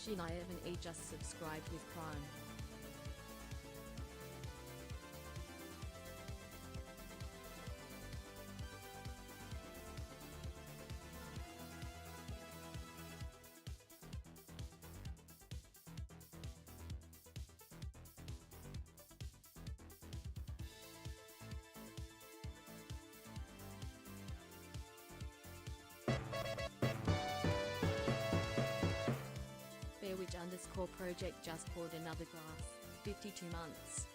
Shin Ivan E just subscribed with Prime. Bearwitch_project just poured another glass. 52 months.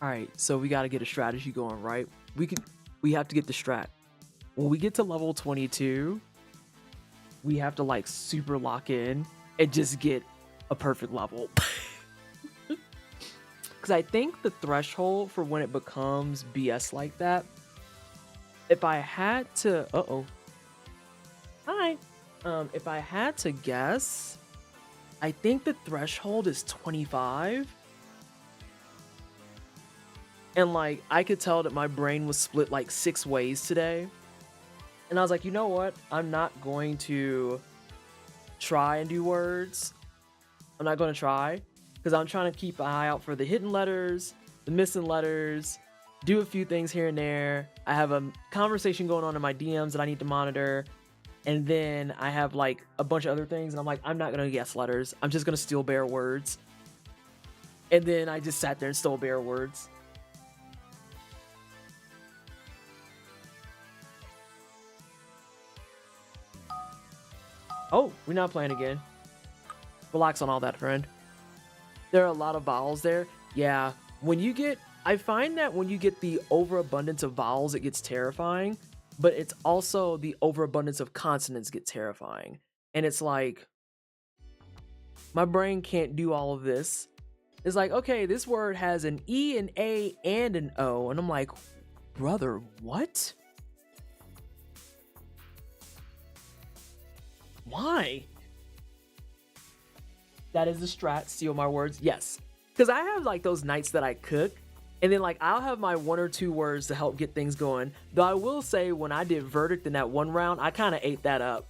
All right, so we got to get a strategy going, right? We have to get the strat. When we get to level 22, we have to like super lock in and just get a perfect level. Because I think the threshold for when it becomes BS like that, if I had to, hi, if I had to guess, I think the threshold is 25. And like, I could tell that my brain was split like 6 ways today. And I was like, you know what? I'm not going to try and do words. I'm not going to try because I'm trying to keep an eye out for the hidden letters, the missing letters, do a few things here and there. I have a conversation going on in my DMs that I need to monitor. And then I have like a bunch of other things. And I'm like, I'm not going to guess letters. I'm just going to steal bare words. And then I just sat there and stole bare words. Oh, we're not playing again. Relax on all that, friend. There are a lot of vowels there. Yeah, when you get... I find that when you get the overabundance of vowels, it gets terrifying. But it's also the overabundance of consonants get terrifying. And it's like... my brain can't do all of this. It's like, okay, this word has an E, an A, and an O. And I'm like, brother, what? Why? That is the strat, steal my words. Yes. Because I have like those nights that I cook. And then like I'll have my 1 or 2 words to help get things going. Though I will say when I did verdict in that one round, I kind of ate that up.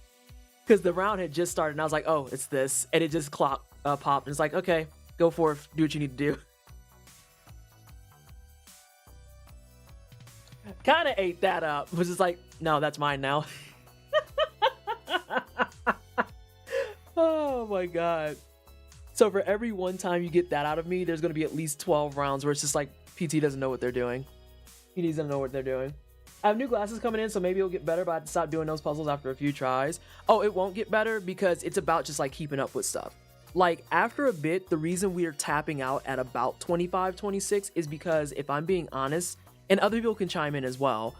Because the round had just started and I was like, oh, it's this. And it just popped. And it's like, okay, go for it. Do what you need to do. Kind of ate that up. It was just like, no, that's mine now. Oh my god. So for every one time you get that out of me, there's going to be at least 12 rounds where it's just like PT doesn't know what they're doing. PT doesn't know what they're doing. I have new glasses coming in, so maybe it'll get better, but I have to stop doing those puzzles after a few tries. Oh, it won't get better because it's about just like keeping up with stuff. Like after a bit, the reason we are tapping out at about 25, 26 is because if I'm being honest, and other people can chime in as well,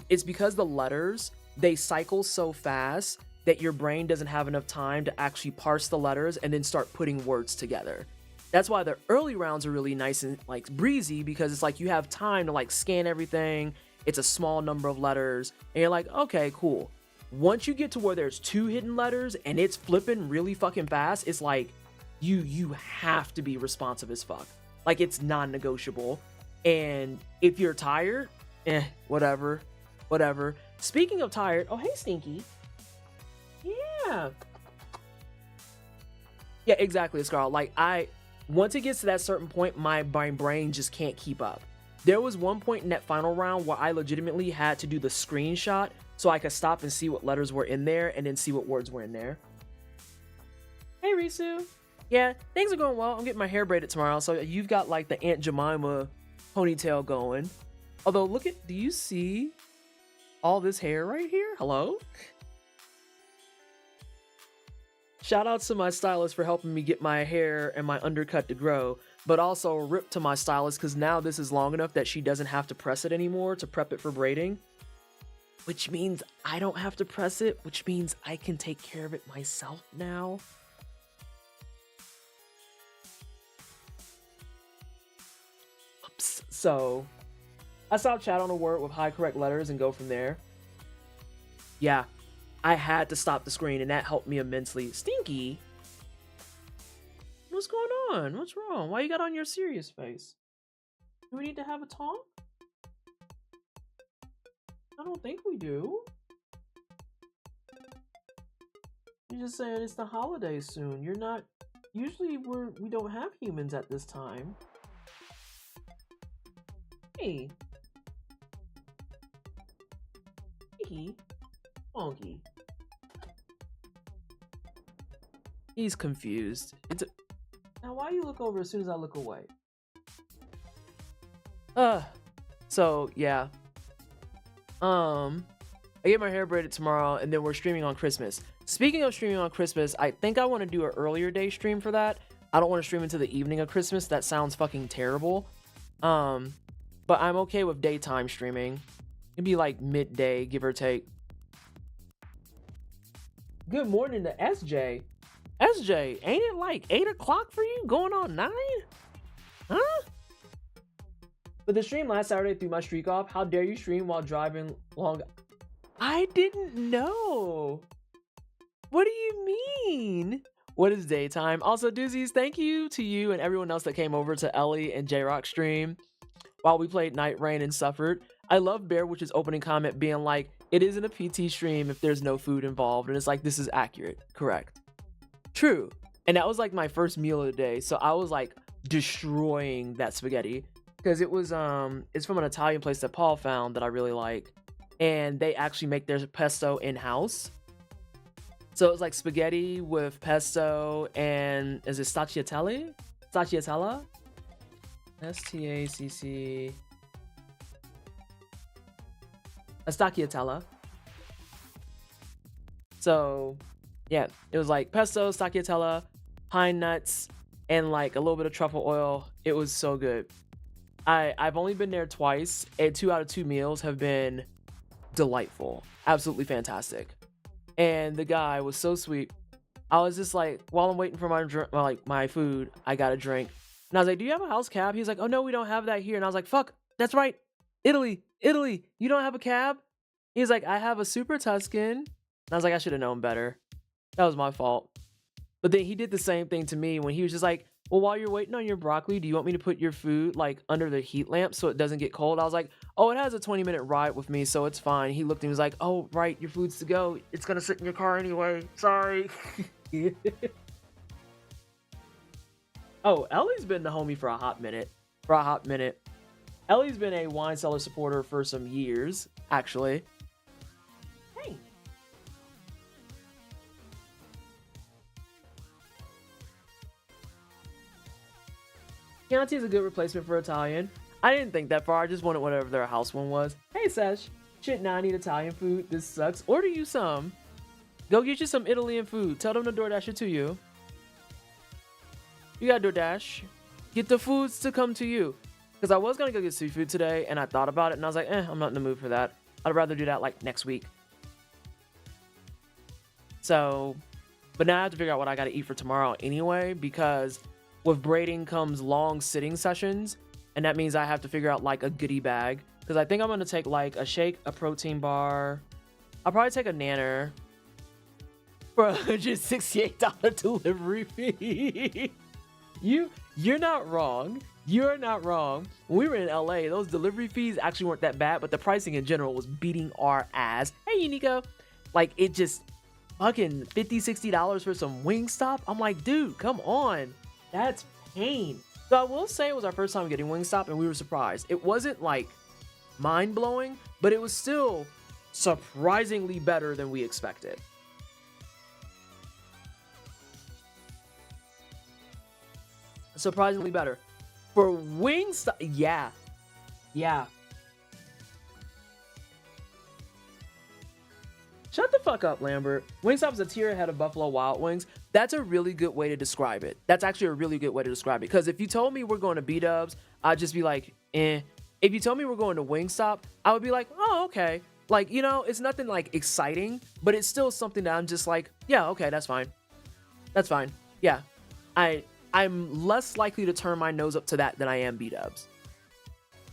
it's because the letters, they cycle so fast that your brain doesn't have enough time to actually parse the letters and then start putting words together. That's why the early rounds are really nice and like breezy because it's like you have time to like scan everything. It's a small number of letters and you're like, okay, cool. Once you get to where there's 2 hidden letters and it's flipping really fucking fast, it's like you have to be responsive as fuck. Like it's non-negotiable. And if you're tired, whatever. Speaking of tired, oh hey Stinky. Yeah, exactly, Scarl. Like once it gets to that certain point, my brain just can't keep up. There was one point in that final round where I legitimately had to do the screenshot so I could stop and see what letters were in there and then see what words were in there. Hey Risu. Yeah, things are going well. I'm getting my hair braided tomorrow, so you've got like the Aunt Jemima ponytail going. Although do you see all this hair right here? Hello? Shout out to my stylist for helping me get my hair and my undercut to grow, but also rip to my stylist because now this is long enough that she doesn't have to press it anymore to prep it for braiding, which means I don't have to press it, which means I can take care of it myself now. Oops. So I stop chat on a word with high correct letters and go from there. Yeah. I had to stop the screen, and that helped me immensely. Stinky? What's going on? What's wrong? Why you got on your serious face? Do we need to have a talk? I don't think we do. You're just saying it's the holidays soon. You're not... Usually we don't have humans at this time. Hey. Hey. Funky. He's confused. Now why you look over as soon as I look away? So yeah. I get my hair braided tomorrow, and then we're streaming on Christmas. Speaking of streaming on Christmas, I think I want to do an earlier day stream for that. I don't want to stream into the evening of Christmas. That sounds fucking terrible. But I'm okay with daytime streaming. It'd be like midday, give or take. Good morning to SJ. SJ, ain't it like 8 o'clock for you? Going on 9? Huh? But the stream last Saturday threw my streak off. How dare you stream while driving long? I didn't know. What do you mean? What is daytime? Also, Doozies, thank you to you and everyone else that came over to Ellie and J-Rock's stream while we played Night Rain and suffered. I love Bear Witch's opening comment being like, it isn't a PT stream if there's no food involved. And it's like, this is accurate. Correct. True. And that was like my first meal of the day. So I was like destroying that spaghetti because it was, it's from an Italian place that Paul found that I really like. And they actually make their pesto in-house. So it was like spaghetti with pesto and is it satiate? Satiatella? S-T-A-C-C. A satiatella. So yeah, it was like pesto, satiatella, pine nuts, and like a little bit of truffle oil. It was so good. I've only been there twice, and 2 out of 2 meals have been delightful. Absolutely fantastic. And the guy was so sweet. I was just like, while I'm waiting for my food, I got a drink. And I was like, do you have a house cab? He's like, oh no, we don't have that here. And I was like, fuck, that's right. Italy, you don't have a cab? He's like, I have a Super Tuscan. And I was like, I should have known better. That was my fault. But then he did the same thing to me when he was just like, well, while you're waiting on your broccoli, do you want me to put your food like under the heat lamp so it doesn't get cold? I was like, oh, it has a 20-minute ride with me, so it's fine. He looked and he was like, oh, right, your food's to go. It's going to sit in your car anyway. Sorry. Oh, Ellie's been the homie for a hot minute. Ellie's been a wine cellar supporter for some years, actually. Hey. Chianti is a good replacement for Italian. I didn't think that far. I just wanted whatever their house one was. Hey, Sesh. Shit, nah, I need Italian food. This sucks. Order you some. Go get you some Italian food. Tell them to DoorDash it to you. You got DoorDash. Get the foods to come to you. Because I was going to go get seafood today, and I thought about it, and I was like, I'm not in the mood for that. I'd rather do that, like, next week. So, but now I have to figure out what I got to eat for tomorrow anyway, because with braiding comes long sitting sessions, and that means I have to figure out, like, a goodie bag. Because I think I'm going to take, like, a shake, a protein bar. I'll probably take a nanner for $168 delivery fee. You're not wrong. You're not wrong. When we were in LA, those delivery fees actually weren't that bad, but the pricing in general was beating our ass. Hey, Unico. Like, it just fucking $50-$60 for some Wingstop. I'm like, dude, come on. That's pain. So I will say it was our first time getting Wingstop, and we were surprised. It wasn't, like, mind-blowing, but it was still surprisingly better than we expected. Surprisingly better. For Wingstop, yeah. Shut the fuck up, Lambert. Wingstop is a tier ahead of Buffalo Wild Wings. That's a really good way to describe it. That's actually a really good way to describe it. Because if you told me we're going to B-dubs, I'd just be like, eh. If you told me we're going to Wingstop, I would be like, oh, okay. Like, you know, it's nothing like exciting, but it's still something that I'm just like, yeah, okay, that's fine. That's fine. Yeah. I'm less likely to turn my nose up to that than I am B-dubs.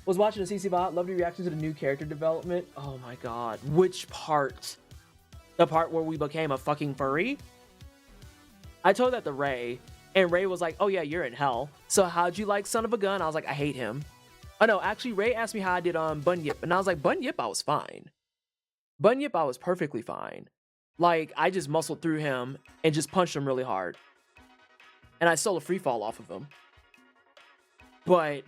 Was watching a CC bot. Loved your reaction to the new character development. Oh my god. Which part? The part where we became a fucking furry? I told that to Ray, and Ray was like, oh yeah, you're in hell. So how'd you like Son of a Gun? I was like, I hate him. Oh no, actually Ray asked me how I did on Bunyip, and I was like, Bunyip, I was fine. Bunyip, I was perfectly fine. Like, I just muscled through him and just punched him really hard. And I stole a free fall off of him. But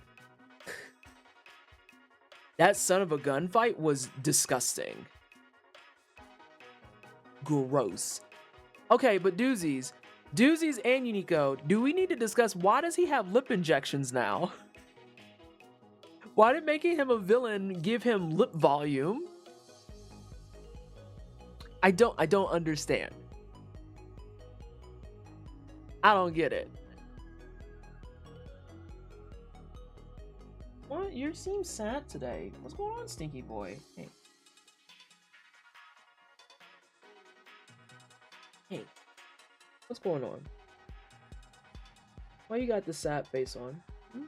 that Son of a Gun fight was disgusting. Gross. Okay, but Doozies and Unico, do we need to discuss why does he have lip injections now? Why did making him a villain give him lip volume? I don't understand. I don't get it. What? You seem sad today. What's going on, Stinky Boy? Hey. Hey. What's going on? Why you got the sad face on? Hmm?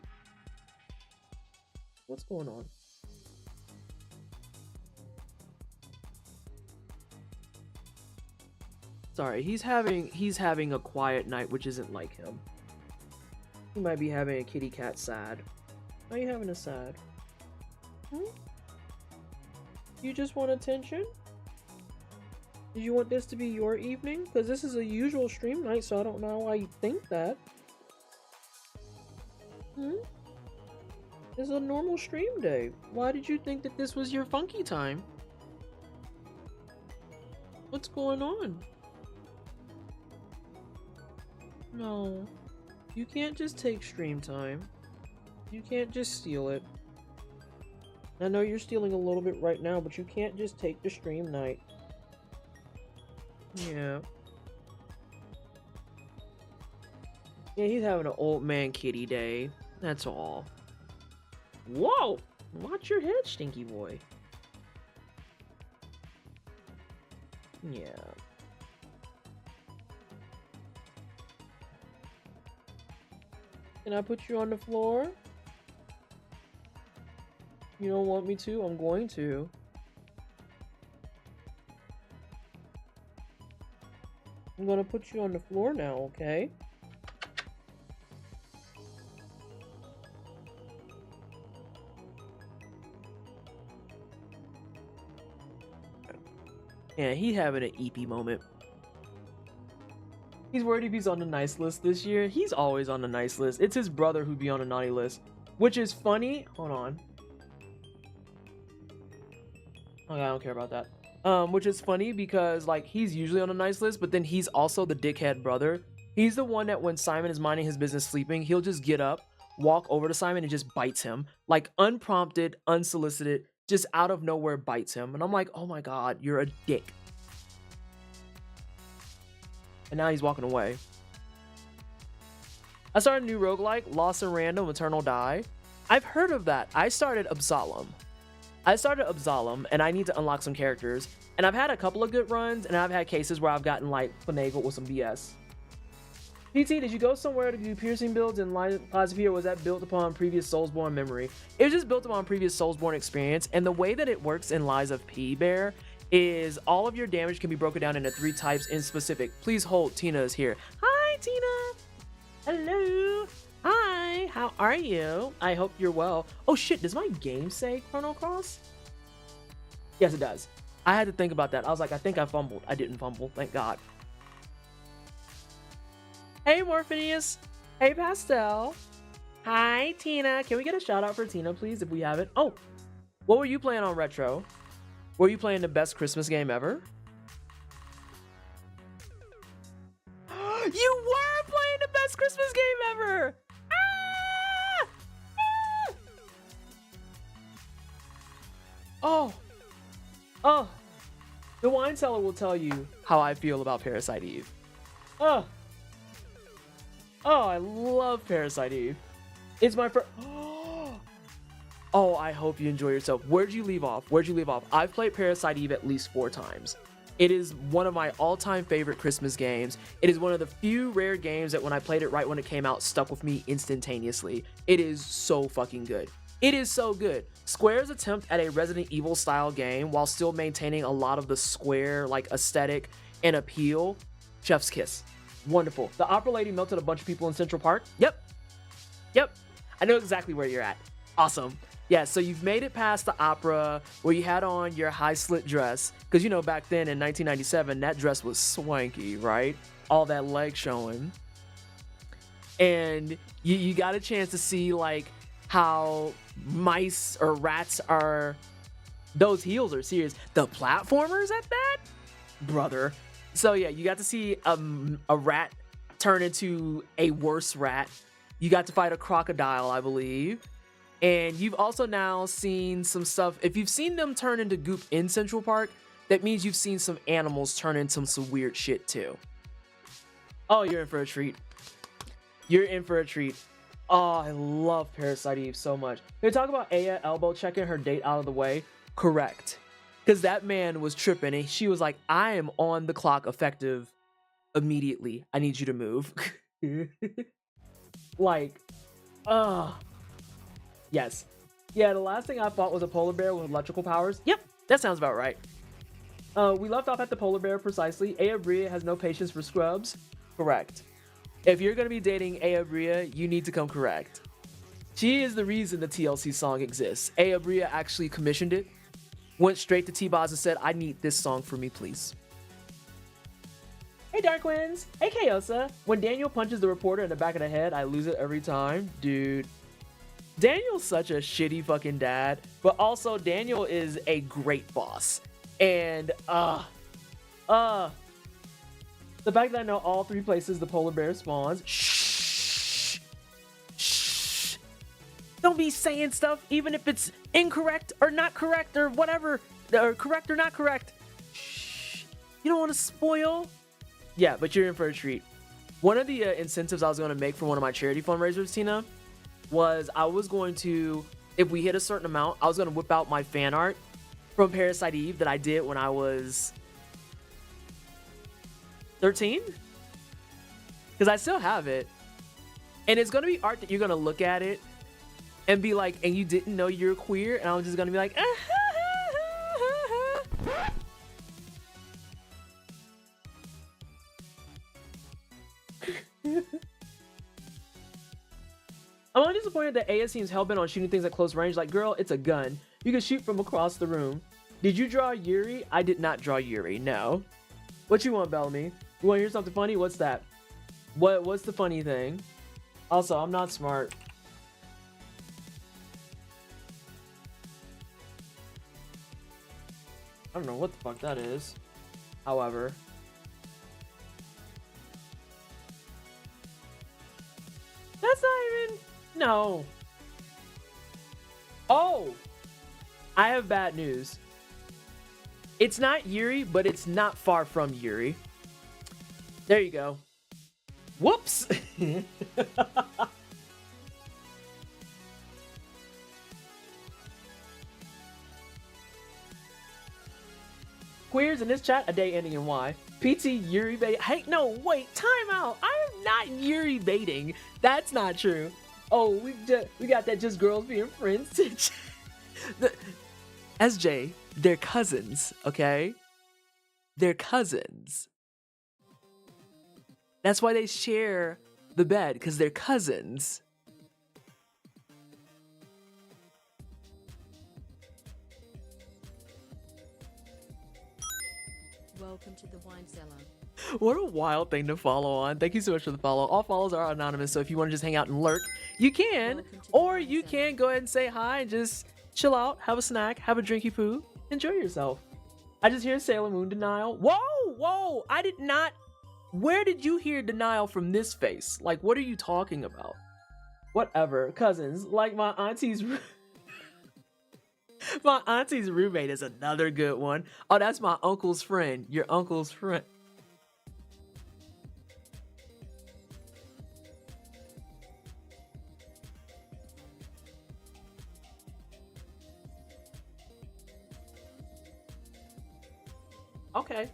What's going on? Sorry, he's having a quiet night, which isn't like him. He might be having a kitty cat sad. Why are you having a sad? Hmm? You just want attention? Did you want this to be your evening? Because this is a usual stream night, so I don't know why you think that. Hmm? This is a normal stream day. Why did you think that this was your funky time? What's going on? No. You can't just take stream time. You can't just steal it. I know you're stealing a little bit right now, but you can't just take the stream night. Yeah. Yeah, he's having an old man kitty day. That's all. Whoa! Watch your head, Stinky Boy. Yeah. Can I put you on the floor? You don't want me to? I'm going to. I'm gonna put you on the floor now, okay? Yeah, he's having an EP moment. He's worried if he's on the nice list this year. He's always on the nice list. It's his brother who'd be on the naughty list. Which is funny. Hold on. Okay, I don't care about that. Which is funny because like he's usually on a nice list, but then he's also the dickhead brother. He's the one that when Simon is minding his business sleeping, he'll just get up, walk over to Simon and just bites him. Like unprompted, unsolicited, just out of nowhere bites him. And I'm like, oh my god, you're a dick. And now he's walking away. I started a new roguelike, Lost in Random, Eternal Die. I've heard of that. I started Absalom, and I need to unlock some characters. And I've had a couple of good runs, and I've had cases where I've gotten like finagled with some BS. PT, did you go somewhere to do piercing builds in philosophy, or was that built upon previous Soulsborne memory? It was just built upon previous Soulsborne experience, and the way that it works in Lies of P Bear is all of your damage can be broken down into 3 types in specific. Please hold, Tina is here. Hi, Tina. Hello. Hi, how are you? I hope you're well. Oh shit, does my game say Chrono Cross? Yes, it does. I had to think about that. I was like, I think I fumbled. I didn't fumble, thank God. Hey, Morpheus. Hey, Pastel. Hi, Tina. Can we get a shout out for Tina, please, if we have it? Oh, what were you playing on Retro? Were you playing the best Christmas game ever? You were playing the best Christmas game ever! Ah! Ah! Oh. Oh. The wine cellar will tell you how I feel about Parasite Eve. Oh. Oh, I love Parasite Eve. It's my first... Oh, I hope you enjoy yourself. Where'd you leave off? I've played Parasite Eve at least 4 times. It is one of my all-time favorite Christmas games. It is one of the few rare games that when I played it right when it came out, stuck with me instantaneously. It is so fucking good. It is so good. Square's attempt at a Resident Evil style game while still maintaining a lot of the Square like aesthetic and appeal. Chef's kiss. Wonderful. The opera lady melted a bunch of people in Central Park. Yep. I know exactly where you're at. Awesome. Yeah, so you've made it past the opera where you had on your high slit dress. Because, you know, back then in 1997, that dress was swanky, right? All that leg showing. And you got a chance to see, like, how mice or rats are... Those heels are serious. The platformers at that? Brother. So, yeah, you got to see a rat turn into a worse rat. You got to fight a crocodile, I believe. And you've also now seen some stuff. If you've seen them turn into goop in Central Park, that means you've seen some animals turn into some weird shit too. Oh, you're in for a treat. You're in for a treat. Oh, I love Parasite Eve so much. They talk about Aya elbow checking her date out of the way. Correct. Because that man was tripping and she was like, I am on the clock effective immediately. I need you to move. Like, yes. Yeah, the last thing I fought was a polar bear with electrical powers. Yep, that sounds about right. We left off at the polar bear precisely. Aya Bria has no patience for scrubs. Correct. If you're going to be dating Aya Bria, you need to come correct. She is the reason the TLC song exists. Aya Bria actually commissioned it, went straight to T-Boz and said, I need this song for me, please. Hey, Dark Winds. Hey, Chaosa. When Daniel punches the reporter in the back of the head, I lose it every time. Dude. Daniel's such a shitty fucking dad, but also Daniel is a great boss. And, the fact that I know all 3 places the polar bear spawns. Shh. Shh. Don't be saying stuff, even if it's incorrect or not correct or whatever. Or correct or not correct. Shh. You don't want to spoil. Yeah, but you're in for a treat. One of the incentives I was going to make for one of my charity fundraisers, Tina, was I was going to, if we hit a certain amount, I was going to whip out my fan art from Parasite Eve that I did when I was 13, because I still have it, and it's gonna be art that you're gonna look at it and be like, and you didn't know you're queer, and I'm just gonna be like, I'm only disappointed that Aya seems hellbent on shooting things at close range. Like, girl, it's a gun. You can shoot from across the room. Did you draw Yuri? I did not draw Yuri, no. What you want, Bellamy? You want to hear something funny? What's that? What's the funny thing? Also, I'm not smart. I don't know what the fuck that is. However. That's not even... No. Oh! I have bad news. It's not Yuri, but it's not far from Yuri. There you go. Whoops! Queers in this chat, a day ending in Y. PT Yuri bait. Hey, no, wait, time out. I am not Yuri baiting. That's not true. Oh, we got that just girls being friends. SJ, they're cousins, okay? They're cousins. That's why they share the bed, because they're cousins. Welcome to the wine cellar. What a wild thing to follow on. Thank you so much for the follow. All follows are anonymous, so if you want to just hang out and lurk, you can. Or you can go ahead and say hi and just chill out, have a snack, have a drinky poo, enjoy yourself. I just hear Sailor Moon denial. Whoa, I did not. Where did you hear denial from this face? Like, what are you talking about? Whatever. Cousins, like my auntie's... My auntie's roommate is another good one. Oh, that's my uncle's friend. Your uncle's friend. Okay.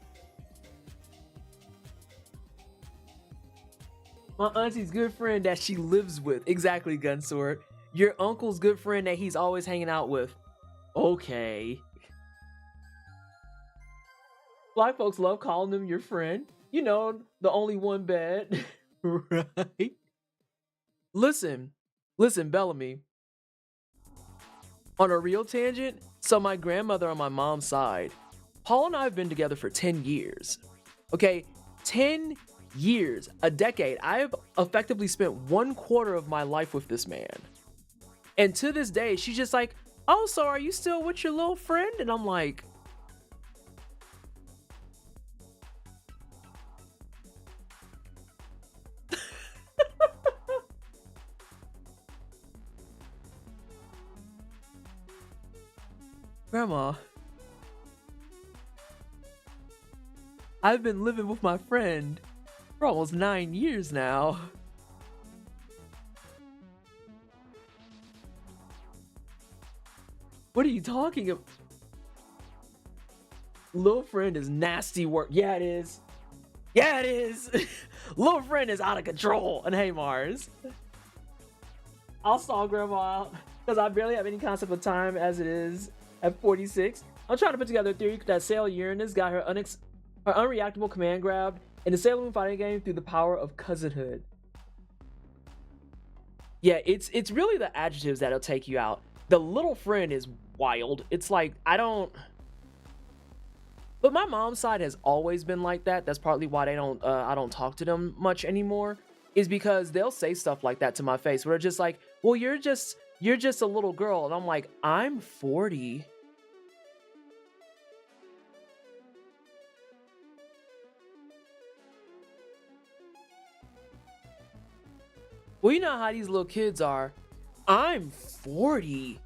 My auntie's good friend that she lives with. Exactly, Gunsword. Your uncle's good friend that he's always hanging out with. Okay. Black folks love calling them your friend. You know, the only one bed. Right? Listen, Bellamy. On a real tangent, so my grandmother on my mom's side, Paul and I have been together for 10 years. Okay, 10 years, a decade. I have effectively spent 1/4 of my life with this man. And to this day, she's just like, oh, so are you still with your little friend? And I'm like, Grandma, I've been living with my friend for almost 9 years now. What are you talking about? Little friend is nasty work. Yeah, it is. Yeah, it is. Little friend is out of control. And hey, Mars, I'll stall grandma out because I barely have any concept of time as it is at 46. I'm trying to put together a theory that Sailor Uranus got her unreactable command grab in the Sailor Moon fighting game through the power of cousinhood. Yeah, it's really the adjectives that'll take you out. The little friend is wild. It's like, I don't... But my mom's side has always been like that. That's partly why they don't I don't talk to them much anymore, is because they'll say stuff like that to my face where they're just like, well, you're just a little girl. And I'm like, I'm 40. Well, you know how these little kids are. I'm 40.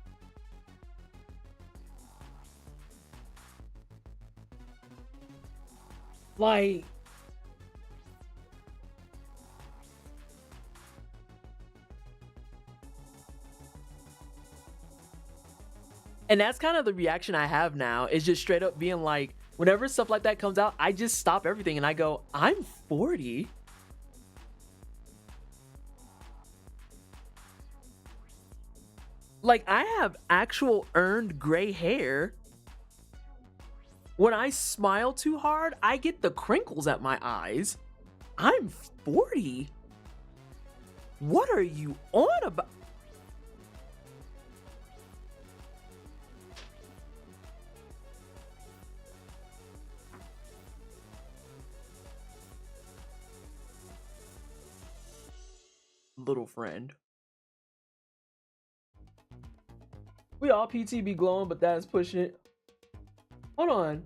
Like, and that's kind of the reaction I have now, is just straight up being like, whenever stuff like that comes out, I just stop everything and I go, I'm 40. Like, I have actual earned gray hair. When I smile too hard, I get the crinkles at my eyes. I'm 40. What are you on about? Little friend. We all PT be glowing, but that is pushing it. Hold on.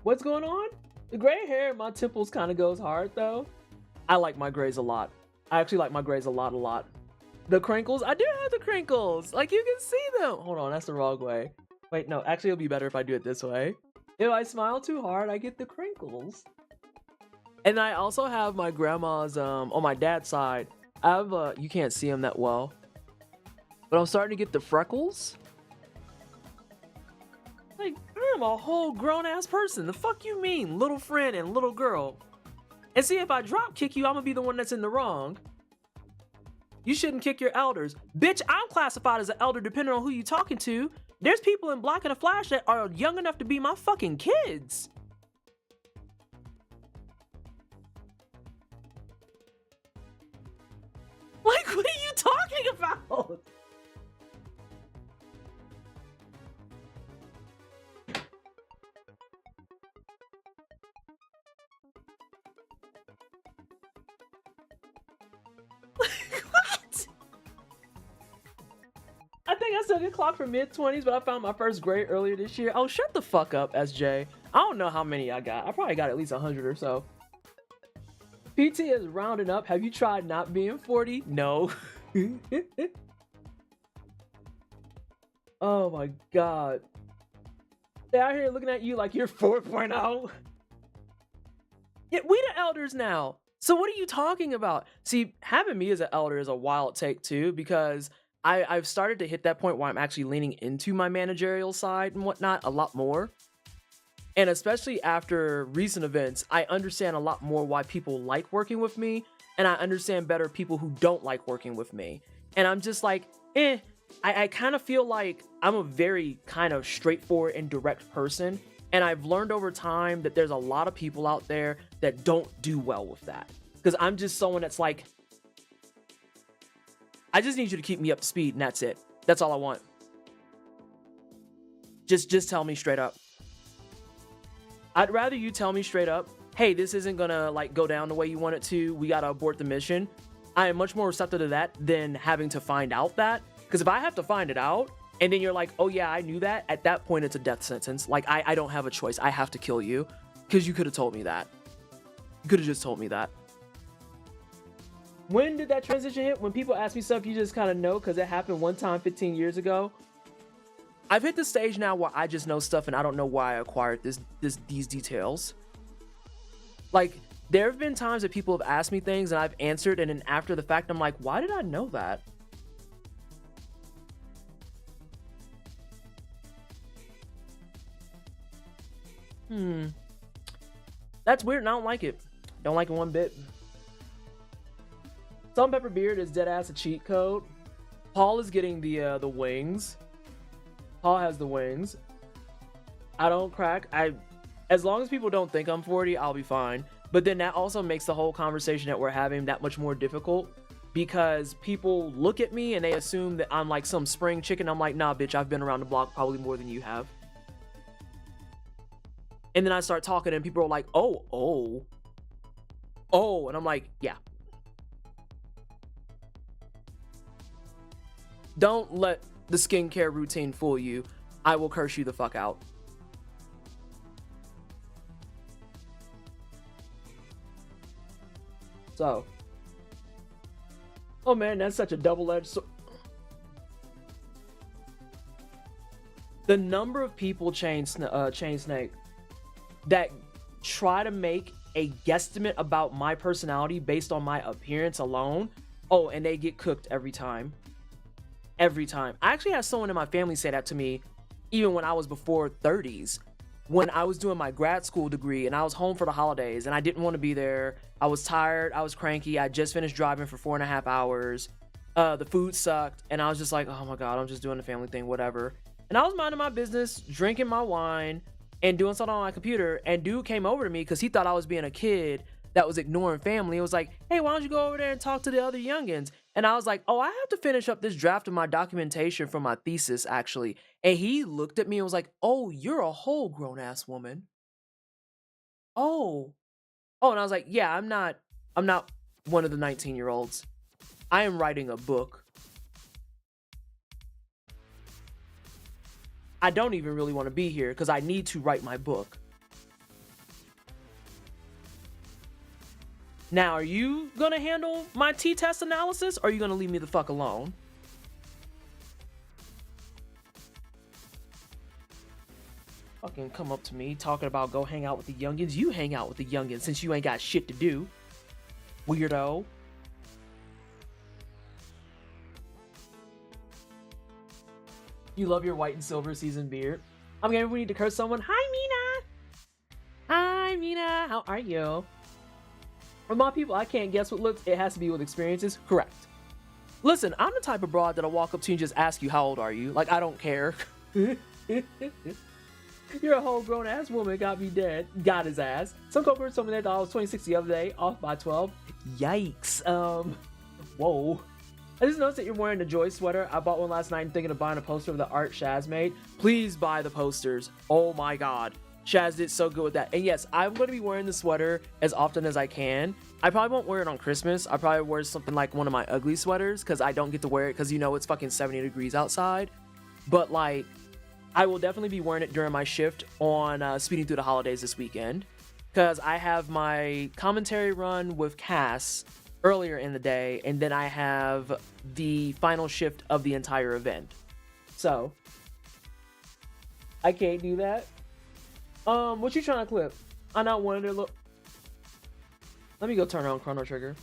What's going on? The gray hair in my temples kind of goes hard, though. I like my grays a lot. I actually like my grays a lot. The crinkles, I do have the crinkles. Like, you can see them. Hold on, that's the wrong way. Wait, no, actually it'll be better if I do it this way. If I smile too hard, I get the crinkles. And I also have my grandma's, on my dad's side, I have, you can't see them that well, but I'm starting to get the freckles. Like, I'm a whole grown-ass person. The fuck you mean, little friend and little girl? And see, if I drop kick you, I'm gonna be the one that's in the wrong. You shouldn't kick your elders. Bitch, I'm classified as an elder depending on who you talking to. There's people in Black and the Flash that are young enough to be my fucking kids. Like, what are you talking about? What? I think I still get clocked for mid-20s, but I found my first grade earlier this year. Oh, shut the fuck up, SJ. I don't know how many I got. I probably got at least 100 or so. PT is rounding up. Have you tried not being 40? No. Oh my god. They're out here looking at you like you're 4.0. Yeah, we the elders now. So what are you talking about? See, having me as an elder is a wild take too, because I've started to hit that point where I'm actually leaning into my managerial side and whatnot a lot more. And especially after recent events, I understand a lot more why people like working with me, and I understand better people who don't like working with me. And I'm just like, I kind of feel like I'm a very kind of straightforward and direct person. And I've learned over time that there's a lot of people out there that don't do well with that. Because I'm just someone that's like, I just need you to keep me up to speed, and that's it. That's all I want. Just tell me straight up. I'd rather you tell me straight up, hey, this isn't gonna like go down the way you want it to. We gotta abort the mission. I am much more receptive to that than having to find out that. Because if I have to find it out, and then you're like, oh yeah, I knew that, at that point it's a death sentence. Like, I don't have a choice. I have to kill you. Because you could have told me that. You could have just told me that. When did that transition hit? When people ask me stuff, you just kind of know because it happened one time 15 years ago. I've hit the stage now where I just know stuff and I don't know why I acquired these details. Like, there have been times that people have asked me things and I've answered, and then after the fact, I'm like, why did I know that? That's weird, and I don't like it. Don't like it one bit. Salt and pepper beard is dead ass a cheat code. Paul is getting the wings. Paul has the wings. I don't crack. As long as people don't think I'm 40, I'll be fine. But then that also makes the whole conversation that we're having that much more difficult, because people look at me and they assume that I'm like some spring chicken. I'm like, nah, bitch, I've been around the block probably more than you have. And then I start talking and people are like, oh. And I'm like, yeah. Don't let the skincare routine fool you. I will curse you the fuck out. So. Oh man, that's such a double-edged sword. The number of people, Chain Snake, that try to make a guesstimate about my personality based on my appearance alone. Oh, and they get cooked every time. Every time. I actually had someone in my family say that to me even when I was before 30s. When I was doing my grad school degree and I was home for the holidays and I didn't want to be there. I was tired. I was cranky. I just finished driving for 4.5 hours. The food sucked. And I was just like, oh my God, I'm just doing the family thing, whatever. And I was minding my business, drinking my wine, and doing something on my computer. And dude came over to me because he thought I was being a kid that was ignoring family. It was like, hey, why don't you go over there and talk to the other youngins? And I was like, oh, I have to finish up this draft of my documentation for my thesis, actually. And he looked at me and was like, oh, you're a whole grown-ass woman. Oh. And I was like, yeah, I'm not one of the 19-year-olds. I am writing a book. I don't even really want to be here because I need to write my book. Now, are you going to handle my t-test analysis, or are you going to leave me the fuck alone? Fucking come up to me talking about go hang out with the youngins. You hang out with the youngins since you ain't got shit to do. Weirdo. You love your white and silver seasoned beard. I'm gonna need to curse someone. Hi, Mina. Hi, Mina. How are you? For my people, I can't guess what looks. It has to be with experiences. Correct. Listen, I'm the type of broad that'll walk up to you and just ask you, how old are you? Like, I don't care. You're a whole grown ass woman. Got me dead. Got his ass. Some coworkers told me that I was 26 the other day, off by 12. Yikes. Whoa. I just noticed that you're wearing a Joy sweater. I bought one last night and thinking of buying a poster of the art Shaz made. Please buy the posters. Oh my God. Shaz did so good with that. And yes, I'm going to be wearing the sweater as often as I can. I probably won't wear it on Christmas. I probably wear something like one of my ugly sweaters because I don't get to wear it because, you know, it's fucking 70 degrees outside. But like, I will definitely be wearing it during my shift on Speeding Through the Holidays this weekend because I have my commentary run with Cass earlier in the day, and then I have the final shift of the entire event. So I can't do that. What you trying to clip? I not wanted to look. Let me go turn on Chrono Trigger.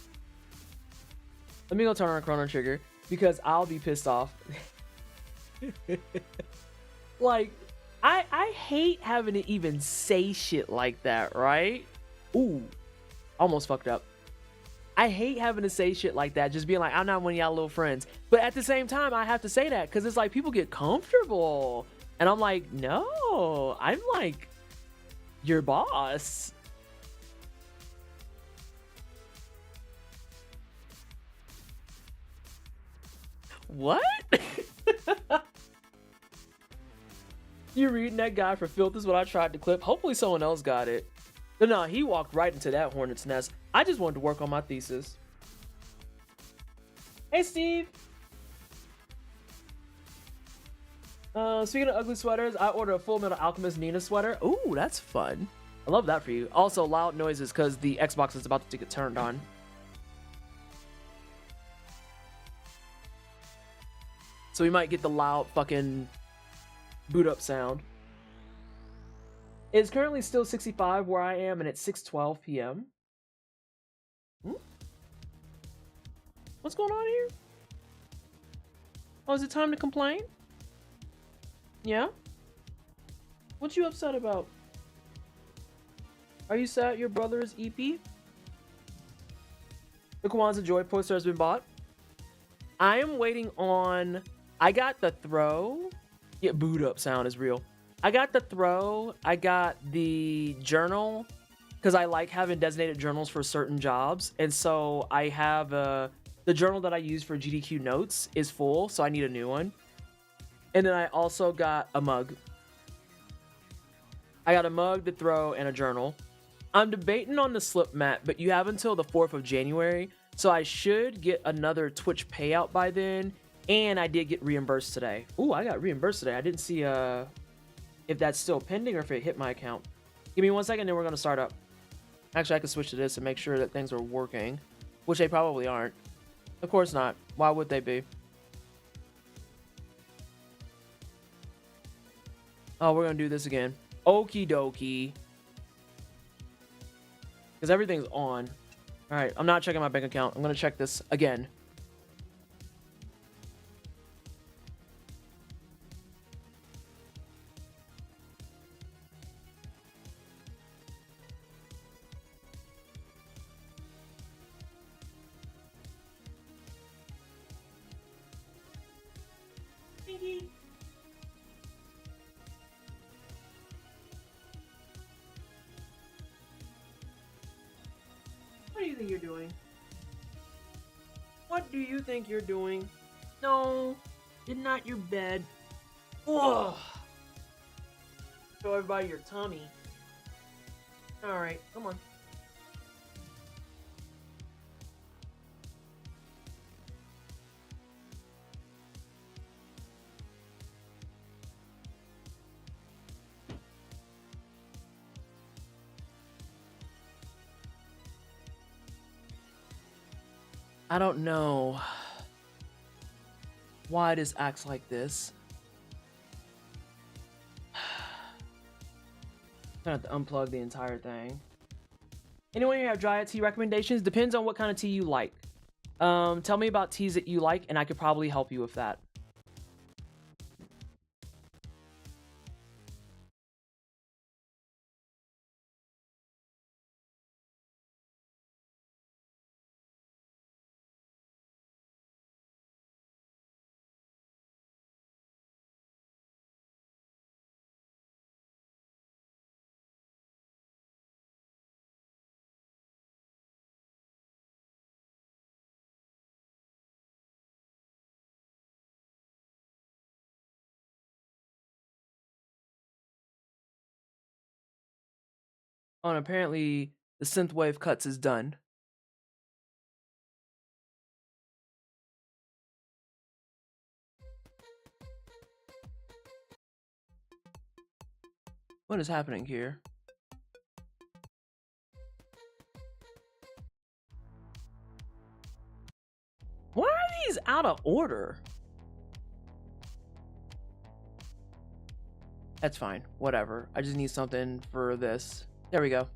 Let me go turn on Chrono Trigger because I'll be pissed off. Like, I hate having to even say shit like that, right? Ooh, almost fucked up. I hate having to say shit like that, just being like, I'm not one of y'all little friends. But at the same time, I have to say that because it's like people get comfortable. And I'm like, no, I'm like your boss. What? You reading that guy for filth is what I tried to clip. Hopefully someone else got it. But no, he walked right into that hornet's nest. I just wanted to work on my thesis. Hey, Steve. Speaking of ugly sweaters, I ordered a Full Metal Alchemist Nina sweater. Ooh, that's fun. I love that for you. Also, loud noises because the Xbox is about to get turned on. So we might get the loud fucking boot up sound. It's currently still 65 where I am, and it's 6:12 p.m. What's going on here? Oh, is it time to complain? Yeah? What you upset about? Are you sad your brother is EP? The Kwanzaa Joy poster has been bought. I am waiting on... I got the throw. Yeah, boot up sound is real. I got the throw. I got the journal because I like having designated journals for certain jobs. And so I have the journal that I use for GDQ notes is full, so I need a new one. And then I also got a mug. I got a mug, the throw, and a journal. I'm debating on the slip mat, but you have until the 4th of January, so I should get another Twitch payout by then. And I did get reimbursed today. Ooh, I got reimbursed today. I didn't see if that's still pending or if it hit my account. Give me 1 second, then we're gonna start up. Actually, I can switch to this and make sure that things are working, which they probably aren't. Of course not. Why would they be? Oh, we're gonna do this again. Okie dokie. Because everything's on. All right, I'm not checking my bank account. I'm gonna check this again. What do you think you're doing? What do you think you're doing? No, it's not your bed. Ugh. Show everybody your tummy. All right, come on. I don't know why this acts like this. I'm gonna have to unplug the entire thing. Anyone here have dryad tea recommendations? Depends on what kind of tea you like. Tell me about teas that you like, and I could probably help you with that. Oh, and apparently the synthwave cuts is done. What is happening here? Why are these out of order? That's fine. Whatever. I just need something for this. There we go.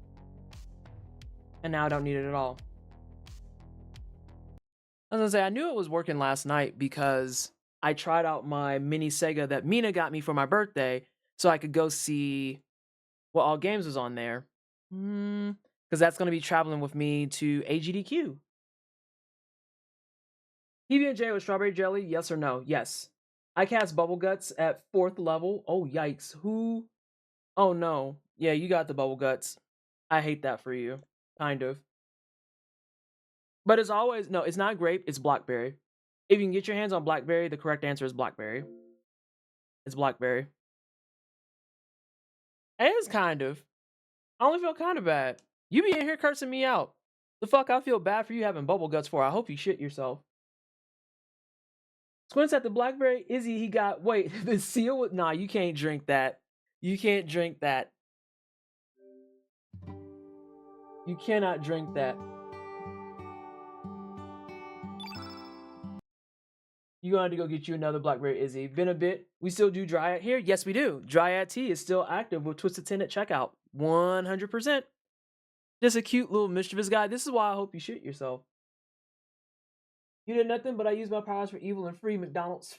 And now I don't need it at all. I was gonna say, I knew it was working last night because I tried out my mini Sega that Mina got me for my birthday so I could go see what all games was on there. Because that's going to be traveling with me to AGDQ. PB&J with strawberry jelly, yes or no? Yes. I cast Bubble Guts at 4th level. Oh, yikes. Who? Oh, no. Yeah, you got the Bubble Guts. I hate that for you. Kind of. But it's always... No, it's not grape. It's blackberry. If you can get your hands on blackberry, the correct answer is blackberry. It's blackberry. It is kind of. I only feel kind of bad. You be in here cursing me out. The fuck I feel bad for you having Bubble Guts for. I hope you shit yourself. Squints at the blackberry. Izzy, he got... Wait, the seal with... Nah, you can't drink that. You can't drink that. You cannot drink that. You gonna have to go get you another Blackberry Izzy. Been a bit. We still do Dryad here? Yes, we do. Dryad tea is still active with Twisted 10 at checkout. 100%. Just a cute little mischievous guy. This is why I hope you shit yourself. You did nothing, but I used my powers for evil and free McDonald's.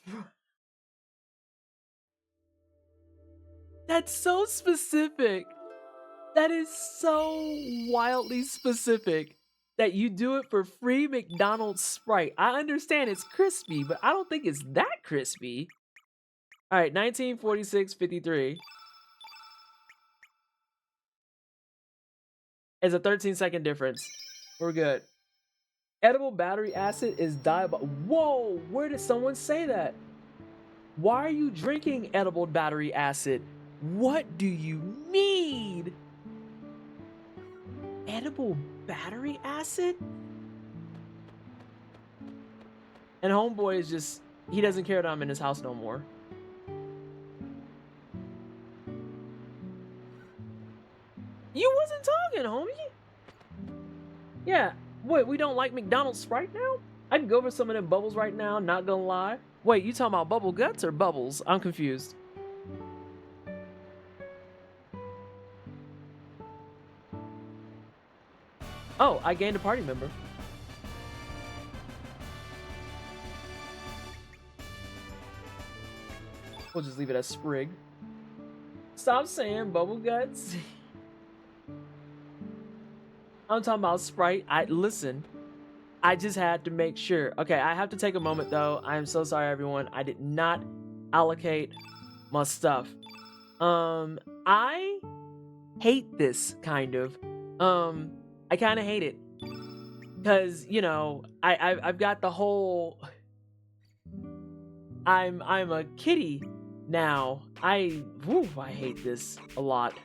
That's so specific. That is so wildly specific that you do it for free McDonald's Sprite. I understand it's crispy, but I don't think it's that crispy. All right, 1946-53. It's a 13-second difference. We're good. Edible battery acid is diabolical. Whoa, where did someone say that? Why are you drinking edible battery acid? What do you need? Edible battery acid? And homeboy is just, he doesn't care that I'm in his house no more. You wasn't talking, homie. Yeah, wait, we don't like McDonald's Sprite now? I can go for some of them bubbles right now, not gonna lie. Wait, you talking about bubble guts or bubbles? I'm confused. Oh, I gained a party member. We'll just leave it as Sprig. Stop saying bubble guts. I'm talking about Sprite. Listen. I just had to make sure. Okay, I have to take a moment though. I am so sorry, everyone. I did not allocate my stuff. I hate this kind of. I kind of hate it because you know I've got the whole. I'm a kitty now. I hate this a lot.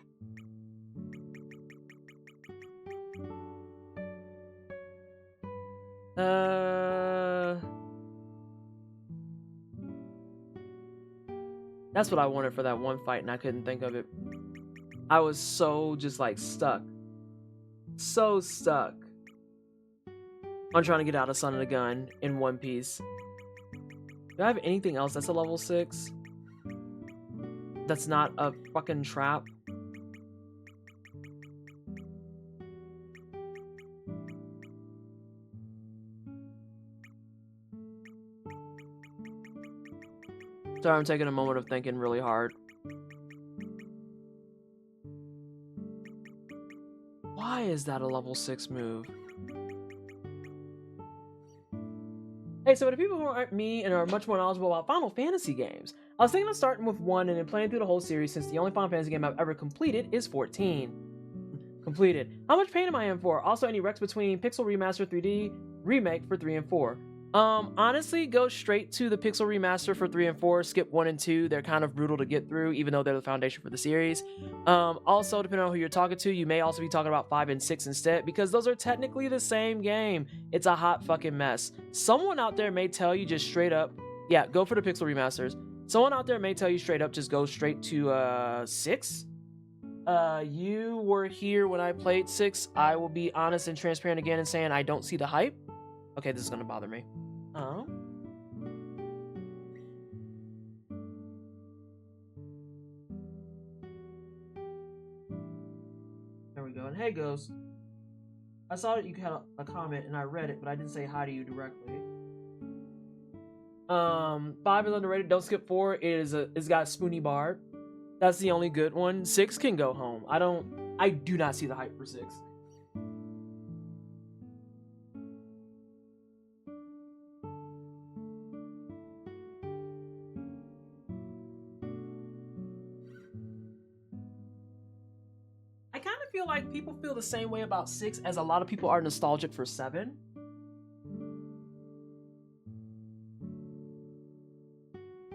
That's what I wanted for that one fight and I couldn't think of it. I was so just like stuck. So stuck on trying to get out of Son of the Gun in One Piece. Do I have anything else that's a level 6? That's not a fucking trap? Sorry, I'm taking a moment of thinking really hard. Why is that a level 6 move? Hey, so for the people who aren't me and are much more knowledgeable about Final Fantasy games, I was thinking of starting with 1 and then playing through the whole series since the only Final Fantasy game I've ever completed is 14. Completed. How much pain am I in for? Also, any recs between Pixel Remaster 3D Remake for 3 and 4? Honestly, go straight to the Pixel Remaster for 3 and 4, skip 1 and 2. They're kind of brutal to get through, even though they're the foundation for the series. Also, depending on who you're talking to, you may also be talking about 5 and 6 instead, because those are technically the same game. It's a hot fucking mess. Someone out there may tell you just straight up, yeah, go for the Pixel Remasters. Someone out there may tell you straight up, just go straight to, 6? You were here when I played 6. I will be honest and transparent again and saying I don't see the hype. Okay, this is gonna bother me. Oh. There we go. And hey, Ghost. I saw that you had a comment and I read it, but I didn't say hi to you directly. 5 is underrated. Don't skip 4. It's got Spoony Bard. That's the only good one. 6 can go home. I do not see the hype for 6. I kind of feel like people feel the same way about 6 as a lot of people are nostalgic for 7.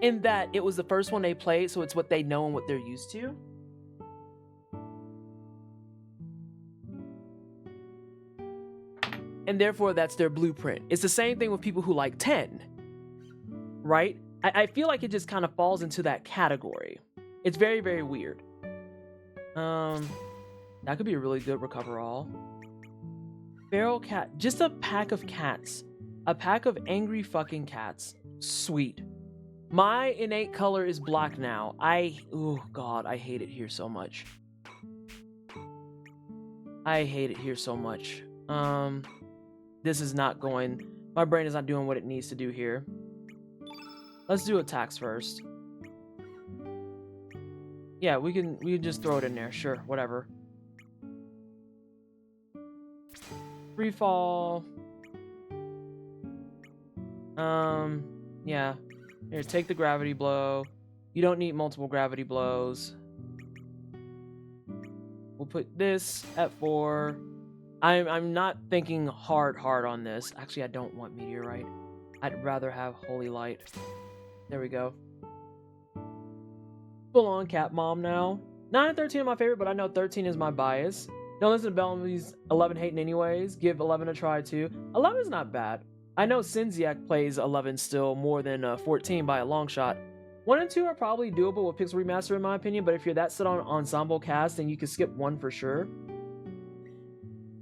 In that it was the first one they played, so it's what they know and what they're used to. And therefore, that's their blueprint. It's the same thing with people who like 10, right? I feel like it just kind of falls into that category. It's very, very weird. That could be a really good recover all. Feral cat, just a pack of cats. A pack of angry fucking cats. Sweet. My innate color is black now. Oh god, I hate it here so much. I hate it here so much. This is not going... My brain is not doing what it needs to do here. Let's do attacks first. Yeah, we can just throw it in there. Sure, whatever. Free fall. Yeah. Here, take the gravity blow. You don't need multiple gravity blows. We'll put this at 4. I'm not thinking hard on this. Actually, I don't want meteorite. I'd rather have holy light. There we go. Full on cat mom now. 9 and 13 are my favorite, but I know 13 is my bias. Don't listen to Bellamy's 11 hating anyways. Give 11 a try too. 11 is not bad. I know Sinziak plays 11 still more than 14 by a long shot. 1 and 2 are probably doable with Pixel Remaster in my opinion, but if you're that set on Ensemble Cast, then you can skip 1 for sure.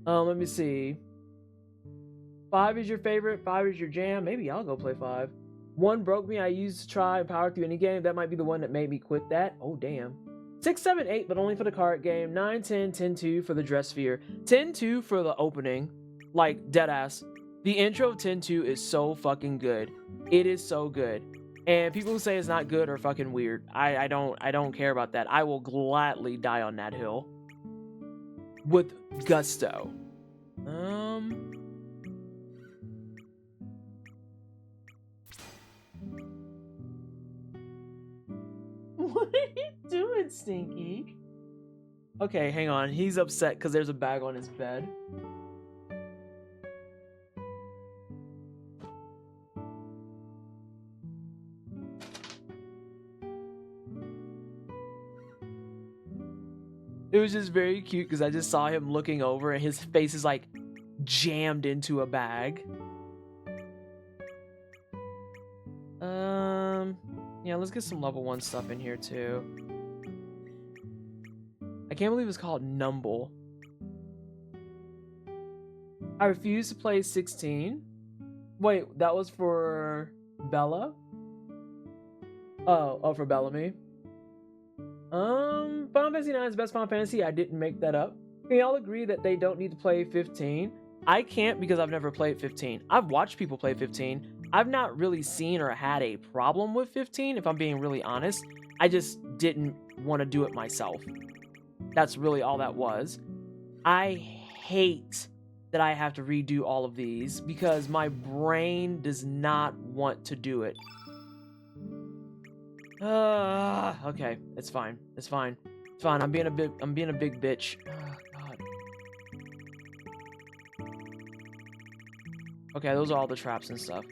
Let me see. 5 is your favorite, 5 is your jam. Maybe I'll go play 5. 1 broke me. I used to try and power through any game. That might be the one that made me quit that. Oh, damn. 6, 7, 8, but only for the card game. 9, 10, 10, 2 for the dress sphere. 10, 2 for the opening. Like, deadass. The intro of 10, 2 is so fucking good. It is so good. And people who say it's not good are fucking weird. I don't care about that. I will gladly die on that hill. With gusto. What are you doing, Stinky? Okay, hang on. He's upset because there's a bag on his bed. It was just very cute because I just saw him looking over and his face is like jammed into a bag. Yeah, let's get some level 1 stuff in here too. I can't believe it's called Numble. I refuse to play 16. Wait, that was for Bella? Oh, for Bellamy. Final Fantasy IX is best Final Fantasy. I didn't make that up. Can y'all agree that they don't need to play 15? I can't because I've never played 15. I've watched people play 15. I've not really seen or had a problem with 15, if I'm being really honest. I just didn't want to do it myself. That's really all that was. I hate that I have to redo all of these because my brain does not want to do it. Okay, it's fine. It's fine. It's fine. I'm being a big bitch. Oh, God. Okay, those are all the traps and stuff.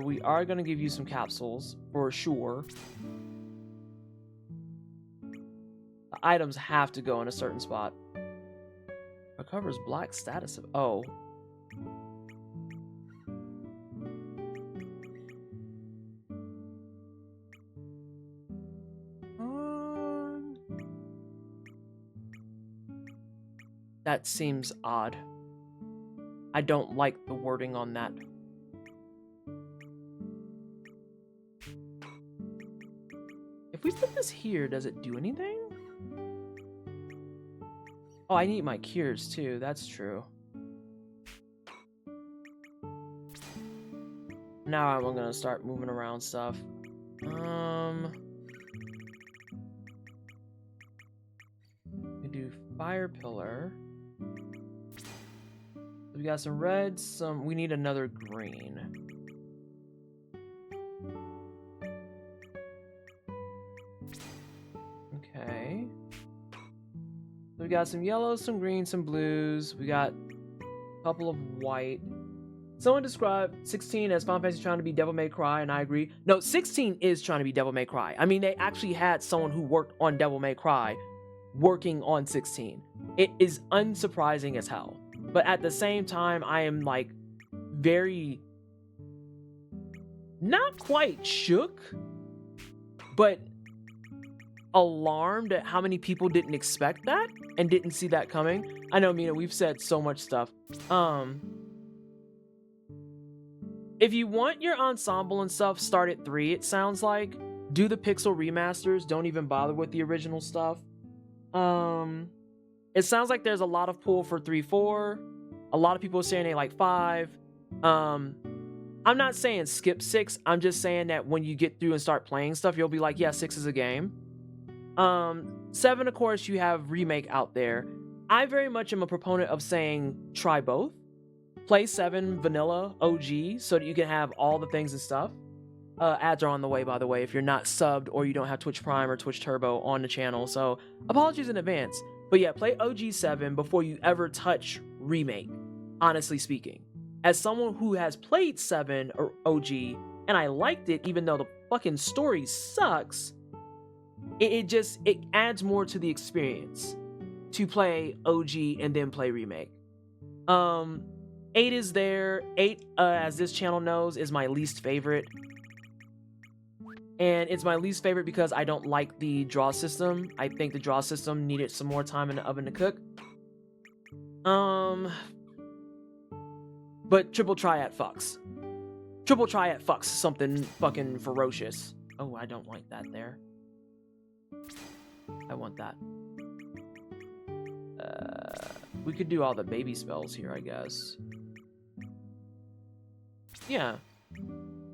We are gonna give you some capsules for sure. The items have to go in a certain spot. Recovers black status of oh. That seems odd. I don't like the wording on that. If we put this here, does it do anything? Oh, I need my cures too. That's true. Now I'm gonna start moving around stuff. We do fire pillar. We got some red, we need another green. Okay. So we got some yellows, some greens, some blues. We got a couple of white. Someone described 16 as Final Fantasy trying to be Devil May Cry, and I agree. No, 16 is trying to be Devil May Cry. I mean, they actually had someone who worked on Devil May Cry working on 16. It is unsurprising as hell. But at the same time, I am like very not quite shook, but alarmed at how many people didn't expect that and didn't see that coming. I know, Mina, we've said so much stuff. If you want your ensemble and stuff, start at 3, it sounds like. Do the pixel remasters. Don't even bother with the original stuff. It sounds like there's a lot of pull for 3-4. A lot of people are saying they like 5. I'm not saying skip 6. I'm just saying that when you get through and start playing stuff, you'll be like, yeah, 6 is a game. 7, of course, you have remake out there. I very much am a proponent of saying try both. Play 7 vanilla OG so that you can have all the things and stuff. Ads are on the way, by the way, if you're not subbed or you don't have Twitch Prime or Twitch Turbo on the channel. So apologies in advance. But yeah, play OG 7 before you ever touch remake, honestly speaking. As someone who has played 7 or OG and I liked it, even though the fucking story sucks, it adds more to the experience to play OG and then play remake. 8 is there. 8, as this channel knows, is my least favorite. And it's my least favorite because I don't like the draw system. I think the draw system needed some more time in the oven to cook. But triple triad fucks. Triple triad fucks something fucking ferocious. Oh, I don't like that there. I want that. We could do all the baby spells here, I guess. Yeah.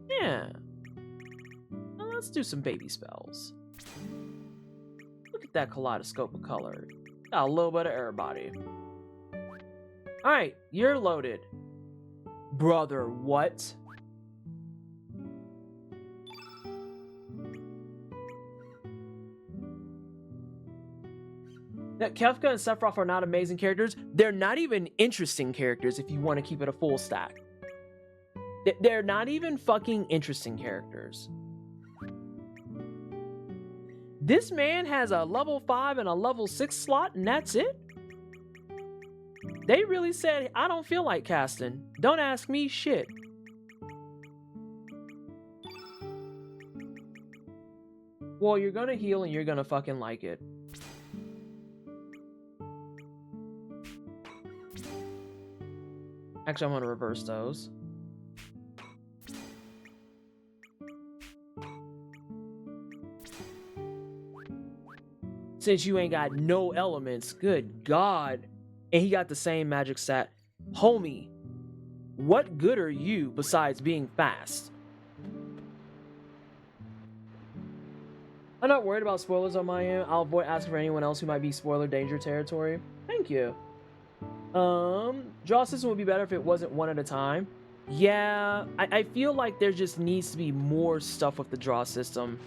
Yeah. Well, let's do some baby spells. Look at that kaleidoscope of color. Got a little bit of everybody. Alright, you're loaded. Brother, what? That Kefka and Sephiroth are not amazing characters. They're not even interesting characters if you want to keep it a full stack. They're not even fucking interesting characters. This man has a level 5 and a level 6 slot, and that's it? They really said, I don't feel like casting. Don't ask me shit. Well, you're gonna heal and you're gonna fucking like it. Actually, I'm gonna reverse those. Since you ain't got no elements, good God. And he got the same magic stat. Homie, what good are you besides being fast? I'm not worried about spoilers on my end. I'll avoid asking for anyone else who might be spoiler danger territory. Thank you. Draw system would be better if it wasn't one at a time. Yeah, I feel like there just needs to be more stuff with the draw system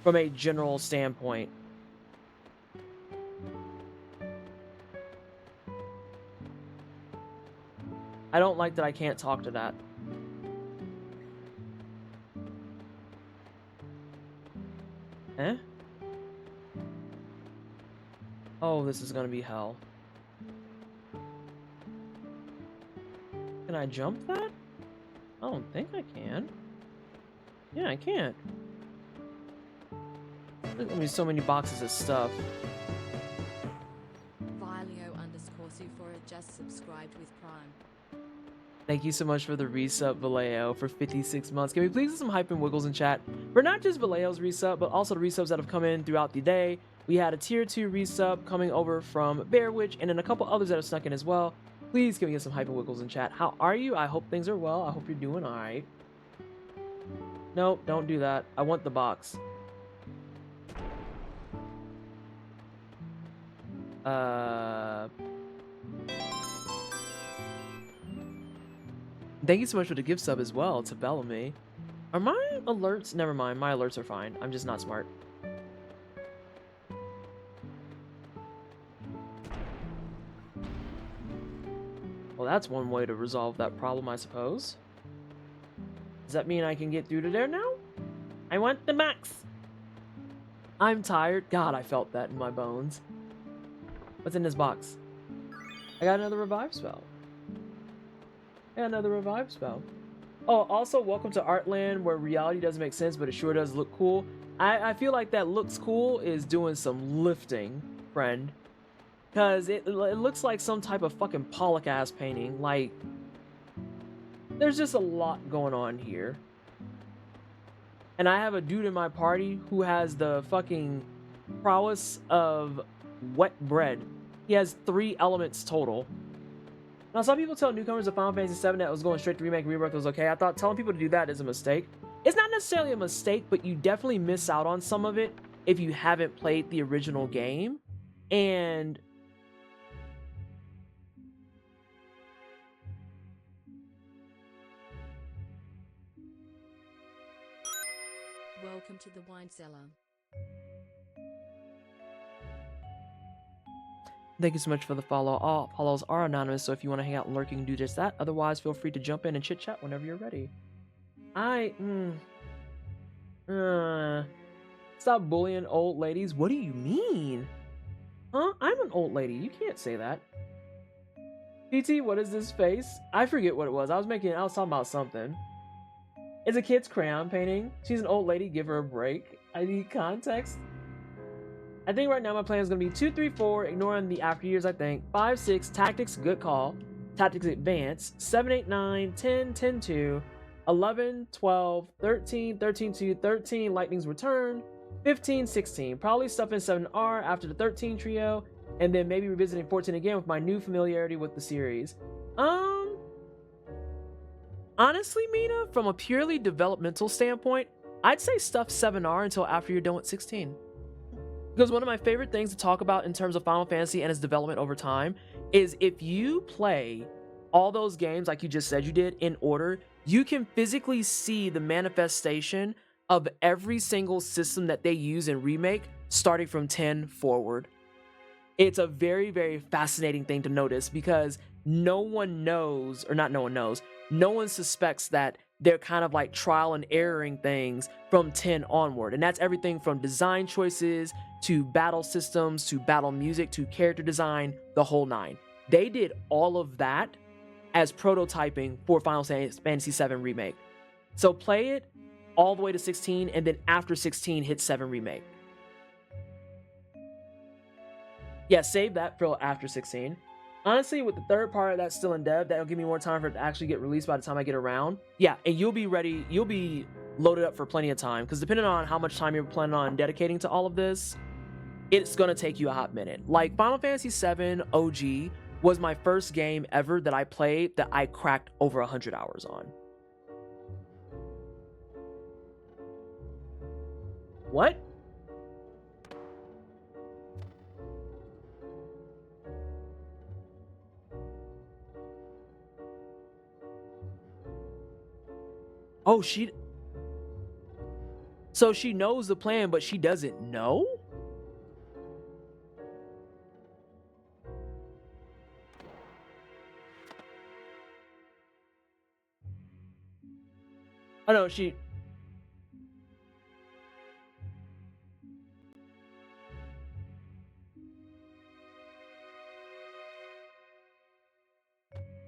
from a general standpoint. I don't like that I can't talk to that. Eh? Oh, this is gonna be hell. Can I jump that? I don't think I can. Yeah, I can't. There's gonna be so many boxes of stuff. Vileo_Sephora just subscribed with Prime. Thank you so much for the resub, Vallejo, for 56 months. Can we please do some hype and wiggles in chat? For not just Vallejo's resub, but also the resubs that have come in throughout the day. We had a tier 2 resub coming over from Bearwitch, and then a couple others that have snuck in as well. Please can we get some hype and wiggles in chat? How are you? I hope things are well. I hope you're doing alright. No, don't do that. I want the box. Thank you so much for the gift sub as well to Bellamy. Are my alerts? Never mind. My alerts are fine. I'm just not smart. Well, that's one way to resolve that problem, I suppose. Does that mean I can get through to there now? I want the box. I'm tired. God, I felt that in my bones. What's in this box? I got another revive spell. Oh, also, welcome to Artland, where reality doesn't make sense, but it sure does look cool. I feel like that looks cool is doing some lifting, friend. Because it looks like some type of fucking Pollock-ass painting. Like, there's just a lot going on here. And I have a dude in my party who has the fucking prowess of wet bread. He has 3 elements total. Now, some people tell newcomers of Final Fantasy VII that was going straight to remake rebirth was okay. I thought telling people to do that is a mistake. It's not necessarily a mistake, but you definitely miss out on some of it if you haven't played the original game. And Welcome to the wine cellar. thank you so much for the follow. All follows are anonymous, so if you want to hang out and lurk, you can do just that. Otherwise, feel free to jump in and chit chat whenever you're ready. Stop bullying old ladies. What do you mean? Huh? I'm an old lady. You can't say that. PT, what is this face? I forget what it was. I was talking about something. It's a kid's crayon painting. She's an old lady. Give her a break. I need context. I think right now my plan is going to be 2, 3, 4, ignoring the after years, I think. 5, 6, tactics, good call. Tactics advance. 7, 8, 9, 10, 10, 2, 11, 12, 13, 13, 2, 13, lightning's return. 15, 16. Probably stuff in 7R after the 13 trio. And then maybe revisiting 14 again with my new familiarity with the series. Honestly, Mina, from a purely developmental standpoint, I'd say stuff 7R until after you're done with 16. Because one of my favorite things to talk about in terms of Final Fantasy and its development over time is if you play all those games like you just said you did in order, you can physically see the manifestation of every single system that they use in Remake starting from 10 forward. It's a very, very fascinating thing to notice because no one suspects that they're kind of like trial and erroring things from 10 onward. And that's everything from design choices to battle systems to battle music to character design, the whole 9. They did all of that as prototyping for Final Fantasy VII Remake. So play it all the way to 16, and then after 16, hit 7 Remake. Yeah, save that for after 16. Honestly, with the third part that's still in dev, that'll give me more time for it to actually get released by the time I get around. Yeah, and you'll be ready, you'll be loaded up for plenty of time, because depending on how much time you're planning on dedicating to all of this, it's gonna take you a hot minute. Like, Final Fantasy VII OG was my first game ever that I played that I cracked over 100 hours on. What? Oh, so she knows the plan, but she doesn't know? Oh no,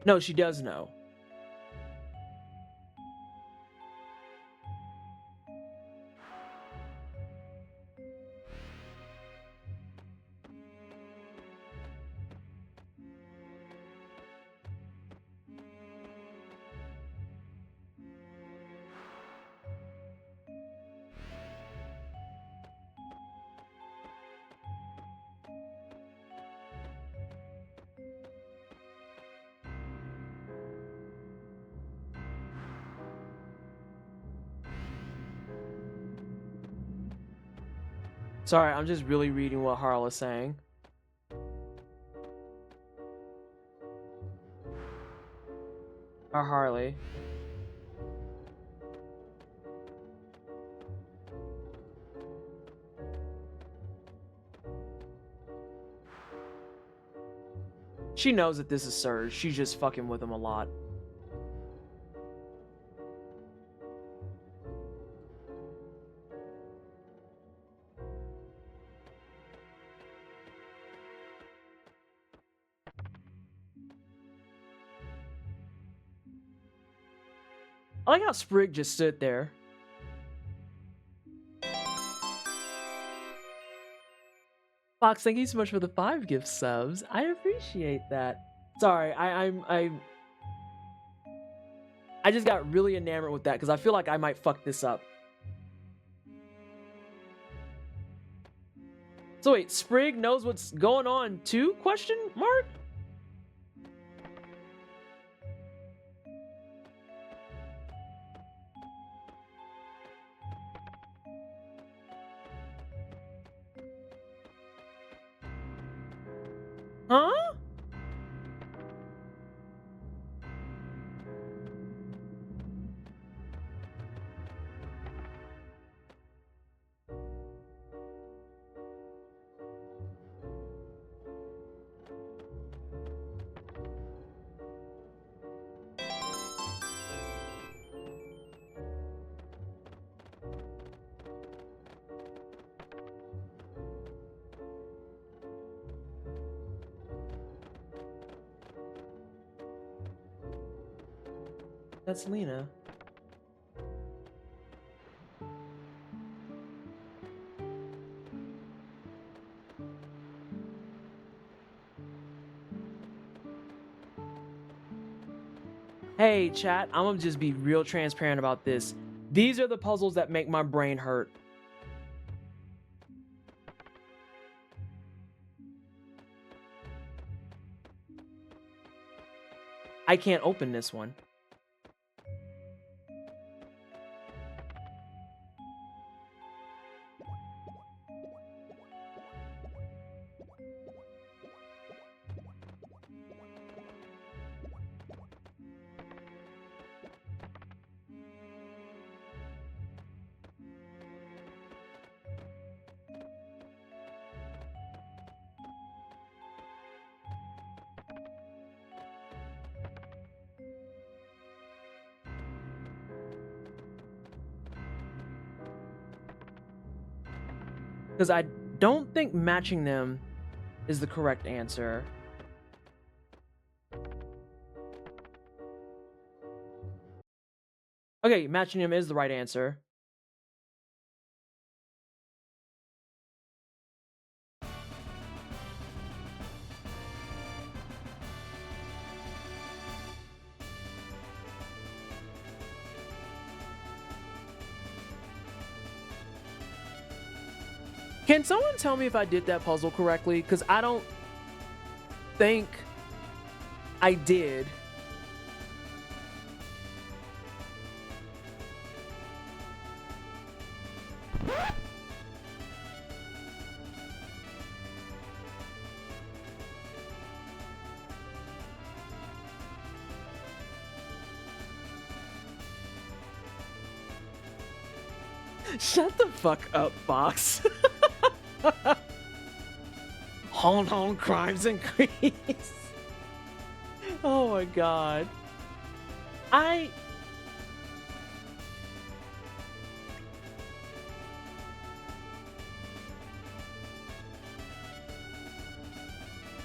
no, she does know. Sorry, I'm just really reading what Harl is saying. Or Harley. She knows that this is Surge. She's just fucking with him a lot. I like how Sprig just stood there. Fox, thank you so much for the 5 gift subs. I appreciate that. Sorry, I just got really enamored with that because I feel like I might fuck this up. So wait, Sprig knows what's going on too? Question mark? Huh? That's Lena. Hey, chat, I'm gonna just be real transparent about this. These are the puzzles that make my brain hurt. I can't open this one. Because I don't think matching them is the correct answer. Okay, matching them is the right answer. Can someone tell me if I did that puzzle correctly? Because I don't think I did. Shut the fuck up, Box. Hold on, crimes increase. Oh my god.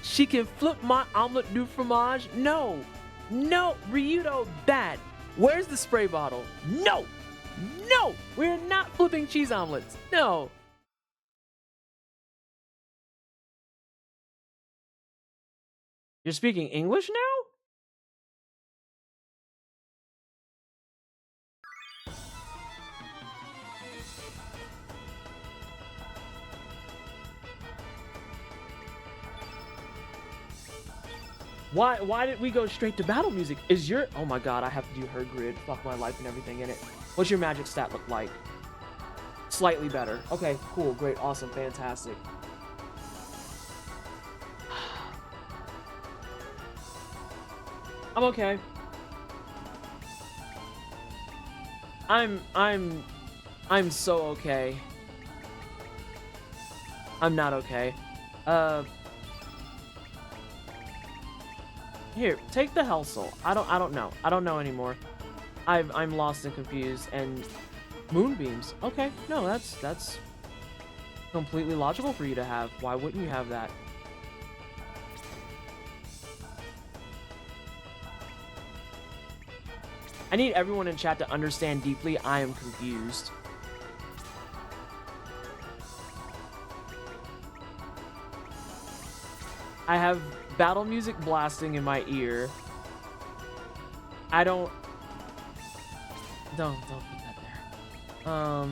She can flip my omelet du fromage? No. No, Ryudo, bad. Where's the spray bottle? No. No, we're not flipping cheese omelets. No. You're speaking English now? Why did we go straight to battle music? Is your... Oh my god, I have to do her grid. Fuck my life and everything in it. What's your magic stat look like? Slightly better. Okay, cool, great, awesome, fantastic. I'm okay. I'm so okay. I'm not okay. Here, take the Hellsoul. I don't know. I don't know anymore. I'm lost and confused. And moonbeams. Okay, no, that's completely logical for you to have. Why wouldn't you have that? I need everyone in chat to understand deeply. I am confused. I have battle music blasting in my ear. I don't Don't put that there.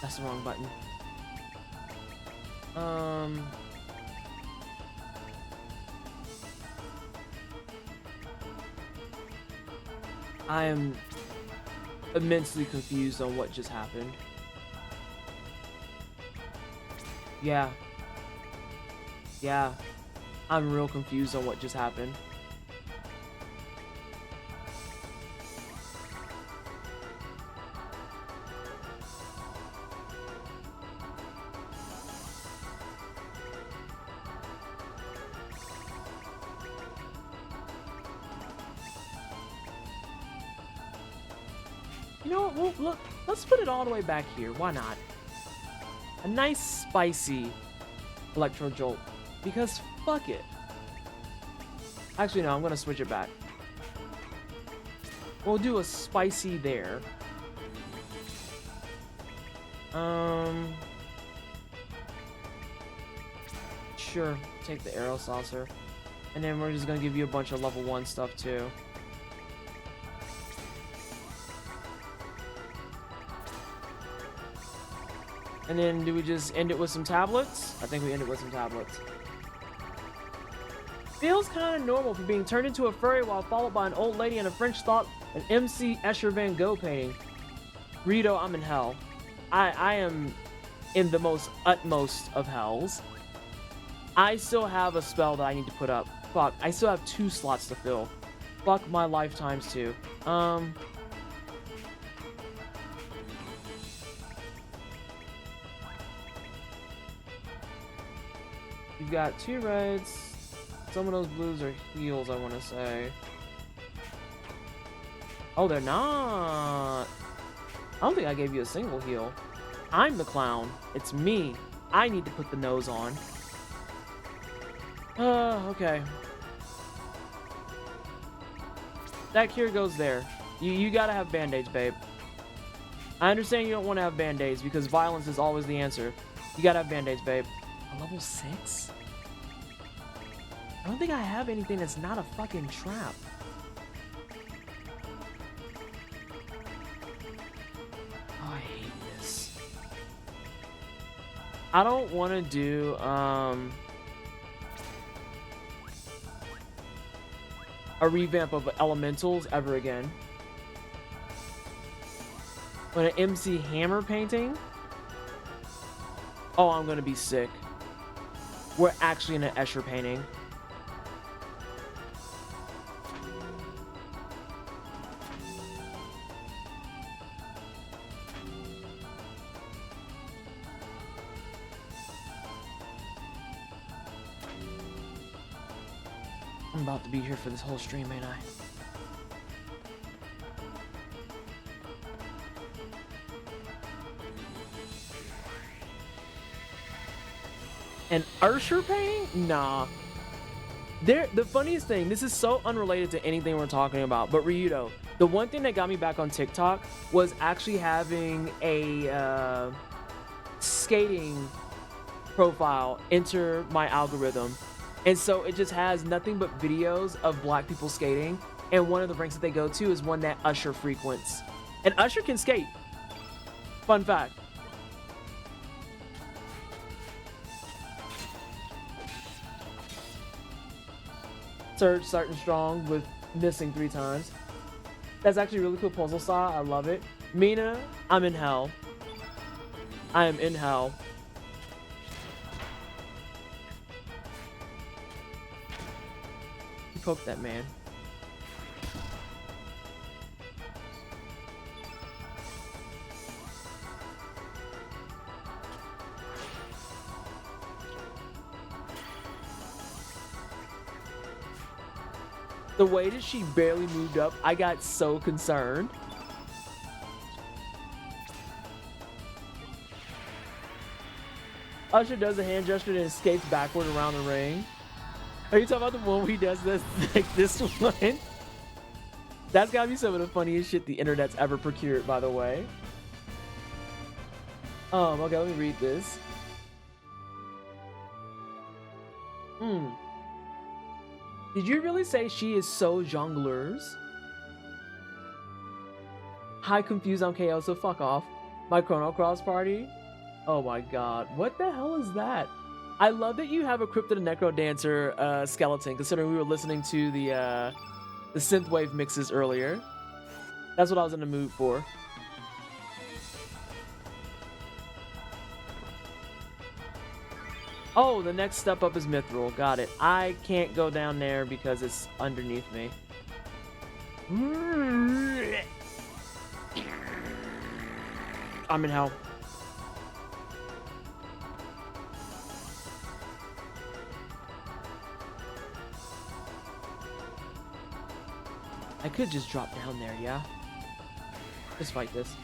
That's the wrong button. I am immensely confused on what just happened. Yeah. I'm real confused on what just happened. You know what? Well, look, let's put it all the way back here. Why not? A nice spicy electro jolt. Because fuck it. Actually, no, I'm gonna switch it back. We'll do a spicy there. Sure, take the arrow saucer. And then we're just gonna give you a bunch of level 1 stuff too. And then do we just end it with some tablets? I think we end it with some tablets. Feels kind of normal for being turned into a furry while followed by an old lady and a French thought, an MC Escher Van Gogh painting. Rito, I'm in hell. I am in the most utmost of hells. I still have a spell that I need to put up. Fuck, I still have 2 slots to fill. Fuck my lifetimes too. You've got 2 reds. Some of those blues are heals, I want to say. Oh, they're not. I don't think I gave you a single heal. I'm the clown. It's me. I need to put the nose on. Okay. That cure goes there. You gotta have band-aids, babe. I understand you don't want to have band-aids because violence is always the answer. You gotta have band-aids, babe. A level 6? I don't think I have anything that's not a fucking trap. Oh, I hate this. I don't want to do, a revamp of elementals ever again. When an MC Hammer painting? Oh, I'm gonna be sick. We're actually in an Escher painting. I'm about to be here for this whole stream, ain't I? An Ursher painting? Nah. The funniest thing, this is so unrelated to anything we're talking about, but Ryudo, the one thing that got me back on TikTok was actually having a skating profile enter my algorithm. And so it just has nothing but videos of black people skating. And one of the ranks that they go to is one that Usher frequents. And Usher can skate. Fun fact. Surge starting strong with missing 3 times. That's actually a really cool puzzle style. I love it. Mina, I'm in hell. I am in hell. Poke that man. The way that she barely moved up, I got so concerned. Usher does a hand gesture and skates backward around the ring. Are you talking about the one where he does this, like this one? That's gotta be some of the funniest shit the internet's ever procured, by the way. Okay, let me read this. Did you really say she is so jongleurs? High confused on KO, so fuck off. My Chrono Cross party? Oh my god. What the hell is that? I love that you have a Cryptid and Necro Dancer skeleton, considering we were listening to the synthwave mixes earlier. That's what I was in the mood for. Oh, the next step up is Mithril. Got it. I can't go down there because it's underneath me. I'm in hell. I could just drop down there, yeah? Just fight this.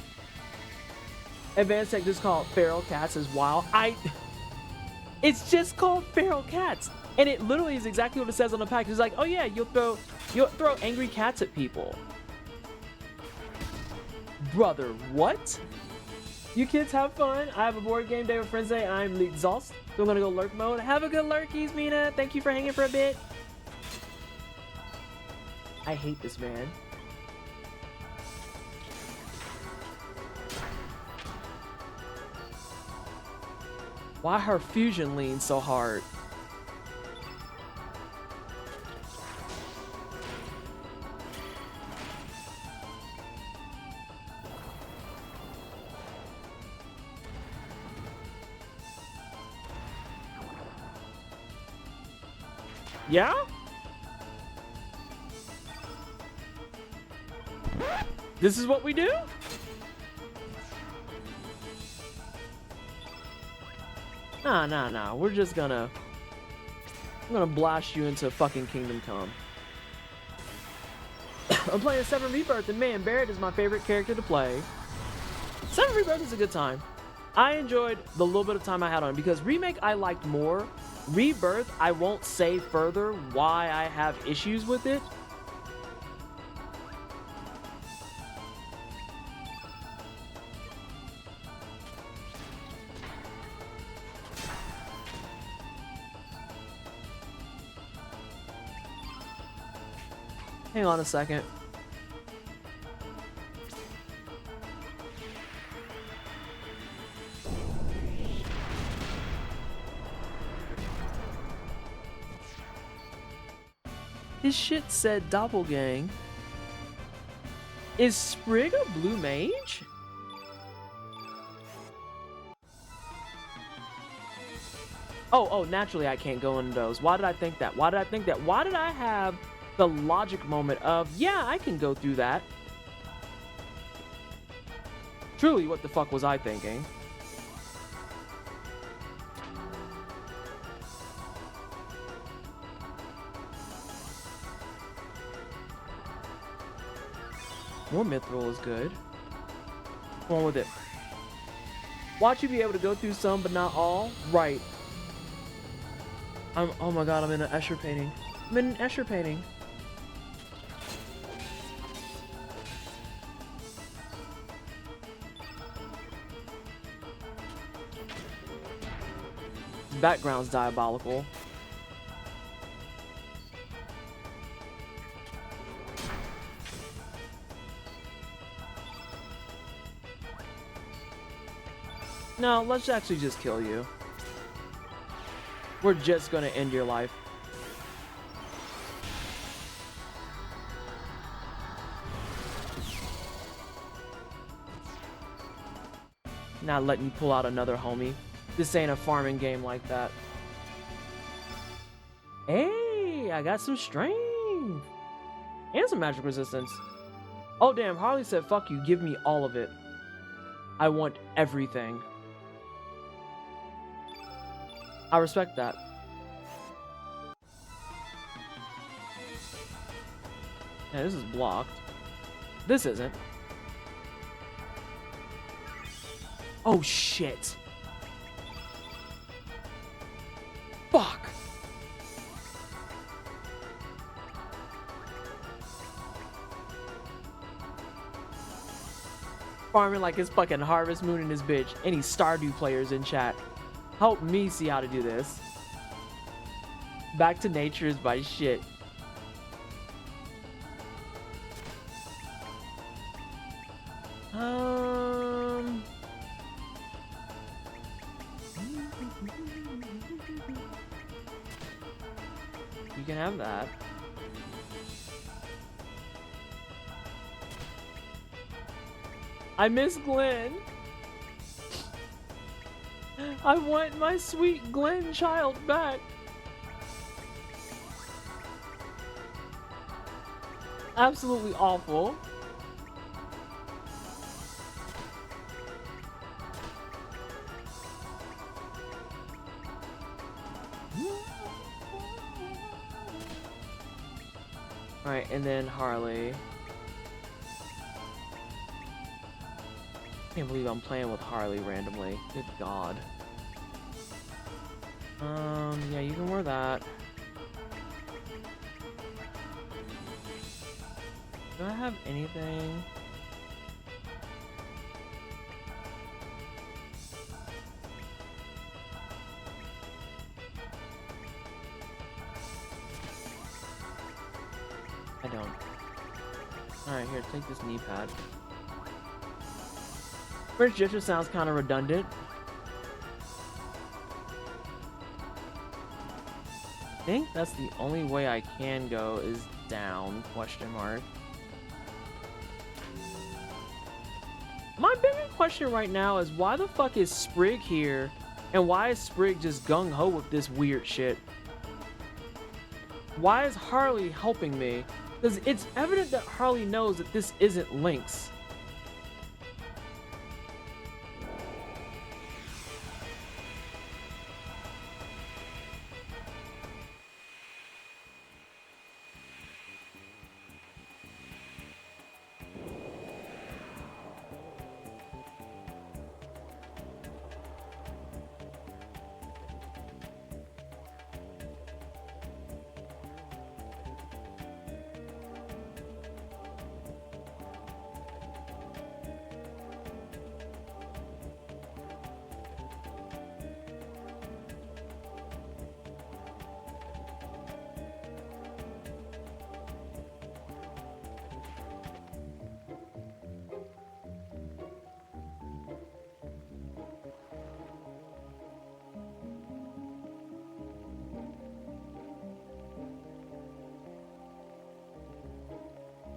Advanced Tech just called Feral Cats as wild. It's just called Feral Cats. And it literally is exactly what it says on the pack. It's like, oh yeah, you'll throw angry cats at people. Brother, what? You kids have fun. I have a board game day with friends today. I'm exhausted. So I'm gonna go lurk mode. Have a good lurkies, Mina. Thank you for hanging for a bit. I hate this man. Why her fusion lean so hard? Yeah? This is what we do? Nah. We're just gonna... I'm gonna blast you into fucking Kingdom Come. I'm playing 7 Rebirth, and man, Barret is my favorite character to play. 7 Rebirth is a good time. I enjoyed the little bit of time I had on it, because Remake I liked more. Rebirth, I won't say further why I have issues with it. Hang on a second. His shit said doppelgang. Is Sprig a blue mage? Oh, naturally I can't go into those. Why did I think that? Why did I have the logic moment of, yeah, I can go through that? Truly, what the fuck was I thinking? More Mithril is good. Come on with it. Watch you be able to go through some, but not all. Right. Oh my god, I'm in an Escher painting. I'm in an Escher painting. Background's diabolical. No, let's actually just kill you. We're just gonna end your life. Not letting you pull out another homie. This ain't a farming game like that. Hey, I got some strength. And some magic resistance. Oh damn, Harley said, fuck you, give me all of it. I want everything. I respect that. Yeah, this is blocked. This isn't. Oh shit. Fuck. Farming like it's fucking Harvest Moon in this bitch. Any Stardew players in chat, help me see how to do this. Back to nature is my shit. You can have that. I miss Glenn. I want my sweet Glenn child back. Absolutely awful. Alright, and then Harley. Can't believe I'm playing with Harley randomly. Good God. Yeah, you can wear that. Do I have anything? I don't. Alright, here, take this knee pad. First gesture sounds kind of redundant. I think that's the only way I can go is down, question mark. My biggest question right now is why the fuck is Sprig here? And why is Sprig just gung-ho with this weird shit? Why is Harley helping me? Because it's evident that Harley knows that this isn't Lynx.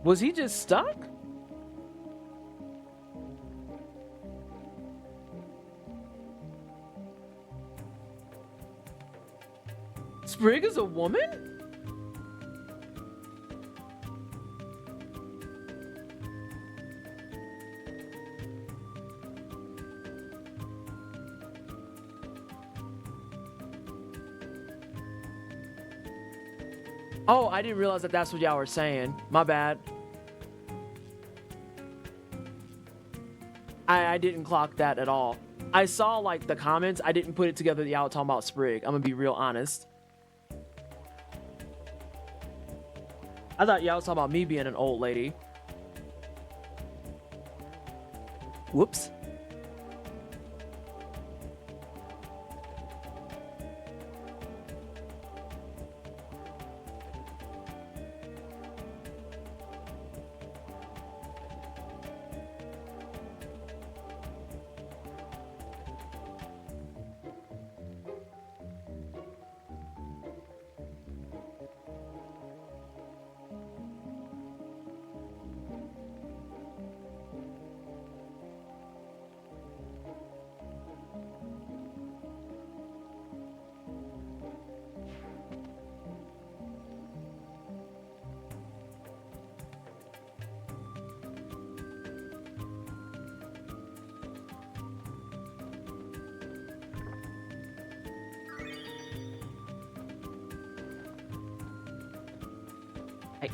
Was he just stuck? Sprig is a woman? Oh, I didn't realize that that's what y'all were saying. My bad. I didn't clock that at all. I saw like the comments. I didn't put it together that y'all were talking about Sprig. I'm gonna be real honest. I thought y'all was talking about me being an old lady. Whoops.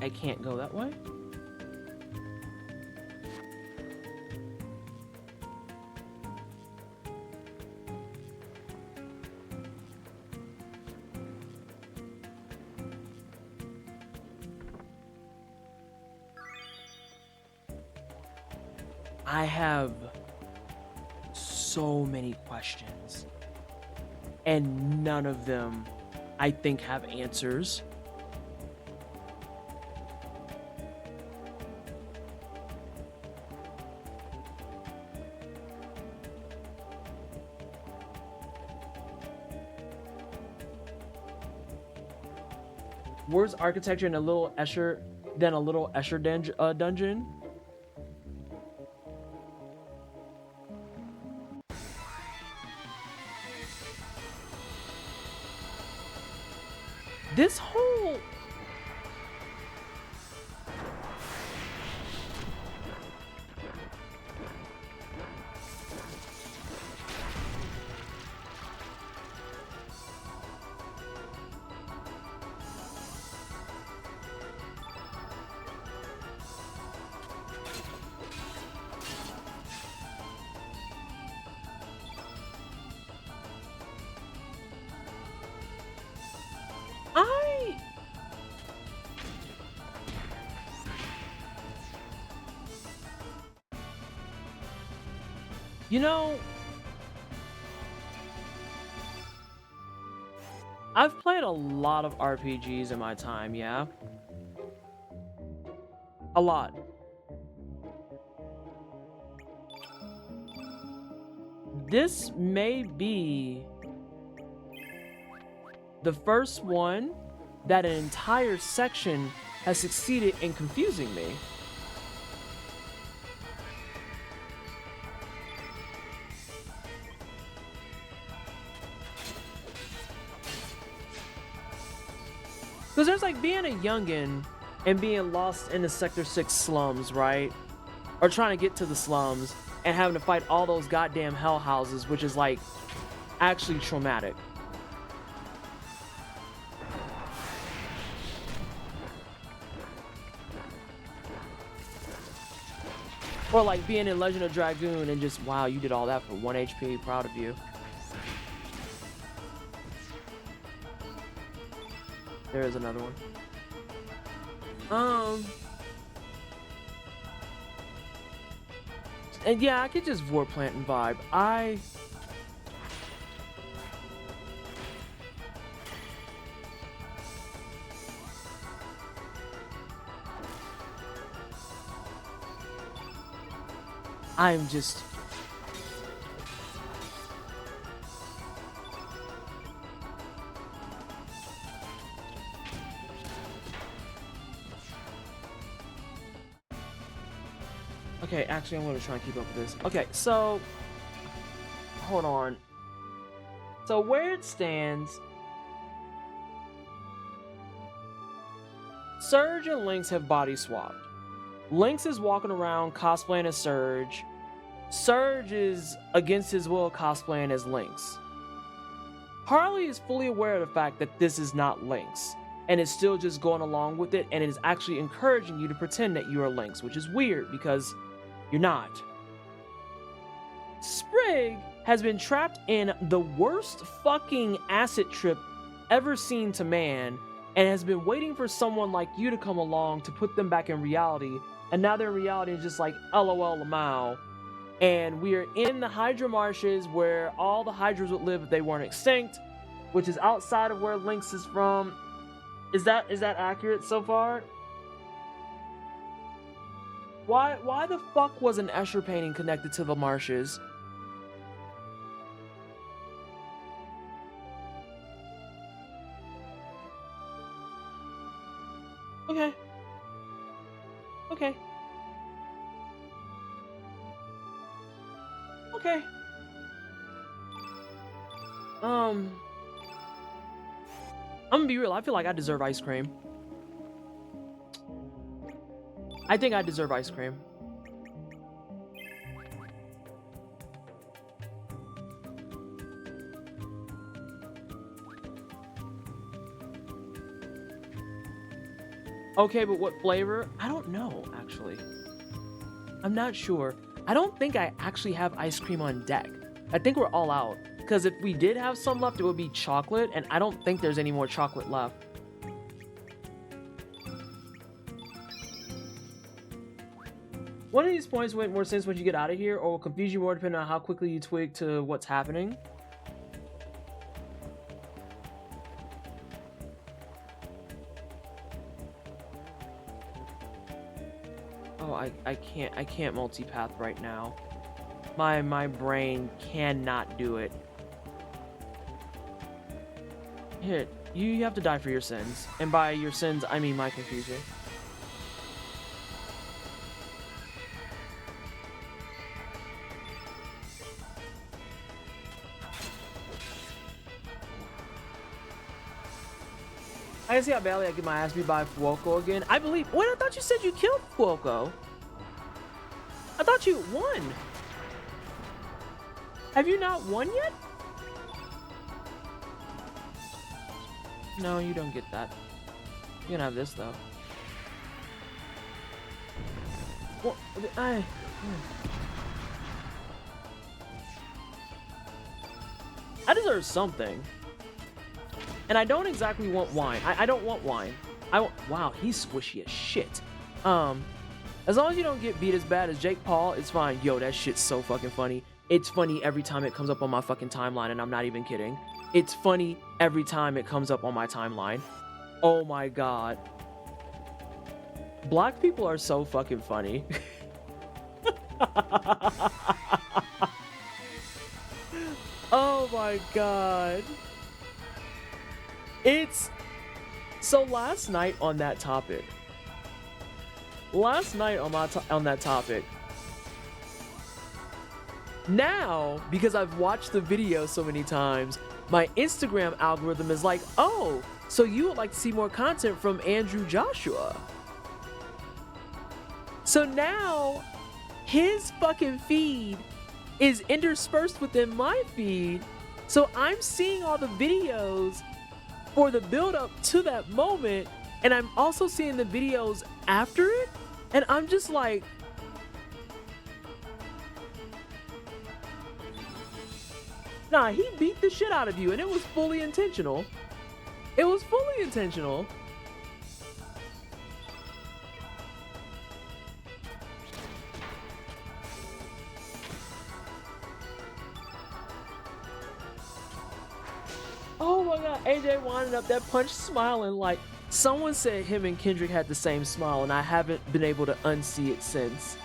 I can't go that way. I have so many questions, and none of them, I think, have answers. Worse architecture than a little Escher dungeon. This whole you know, I've played a lot of RPGs in my time, yeah. A lot. This may be the first one that an entire section has succeeded in confusing me. Because there's like being a youngin' and being lost in the Sector 6 slums, right? Or trying to get to the slums and having to fight all those goddamn hell houses, which is like actually traumatic. Or like being in Legend of Dragoon and just, wow, you did all that for 1 HP, proud of you. There is another one. And yeah, I could just Vor Plant and vibe. I'm just... Okay, actually, I'm going to try and keep up with this. Okay, so... Hold on. So, where it stands... Surge and Lynx have body swapped. Lynx is walking around cosplaying as Surge. Surge is, against his will, cosplaying as Lynx. Harley is fully aware of the fact that this is not Lynx, and is still just going along with it, and it is actually encouraging you to pretend that you are Lynx, which is weird, because you're not. Sprig has been trapped in the worst fucking acid trip ever seen to man, and has been waiting for someone like you to come along to put them back in reality, and now they're in reality and just like, LOL Lamau. And we are in the Hydra marshes where all the Hydras would live if they weren't extinct, which is outside of where Lynx is from. Is that accurate so far? Why the fuck was an Escher painting connected to the marshes? Okay. Okay. Okay. I'm gonna be real, I feel like I deserve ice cream. I think I deserve ice cream. Okay, but what flavor? I don't know, actually. I'm not sure. I don't think I actually have ice cream on deck. I think we're all out. Because if we did have some left, it would be chocolate, and I don't think there's any more chocolate left. One of these points will make more sense when you get out of here, or will confuse you more depending on how quickly you twig to what's happening. Oh, I can't multipath right now. My brain cannot do it. Here, you have to die for your sins. And by your sins, I mean my confusion. I can see how badly I get my ass beat by Fuoco again. I believe. Wait, I thought you said you killed Fuoco. I thought you won. Have you not won yet? No, you don't get that. You can have this though. Well, I deserve something. And I don't exactly want wine. I don't want wine. Wow, he's squishy as shit. As long as you don't get beat as bad as Jake Paul, it's fine. Yo, that shit's so fucking funny. It's funny every time it comes up on my fucking timeline, and I'm not even kidding. It's funny every time it comes up on my timeline. Oh my god. Black people are so fucking funny. Oh my god. It's so last night on that topic. On that topic. Now, because I've watched the video so many times, my Instagram algorithm is like, oh, so you would like to see more content from Andrew Joshua. So now his fucking feed is interspersed within my feed. So I'm seeing all the videos for the build up to that moment, and I'm also seeing the videos after it, and I'm just like, nah, he beat the shit out of you, and it was fully intentional. It was fully intentional. Oh my god, AJ winding up that punch, smiling like someone said him and Kendrick had the same smile, and I haven't been able to unsee it since.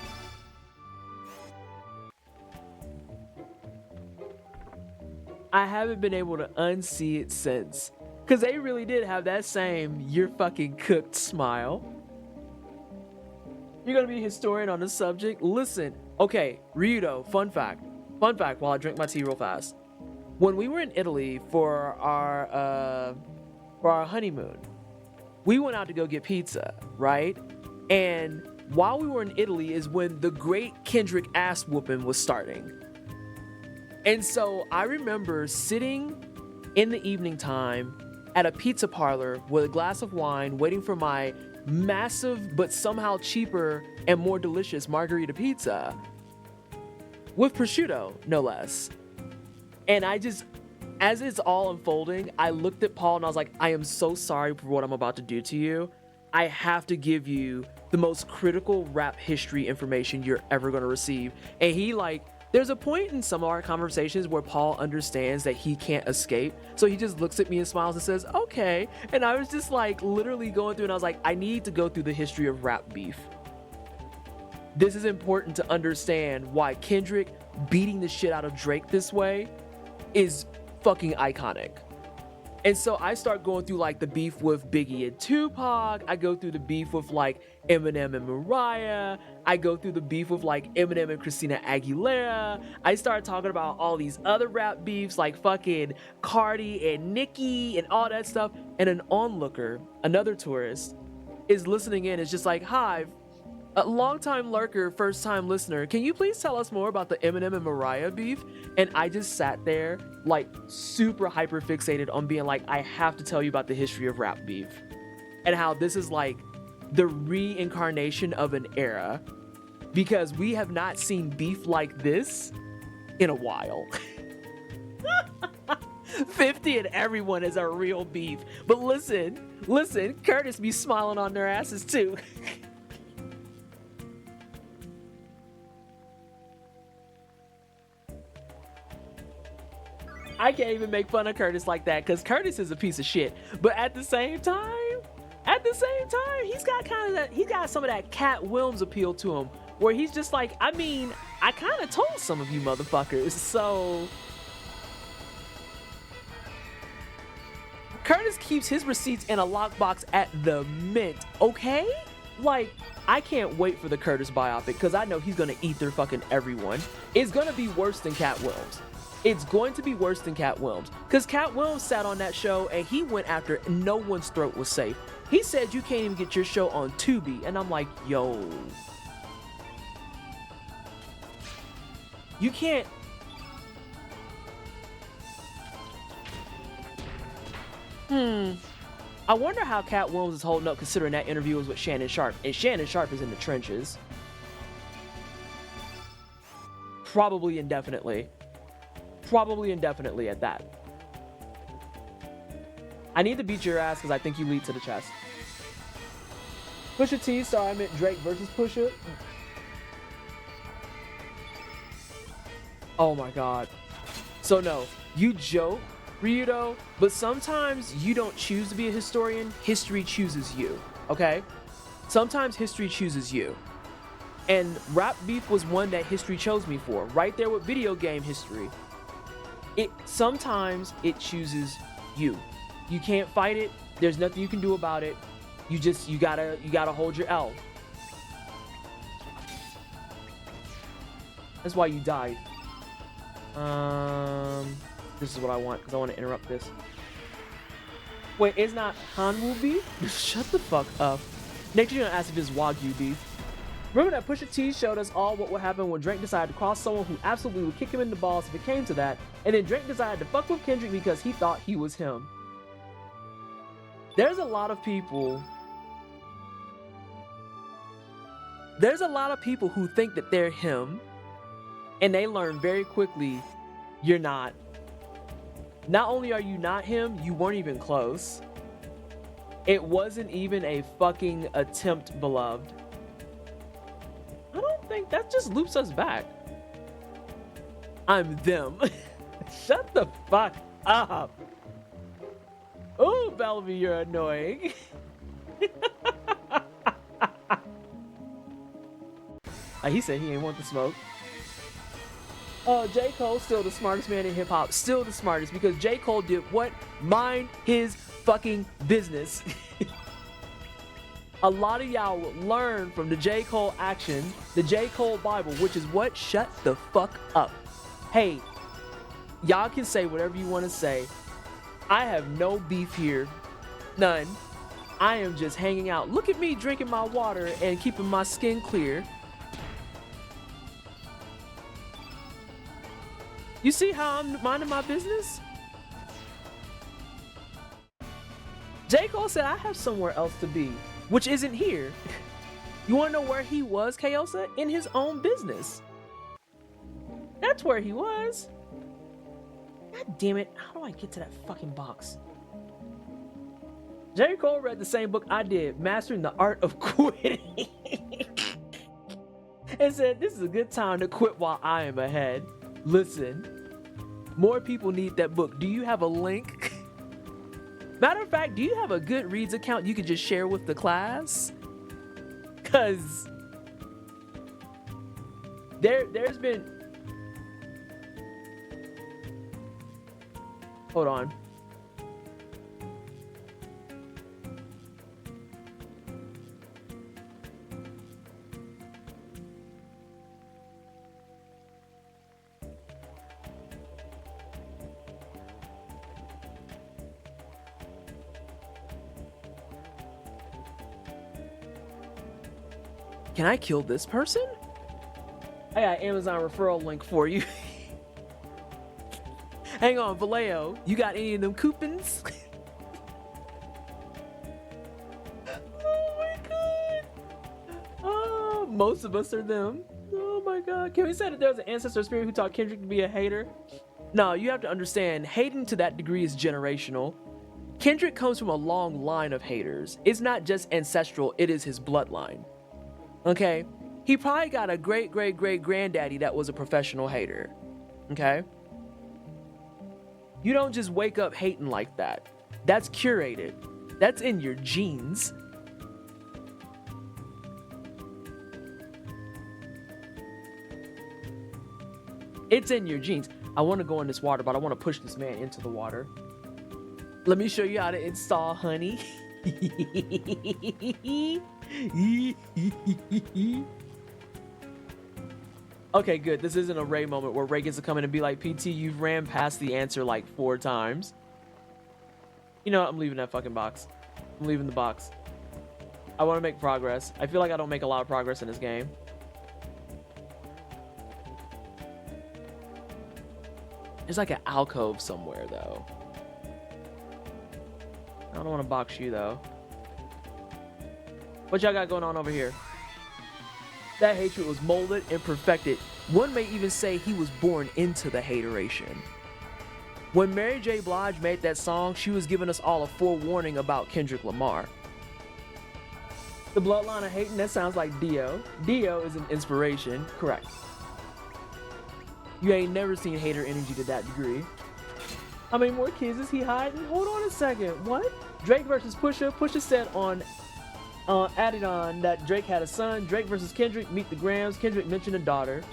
I haven't been able to unsee it since. Because they really did have that same "you're fucking cooked" smile. You're gonna be a historian on the subject? Listen, okay, Ryudo, fun fact while I drink my tea real fast. When we were in Italy for our honeymoon, we went out to go get pizza, right? And while we were in Italy is when the great Kendrick ass whooping was starting. And so I remember sitting in the evening time at a pizza parlor with a glass of wine, waiting for my massive but somehow cheaper and more delicious margarita pizza with prosciutto, no less. And I just, as it's all unfolding, I looked at Paul and I was like, I am so sorry for what I'm about to do to you. I have to give you the most critical rap history information you're ever gonna receive. And he like, there's a point in some of our conversations where Paul understands that he can't escape. So he just looks at me and smiles and says, okay. And I was just like literally going through and I was like, I need to go through the history of rap beef. This is important to understand why Kendrick beating the shit out of Drake this way is fucking iconic. And so I start going through like the beef with Biggie and Tupac. I go through the beef with like Eminem and Mariah. I go through the beef with like Eminem and Christina Aguilera. I start talking about all these other rap beefs like fucking Cardi and Nicki and all that stuff. And an onlooker, another tourist, is listening in. It's just like, hi, a long-time lurker, first-time listener, can you please tell us more about the Eminem and Mariah beef? And I just sat there like super hyper fixated on being like, I have to tell you about the history of rap beef and how this is like the reincarnation of an era, because we have not seen beef like this in a while. 50 and everyone is a real beef. But listen, Curtis be smiling on their asses too. I can't even make fun of Curtis like that because Curtis is a piece of shit. But at the same time, he's got some of that Cat Williams appeal to him, where he's just like, I mean, I kind of told some of you motherfuckers. So Curtis keeps his receipts in a lockbox at the Mint, okay? Like, I can't wait for the Curtis biopic because I know he's gonna eat through fucking everyone. It's gonna be worse than Cat Williams. It's going to be worse than Cat Williams because Cat Williams sat on that show and he went after no one's throat was safe. He said you can't even get your show on Tubi, and I'm like, yo, you can't. I wonder how Cat Williams is holding up considering that interview was with Shannon Sharp, and Shannon Sharp is in the trenches. Probably indefinitely. Probably indefinitely at that. I need to beat your ass because I think you lead to the chest. Pusha T, sorry, I meant Drake versus Pusha. Oh my god. So no, you joke, Ryudo, but sometimes you don't choose to be a historian, history chooses you, okay? Sometimes history chooses you. And rap beef was one that history chose me for, right there with video game history. Sometimes it chooses you. You can't fight it, there's nothing you can do about it. You gotta hold your L. That's why you died. This is what I want because I want to interrupt this. Wait, it's not Hanwoo beef? Shut the fuck up. Next you're gonna ask if it's Wagyu beef. Remember that Pusha T showed us all what would happen when Drake decided to cross someone who absolutely would kick him in the balls if it came to that, and then Drake decided to fuck with Kendrick because he thought he was him. There's a lot of people who think that they're him, and they learn very quickly you're not. Not only are you not him, you weren't even close. It wasn't even a fucking attempt, beloved. I don't think that just loops us back. I'm them. Shut the fuck up. Oh, Bellevue, you're annoying. He said he ain't want the smoke. J. Cole, still the smartest man in hip hop. Still the smartest because J. Cole did what? Mind his fucking business. A lot of y'all will learn from the J. Cole action, the J. Cole Bible, which is what? Shut the fuck up. Hey, y'all can say whatever you want to say. I have no beef here. None. I am just hanging out. Look at me drinking my water and keeping my skin clear. You see how I'm minding my business? J. Cole said I have somewhere else to be, which isn't here. You want to know where he was, Kayosa? In his own business. That's where he was. God damn it. How do I get to that fucking box? J. Cole read the same book I did, Mastering the Art of Quitting. And said, this is a good time to quit while I am ahead. Listen, more people need that book. Do you have a link? Matter of fact, do you have a Goodreads account you could just share with the class? Cause there's been, hold on. Can I kill this person? I got Amazon referral link for you. Hang on, Vallejo, you got any of them coupons? Oh my god. Oh, most of us are them. Oh my god. Can we say that there's an ancestor spirit who taught Kendrick to be a hater? No, you have to understand, hating to that degree is generational. Kendrick comes from a long line of haters. It's not just ancestral, it is his bloodline. Okay, he probably got a great granddaddy that was a professional hater. Okay, you don't just wake up hating like that. That's curated. That's in your genes. It's in your genes. I want to go in this water, but I want to push this man into the water. Let me show you how to install honey. Okay, good. This isn't a Ray moment where Ray gets to come in and be like, PT, you've ran past the answer like 4 times. You know what? I'm leaving that fucking box. I'm leaving the box. I want to make progress. I feel like I don't make a lot of progress in this game. There's like an alcove somewhere, though. I don't want to box you, though. What y'all got going on over here? That hatred was molded and perfected. One may even say he was born into the hateration. When Mary J. Blige made that song, she was giving us all a forewarning about Kendrick Lamar. The bloodline of hating, that sounds like Dio. Dio is an inspiration, correct. You ain't never seen hater energy to that degree. How many more kids is he hiding? Hold on a second, what? Drake versus Pusha. Pusha said on added on that Drake had a son. Drake versus Kendrick, meet the Grams. Kendrick mentioned a daughter.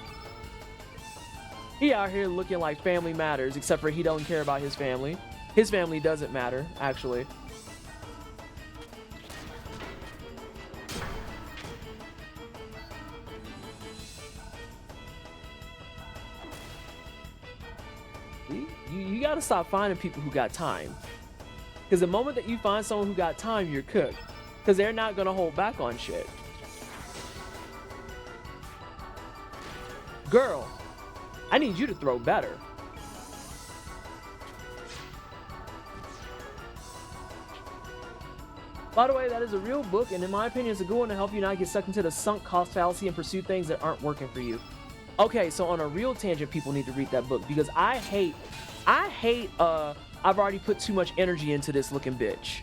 He out here looking like family matters, except for he don't care about his family. His family doesn't matter, actually. You gotta stop finding people who got time. Because the moment that you find someone who got time, you're cooked. Because they're not gonna hold back on shit. Girl, I need you to throw better. By the way, that is a real book, and in my opinion, it's a good one to help you not get sucked into the sunk cost fallacy and pursue things that aren't working for you. Okay, so on a real tangent, people need to read that book because I hate I've already put too much energy into this looking bitch.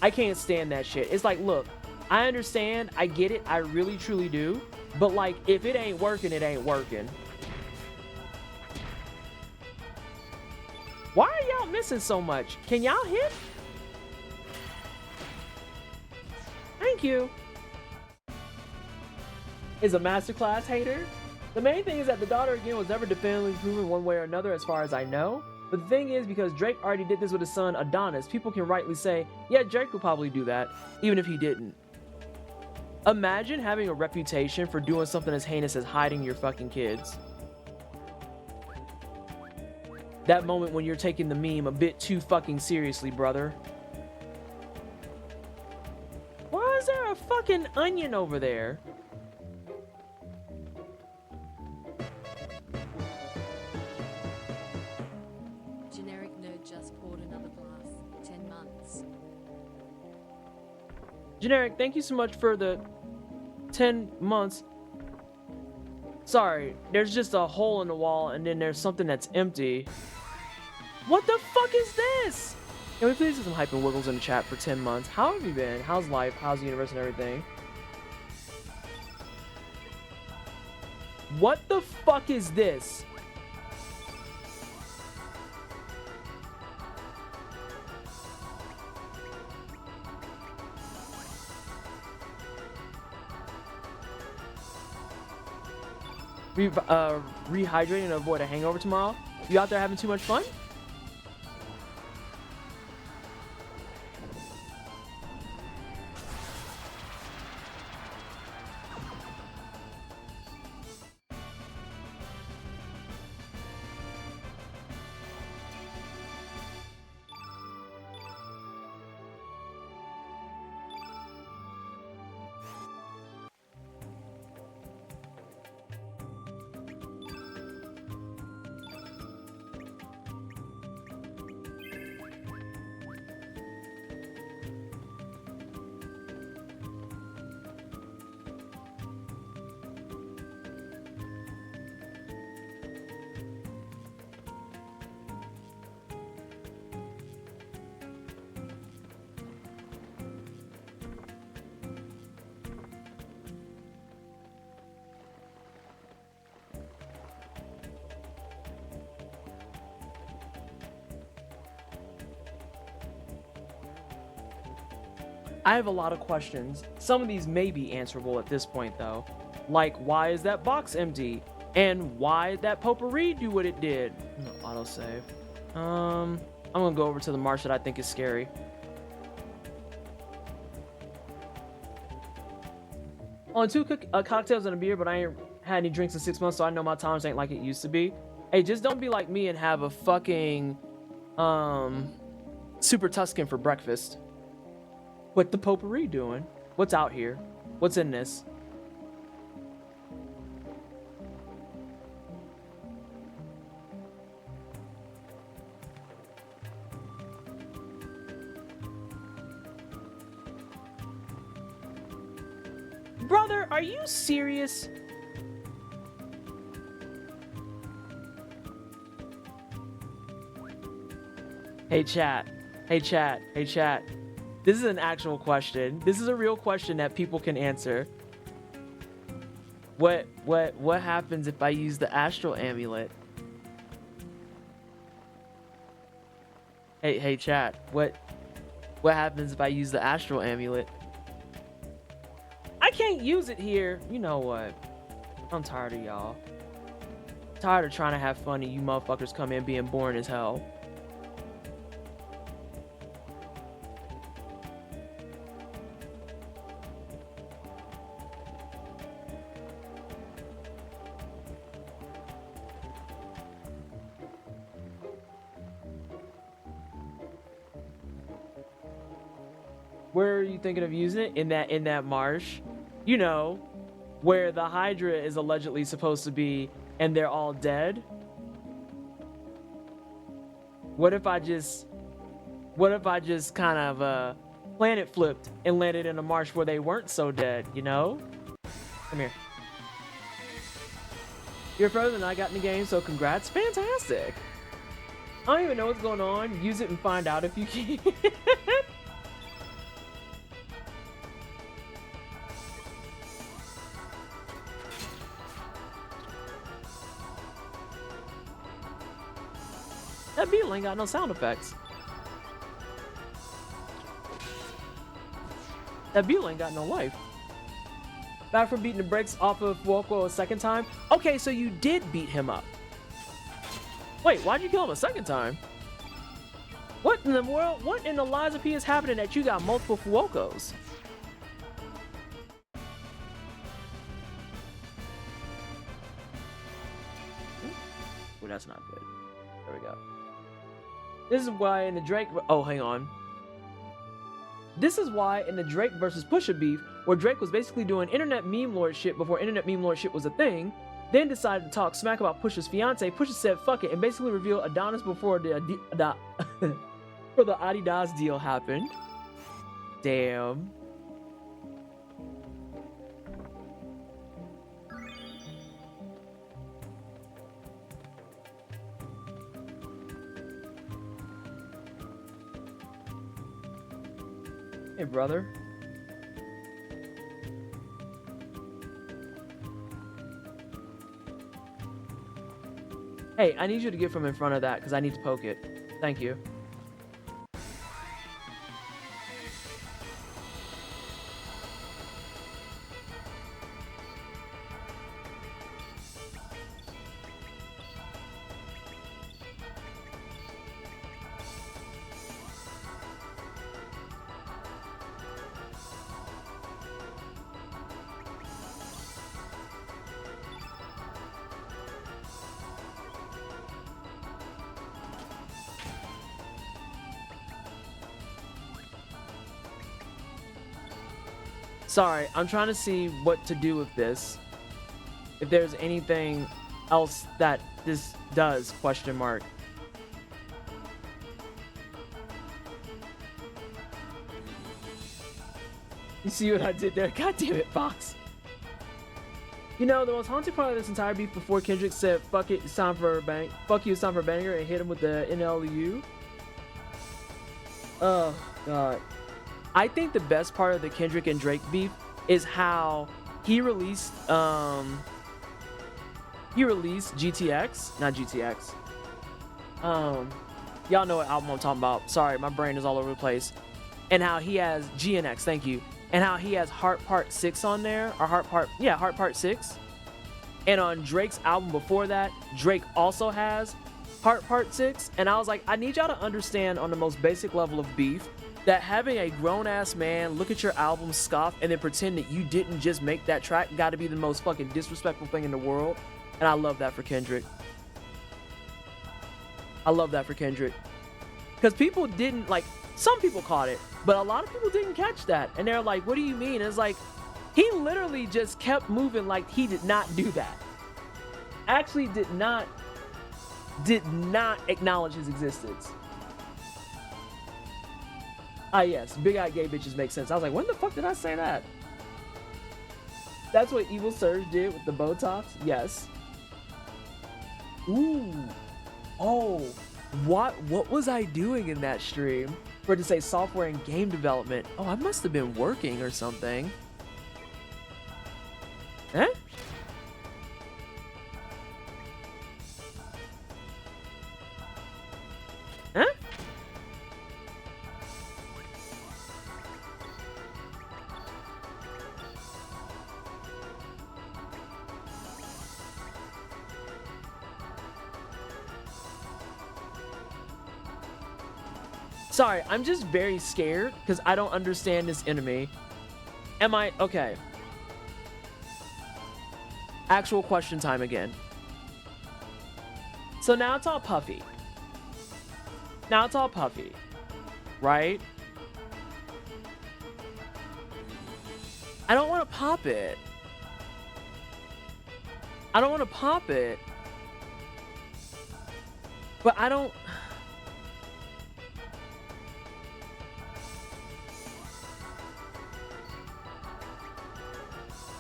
I can't stand that shit. It's like, look, I understand, I get it, I really truly do, but like, if it ain't working, it ain't working. Why are y'all missing so much? Can y'all hit? Thank you. Is a masterclass hater? The main thing is that the daughter again was never definitively proven one way or another as far as I know. But the thing is, because Drake already did this with his son Adonis, people can rightly say, yeah, Drake would probably do that, even if he didn't. Imagine having a reputation for doing something as heinous as hiding your fucking kids. That moment when you're taking the meme a bit too fucking seriously, brother. Why is there a fucking onion over there? Generic nerd just poured another glass. 10 months. Generic, thank you so much for the 10 months. Sorry, there's just a hole in the wall and then there's something that's empty. What the fuck is this? Can we please do some hype and wiggles in the chat for 10 months? How have you been? How's life? How's the universe and everything? What the fuck is this? Rehydrate and avoid a hangover tomorrow. You out there having too much fun? I have a lot of questions. Some of these may be answerable at this point though. Like, why is that box empty? And why did that potpourri do what it did? Autosave. I'm I'm gonna go over to the marsh that I think is scary. On 2 cocktails and a beer, but I ain't had any drinks in 6 months, so I know my tolerance ain't like it used to be. Hey, just don't be like me and have a fucking Super Tuscan for breakfast. What the potpourri doing? What's out here? What's in this? Brother, are you serious? Hey chat. Hey chat. Hey chat. This is an actual question. This is a real question that people can answer. What happens if I use the astral amulet? Hey chat. What happens if I use the astral amulet? I can't use it here. You know what? I'm tired of y'all. Tired of trying to have fun and you motherfuckers come in being boring as hell. Where are you thinking of using it? In that marsh? You know, where the Hydra is allegedly supposed to be and they're all dead? What if I just kind of planet flipped and landed in a marsh where they weren't so dead, you know? Come here. You're further than I got in the game, so congrats. Fantastic. I don't even know what's going on. Use it and find out if you can. That beetle ain't got no sound effects. That beetle ain't got no life. Back from beating the brakes off of Fuoco a second time. Okay, so you did beat him up. Wait, why'd you kill him a second time? What in the world? What in the lies of P is happening that you got multiple Fuocos? Oh, that's not good. There we go. This is why in the Drake... Oh, hang on. This is why in the Drake versus Pusha beef, where Drake was basically doing internet meme lord shit before internet meme lord shit was a thing, then decided to talk smack about Pusha's fiance. Pusha said fuck it and basically revealed Adonis before the for the Adidas deal happened. Damn. Hey, brother. Hey, I need you to get from in front of that because I need to poke it. Thank you. Sorry, I'm trying to see what to do with this. If there's anything else that this does, question mark. You see what I did there? God damn it, Fox. You know, the most haunting part of this entire beef before Kendrick said, fuck it, it's time for a bang. Fuck you, it's time for a banger, and hit him with the NLU. Oh, God. I think the best part of the Kendrick and Drake beef is how he released GTX, not GTX. Y'all know what album I'm talking about. Sorry, my brain is all over the place. And how he has GNX, thank you. And how he has Heart Part 6 on there, or Heart Part 6. And on Drake's album before that, Drake also has part 6, and I was like, I need y'all to understand on the most basic level of beef that having a grown-ass man look at your album, scoff, and then pretend that you didn't just make that track got to be the most fucking disrespectful thing in the world. And I love that for Kendrick. I love that for Kendrick. Because people didn't, like, some people caught it, but a lot of people didn't catch that. And they're like, what do you mean? It's like, he literally just kept moving like he did not do that. Actually did not acknowledge his existence. Ah, yes, big-eyed gay bitches make sense. I was like, when the fuck did I say that? That's what Evil Surge did with the Botox? Yes. Ooh. Oh. What was I doing in that stream? For it to say software and game development. Oh, I must have been working or something. Eh? Huh? Sorry, I'm just very scared because I don't understand this enemy. Am I okay? Actual question time again. So now it's all puffy. Now it's all puffy, right? I don't want to pop it. I don't want to pop it. But I don't...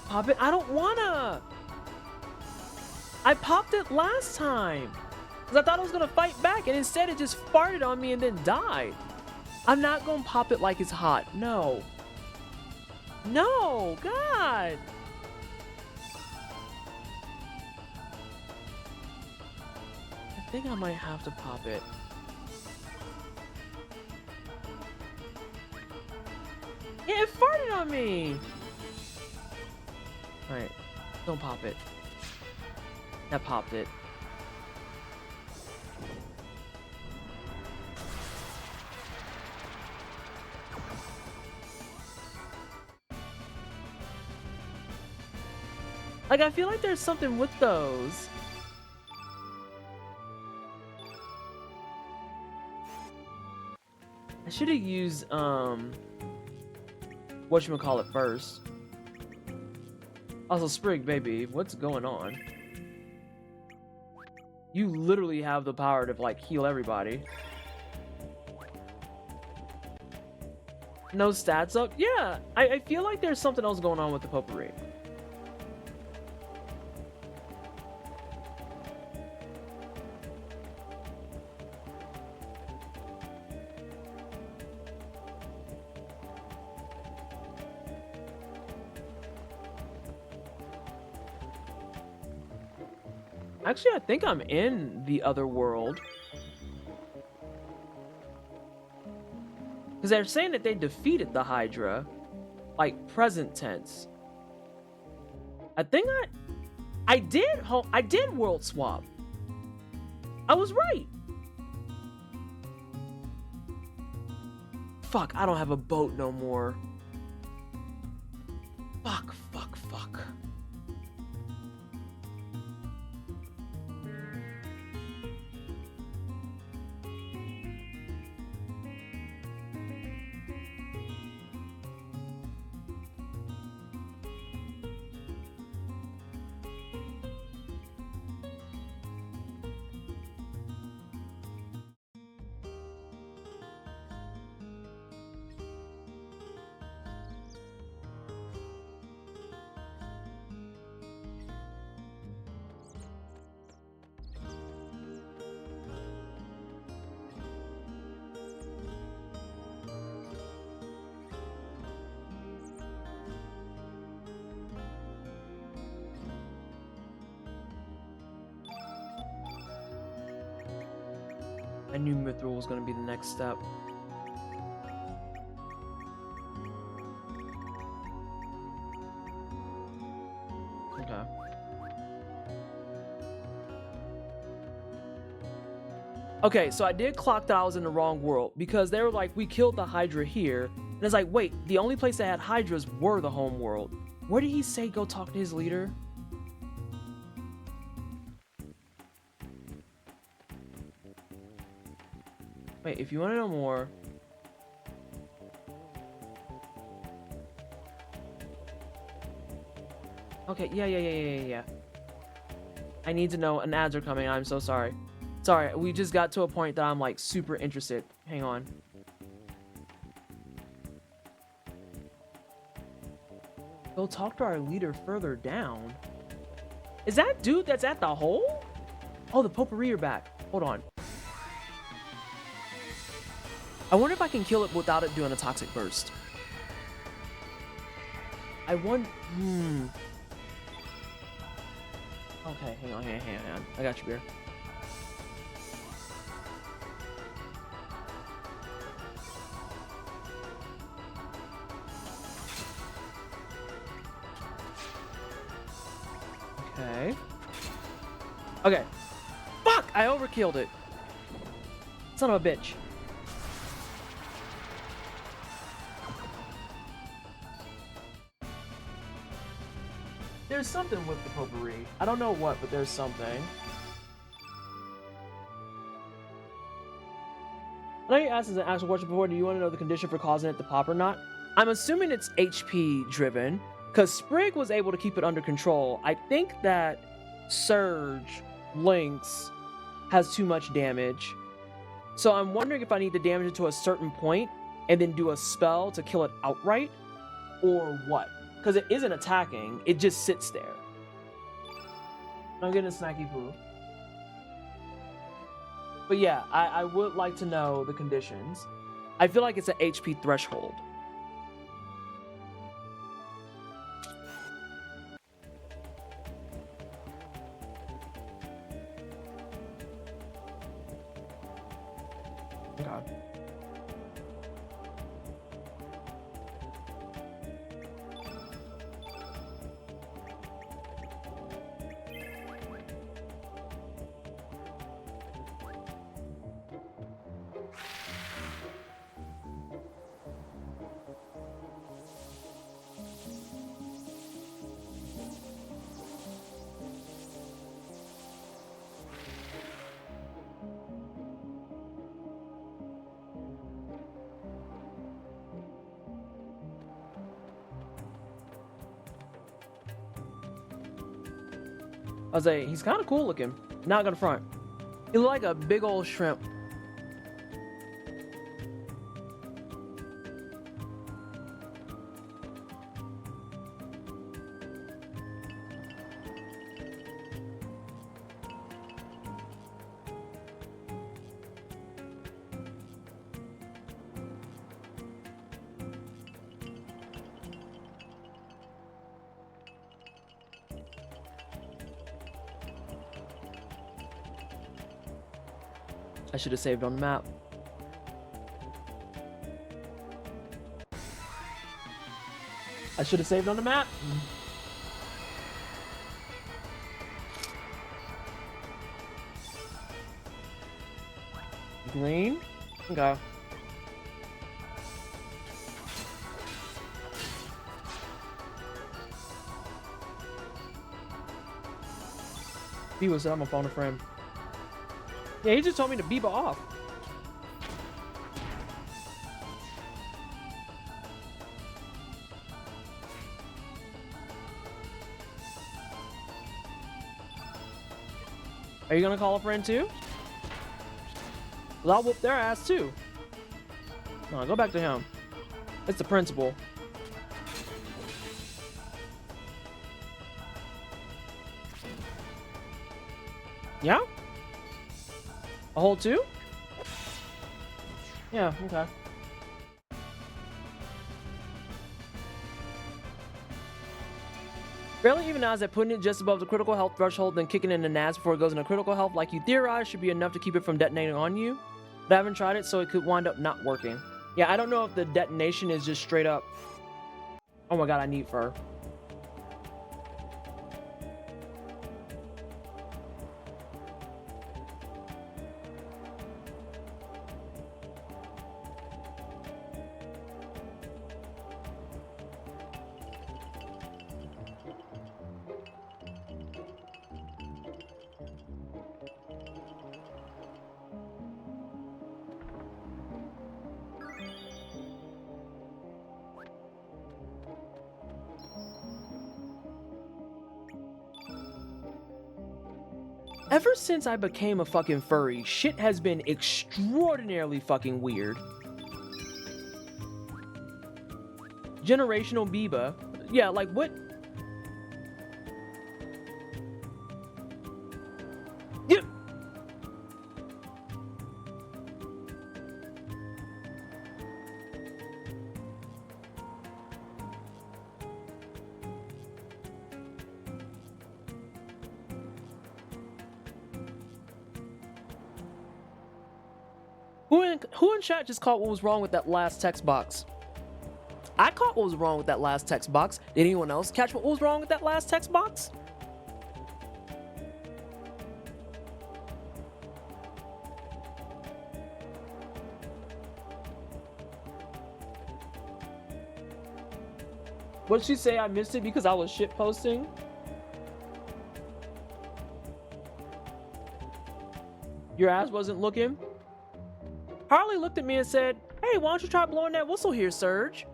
Pop it? I don't wanna! I popped it last time. Because I thought I was going to fight back, and instead it just farted on me and then died. I'm not going to pop it like it's hot. No. No, God. I think I might have to pop it. Yeah, it farted on me. Alright, don't pop it. That popped it. Like, I feel like there's something with those. I should have used, whatchamacallit first. Also, Sprig, baby, what's going on? You literally have the power to, like, heal everybody. No stats up? Yeah, I feel like there's something else going on with the potpourri. Actually, I think I'm in the other world. Because they're saying that they defeated the Hydra. Like, present tense. I think I did world swap. I was right. Fuck, I don't have a boat no more. Fuck. I knew Mithril was going to be the next step. Okay. Okay, so I did clock that I was in the wrong world because they were like, we killed the Hydra here. And it's like, wait, the only place that had Hydras were the home world. Where did he say go talk to his leader? Wait, if you want to know more. Okay, yeah. I need to know, and ads are coming. I'm so sorry. Sorry, we just got to a point that I'm like super interested. Hang on. Go talk to our leader further down. Is that dude that's at the hole? Oh, the potpourri are back. Hold on. I wonder if I can kill it without it doing a toxic burst. I wonder. Okay, hang on. I got you, beer. Okay. Fuck! I overkilled it. Son of a bitch. There's something with the potpourri. I don't know what, but there's something. I know you asked as an actual question before, do you want to know the condition for causing it to pop or not? I'm assuming it's HP driven, because Sprig was able to keep it under control. I think that Surge Lynx has too much damage. So I'm wondering if I need to damage it to a certain point and then do a spell to kill it outright, or what? Because it isn't attacking, it just sits there. I'm getting a snacky poo. But yeah, I would like to know the conditions. I feel like it's an HP threshold. God. I was like, he's kind of cool looking. Not gonna front. He looked like a big old shrimp. I should have saved on the map. I should have saved on the map. Green? Okay. He was on my phone a friend. Yeah, he just told me to beep off. Are you gonna call a friend too? Well, I'll whoop their ass too. No, go back to him. It's the principal. Yeah? A hole too? Yeah, okay. Barely even odds that putting it just above the critical health threshold, then kicking in the NAS before it goes into critical health, like you theorize, should be enough to keep it from detonating on you. But I haven't tried it, so it could wind up not working. Yeah, I don't know if the detonation is just straight up. Oh my god, I need fur. Ever since I became a fucking furry, shit has been extraordinarily fucking weird. Generational Biba. Yeah, like what? Yeah. Who in chat just caught what was wrong with that last text box? I caught what was wrong with that last text box. Did anyone else catch what was wrong with that last text box? What did she say? I missed it because I was shit posting? Your ass wasn't looking? Harley looked at me and said, "Hey, why don't you try blowing that whistle here, Serge?"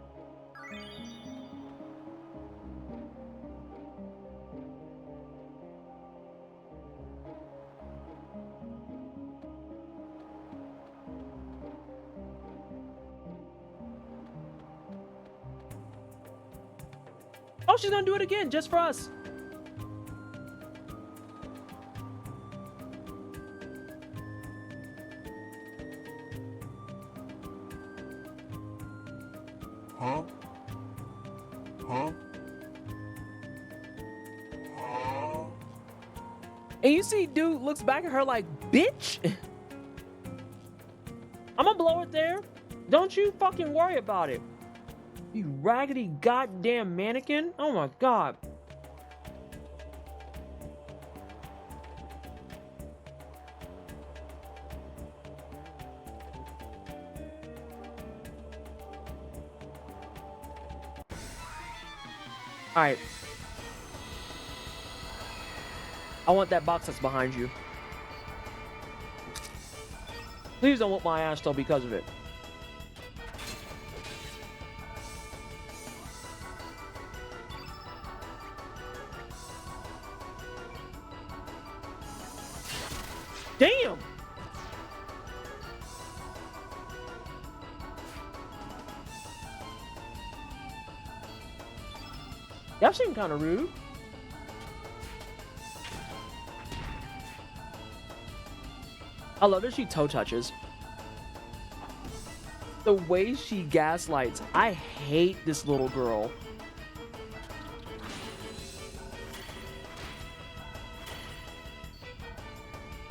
Oh, she's gonna do it again just for us. Huh? And you see dude looks back at her like, "Bitch." I'm gonna blow it there. Don't you fucking worry about it. You raggedy goddamn mannequin. Oh my god. Alright. I want that box that's behind you. Please don't whoop my ass though because of it. Damn! That seemed kind of rude. I love that she toe touches. The way she gaslights. I hate this little girl.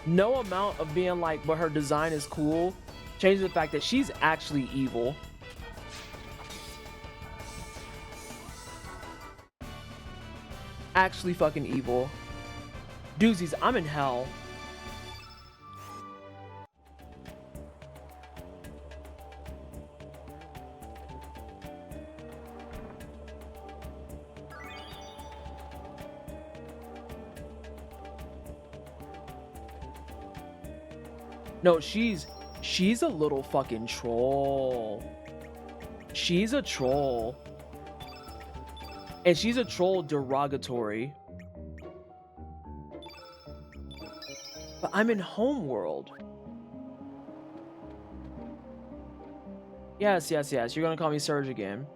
No amount of being like, but her design is cool, changes the fact that she's actually evil. Actually fucking evil. Doozies, I'm in hell. No, she's a little fucking troll. She's a troll. And she's a troll derogatory. But I'm in Homeworld. Yes, yes, yes. You're gonna call me Serge again.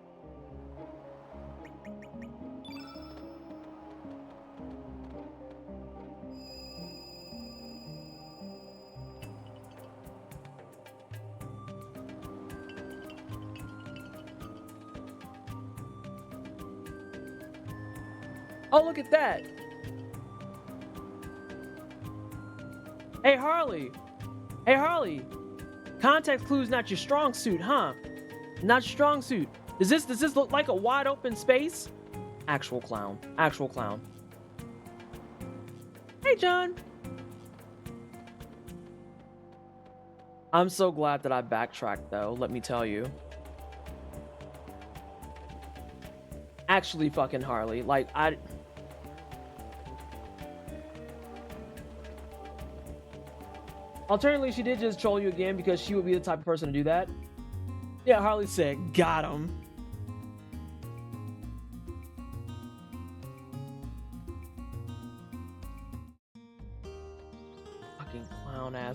Oh, look at that. Hey, Harley. Hey, Harley. Context clues not your strong suit, huh? Not your strong suit. Does this look like a wide open space? Actual clown. Actual clown. Hey, John. I'm so glad that I backtracked, though, let me tell you. Actually fucking Harley. Like, Alternatively, she did just troll you again because she would be the type of person to do that. Yeah, Harley said, got him.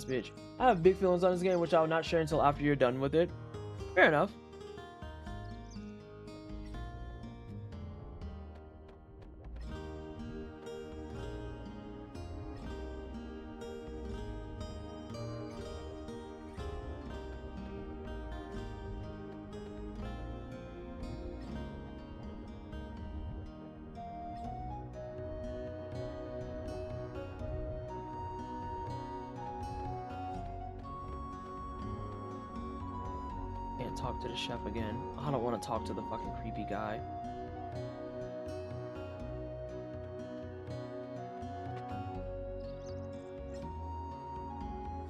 ass bitch. I have big feelings on this game, which I will not share until after you're done with it. Fair enough. Talk to the chef again. I don't want to talk to the fucking creepy guy.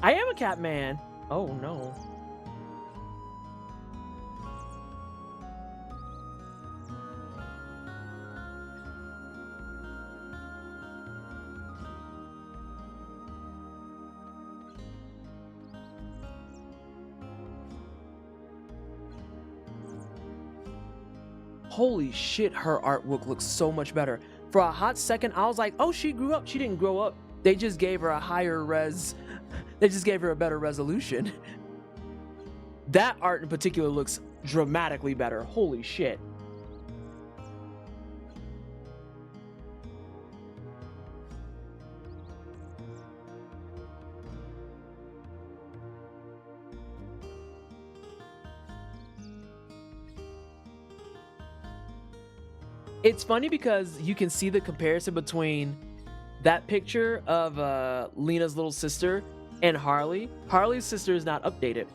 I am a cat man. Oh no. Holy shit, her artwork looks so much better. For a hot second, I was like, oh, she grew up. She didn't grow up. They just gave her a higher res. They just gave her a better resolution. That art in particular looks dramatically better. Holy shit. It's funny because you can see the comparison between that picture of Lena's little sister and Harley. Harley's sister is not updated.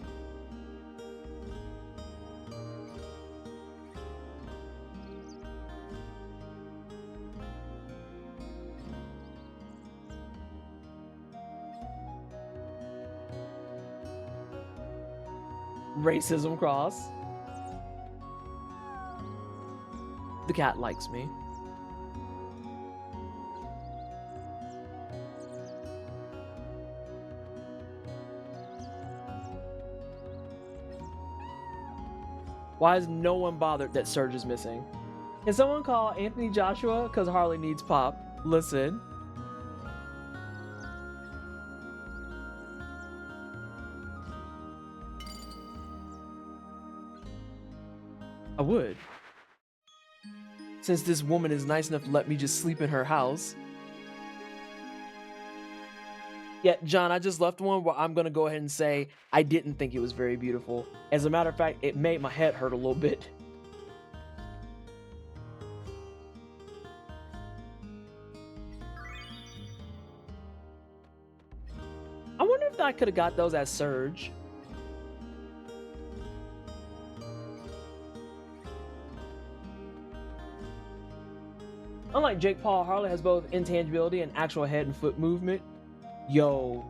Racism cross. The cat likes me. Why is no one bothered that Surge is missing? Can someone call Anthony Joshua? Because Harley needs pop. Listen. I would. Since this woman is nice enough to let me just sleep in her house. Yeah, John, I just left one where I'm going to go ahead and say I didn't think it was very beautiful. As a matter of fact, it made my head hurt a little bit. I wonder if I could have got those as Surge. Unlike Jake Paul, Harley has both intangibility and actual head and foot movement. Yo,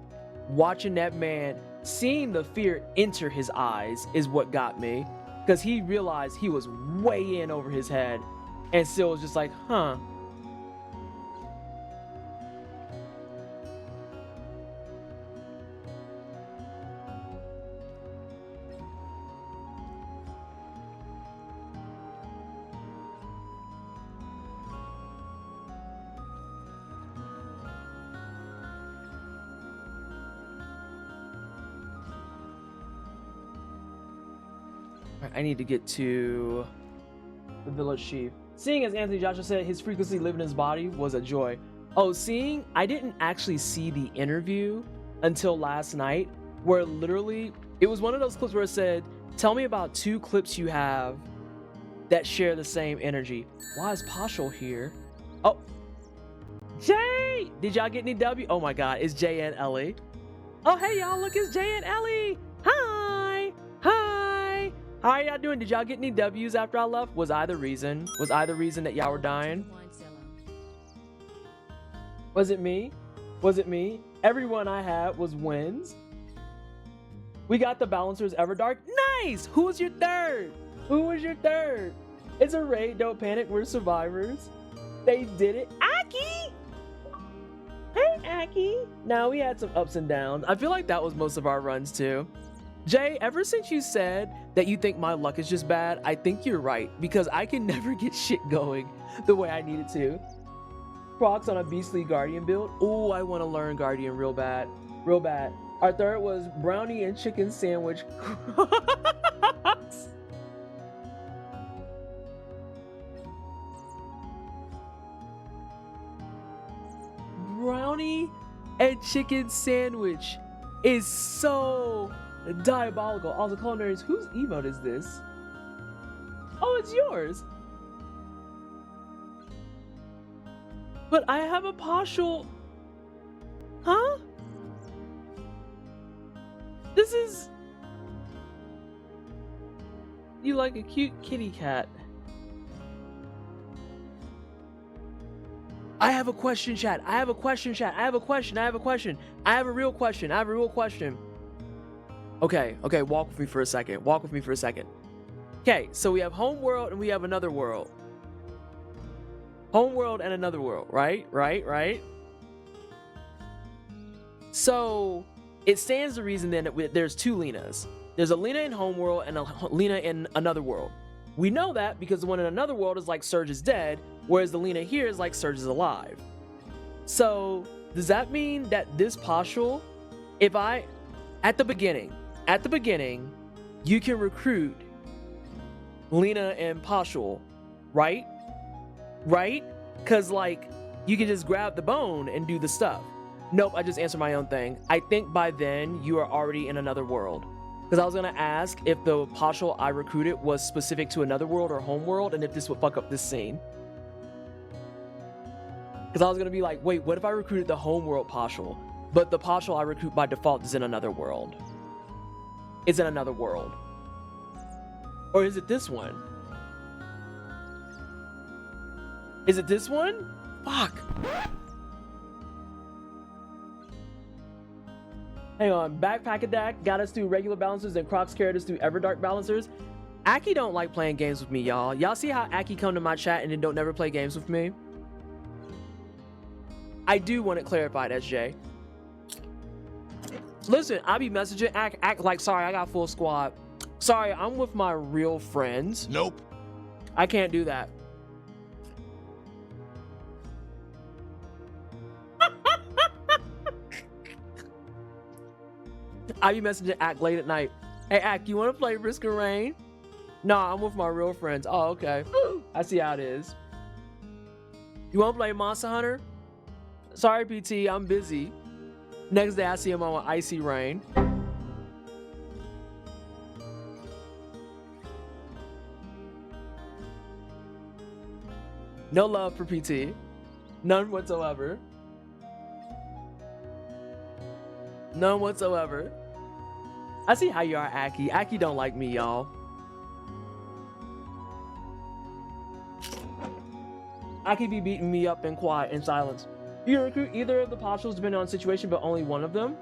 watching that man, seeing the fear enter his eyes is what got me. Because he realized he was way in over his head and still was just like, huh. I need to get to the village chief. Seeing, as Anthony Joshua said, his frequency living in his body was a joy. Oh, seeing, I didn't actually see the interview until last night, where literally, it was one of those clips where it said, tell me about 2 clips you have that share the same energy. Why is Paschal here? Oh, Jay! Did y'all get any W? Oh my God, it's Jay and Ellie. Oh, hey y'all, look, it's Jay and Ellie. Hi, hi. How are y'all doing? Did y'all get any W's after I left? Was I the reason? Was I the reason that y'all were dying? Was it me? Was it me? Everyone I had was wins. We got the Balancers Everdark. Nice! Who was your third? Who was your third? It's a raid. Don't panic. We're survivors. They did it. Aki! Hey, Aki. Now, we had some ups and downs. I feel like that was most of our runs, too. Jay, ever since you said that you think my luck is just bad, I think you're right, because I can never get shit going the way I need it to. Procs on a beastly Guardian build. Ooh, I want to learn Guardian real bad. Real bad. Our third was brownie and chicken sandwich. Brownie and chicken sandwich is so diabolical. Also, culinaries, whose emote is this? Oh, it's yours. But I have a partial. Huh? This is. You like a cute kitty cat. I have a question, chat. I have a question, chat. I have a question. I have a question. I have a real question. I have a real question. Okay, walk with me for a second. Walk with me for a second. Okay, so we have home world and we have another world. Home world and another world, right? Right? So it stands to reason then that there's two Lenas. There's a Lena in home world and a Lena in another world. We know that because the one in another world is like Surge is dead, whereas the Lena here is like Surge is alive. So does that mean that this partial, if I, at the beginning, you can recruit Lena and partial, right? Right? Because like you can just grab the bone and do the stuff. Nope, I just answered my own thing. I think by then you are already in another world. Because I was going to ask if the partial I recruited was specific to another world or home world, and if this would fuck up this scene. Because I was going to be like, wait, what if I recruited the home world partial, but the partial I recruit by default is in another world? Is in another world. Or is it this one? Is it this one? Fuck. Hang on, Backpack Attack got us through regular balancers and Crocs carried us through Everdark balancers. Aki don't like playing games with me, y'all. Y'all see how Aki come to my chat and then don't never play games with me? I do want it clarified, SJ. Listen, I be messaging act like, sorry, I got full squad. Sorry, I'm with my real friends. Nope. I can't do that. I be messaging Ack late at night. Hey, Ack, you want to play Risk of Rain? No, I'm with my real friends. Oh, okay. I see how it is. You want to play Monster Hunter? Sorry, PT, I'm busy. Next day, I see him on Icy Rain. No love for PT. None whatsoever. None whatsoever. I see how you are, Aki. Aki don't like me, y'all. Aki be beating me up in quiet, in silence. You can recruit either of the partials depending on situation, but only one of them.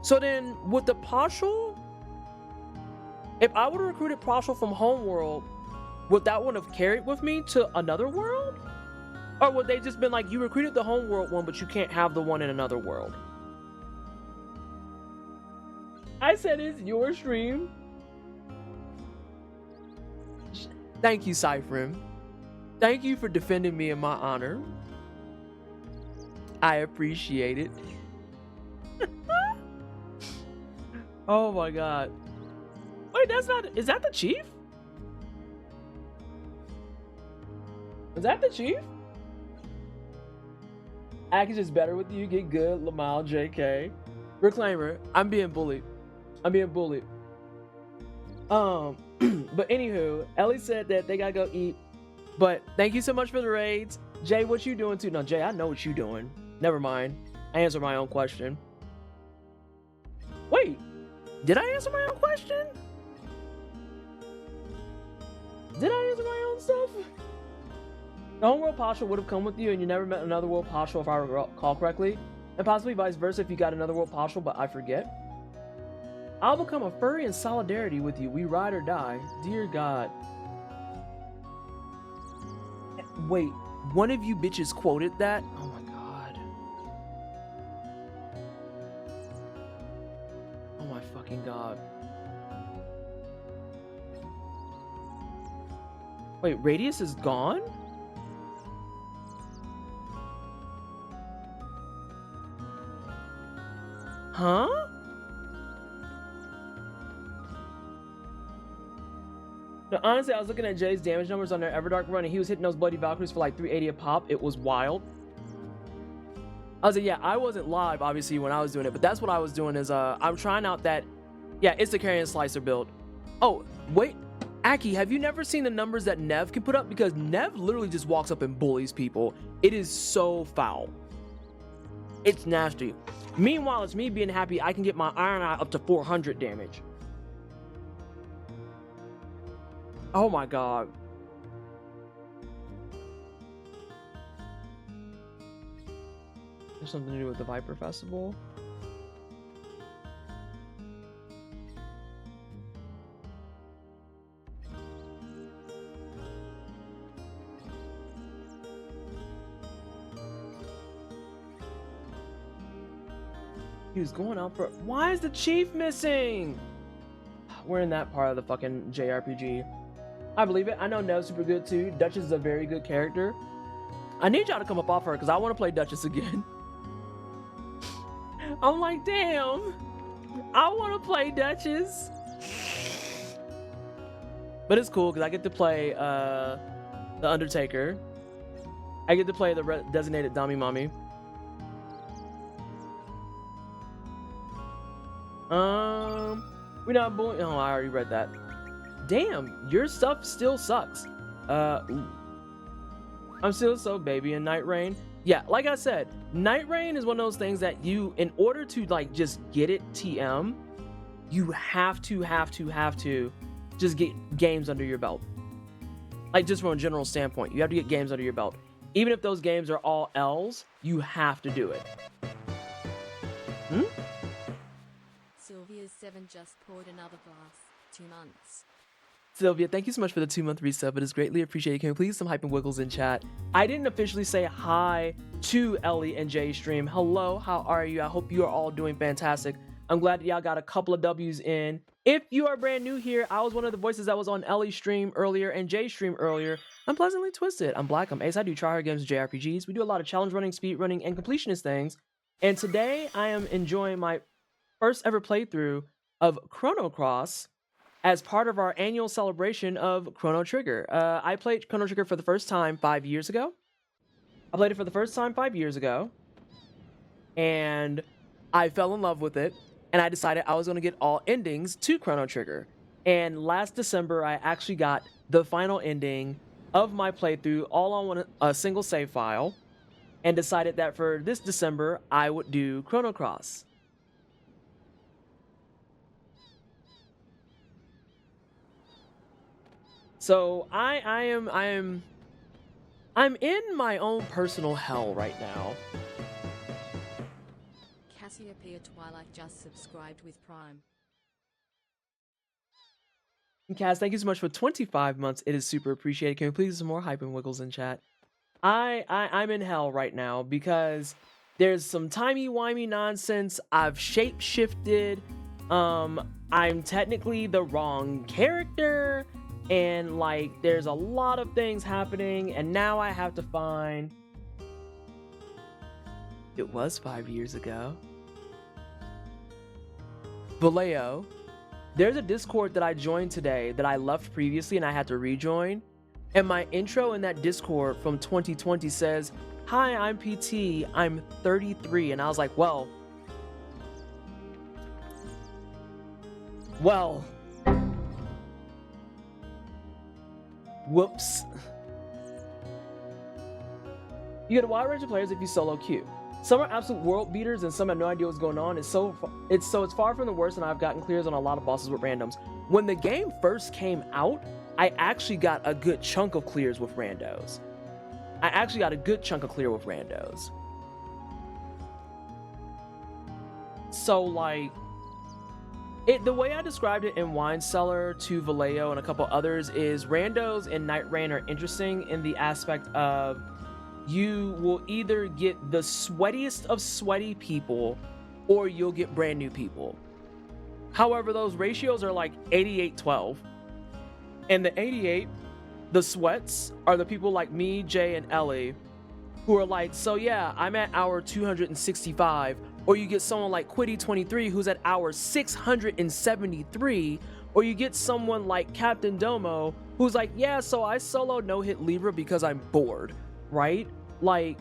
So then, with the partial, if I would have recruited partial from homeworld, would that one have carried with me to another world? Or would they just been like, you recruited the homeworld one, but you can't have the one in another world? I said it's your stream. Thank you, Cypherin. Thank you for defending me in my honor. I appreciate it. Oh my god. Wait, that's not... Is that the chief? Is that the chief? Act is just better with you. Get good. Lamal, JK. Reclaimer. I'm being bullied. I'm being bullied. But anywho, Ellie said that they gotta go eat. But thank you so much for the raids. Jay, what you doing too? No, Jay, I know what you doing. Never mind. I answered my own question. Wait, did I answer my own question? Did I answer my own stuff? The homeworld partial would have come with you and you never met another world partial if I recall correctly. And possibly vice versa if you got another world partial, but I forget. I'll become a furry in solidarity with you. We ride or die. Dear God. Wait, one of you bitches quoted that? Oh my God. Oh my fucking God. Wait, Radius is gone? Now, honestly, I was looking at Jay's damage numbers on their Everdark run, and he was hitting those Bloody Valkyries for like 380 a pop. It was wild. I was like, yeah, I wasn't live, obviously, when I was doing it, but that's what I was doing is, I'm trying out that, yeah, it's the Carrion Slicer build. Oh, wait, Aki, have you never seen the numbers that Nev can put up? Because Nev literally just walks up and bullies people. It is so foul. It's nasty. Meanwhile, it's me being happy I can get my Iron Eye up to 400 damage. Oh my god. There's something to do with the Viper Festival. He was going out for... Why is the chief missing? We're in that part of the fucking JRPG. I believe it. I know Nev's super good too. Duchess is a very good character. I need y'all to come up off her because I want to play Duchess again. I'm like, damn. I want to play Duchess. But it's cool because I get to play the Undertaker. I get to play the designated Dami Mommy. We're not bullying. Oh, I already read that. Damn, your stuff still sucks. Ooh. I'm still so baby in Night Rain. Yeah, like I said, Night Rain is one of those things that you, in order to like just get it TM, you have to just get games under your belt. Like just from a general standpoint, you have to get games under your belt. Even if those games are all L's, you have to do it. Sylvia's 7 just poured another glass. 2 months. Sylvia, thank you so much for the 2-month resub. It is greatly appreciated. Can we please some hype and wiggles in chat? I didn't officially say hi to Ellie and Jay stream. Hello, how are you? I hope you are all doing fantastic. I'm glad that y'all got a couple of W's in. If you are brand new here, I was one of the voices that was on Ellie's stream earlier and Jay's stream earlier. I'm Pleasantly Twisted. I'm Black. I'm Ace. I do tryhard games and JRPGs. We do a lot of challenge running, speed running, and completionist things. And today I am enjoying my first ever playthrough of Chrono Cross as part of our annual celebration of Chrono Trigger. I played Chrono Trigger for the first time 5 years ago. And I fell in love with it, and I decided I was going to get all endings to Chrono Trigger. And last December, I actually got the final ending of my playthrough all on a single save file, and decided that for this December, I would do Chrono Cross. So I'm in my own personal hell right now. Cassiopeia Twilight just subscribed with Prime. And Cass, thank you so much for 25 months. It is super appreciated. Can we please some more hype and wiggles in chat? I'm in hell right now because there's some timey-wimey nonsense. I've shape-shifted. I'm technically the wrong character. And like, there's a lot of things happening, and now I have to find... It was 5 years ago. Vallejo. There's a Discord that I joined today that I left previously and I had to rejoin. And my intro in that Discord from 2020 says, "Hi, I'm PT, I'm 33. And I was like, well... Whoops. You get a wide range of players if you solo queue. Some are absolute world beaters and some have no idea what's going on. It's far from the worst, and I've gotten clears on a lot of bosses with randoms. When the game first came out, I actually got a good chunk of clears with randos. So like, the way I described it in Wine Cellar to Vallejo and a couple others is randos in Night Rain are interesting in the aspect of you will either get the sweatiest of sweaty people or you'll get brand new people. However, those ratios are like 88-12. And the 88, the sweats, are the people like me, Jay, and Ellie who are like, so yeah, I'm at hour 265, or you get someone like Quiddy23 who's at hour 673, or you get someone like Captain Domo who's like, yeah, so I solo no-hit Libra because I'm bored, right? Like,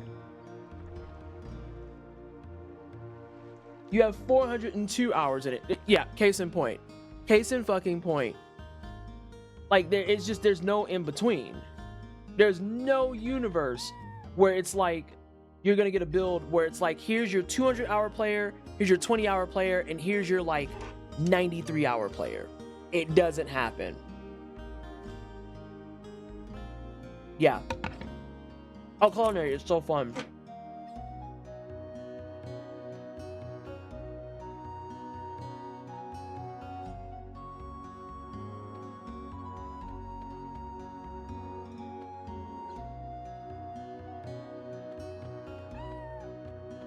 you have 402 hours in it. Yeah, case in point. Case in fucking point. Like, there's no in between. There's no universe where it's like you're gonna get a build where it's like, here's your 200-hour player, here's your 20-hour player, and here's your like 93-hour player. It doesn't happen. Yeah. Oh, culinary is so fun.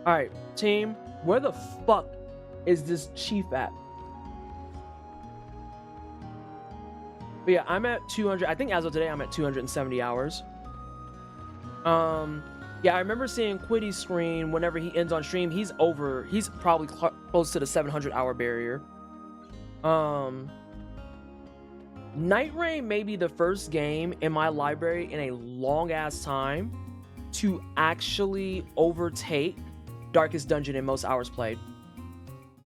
All right, team, where the fuck is this chief at? But yeah, I'm at 200. I think as of today, I'm at 270 hours. Yeah, I remember seeing Quiddy's screen whenever he ends on stream. He's probably close to the 700-hour barrier. Night Rain may be the first game in my library in a long ass time to actually overtake Darkest Dungeon in most hours played,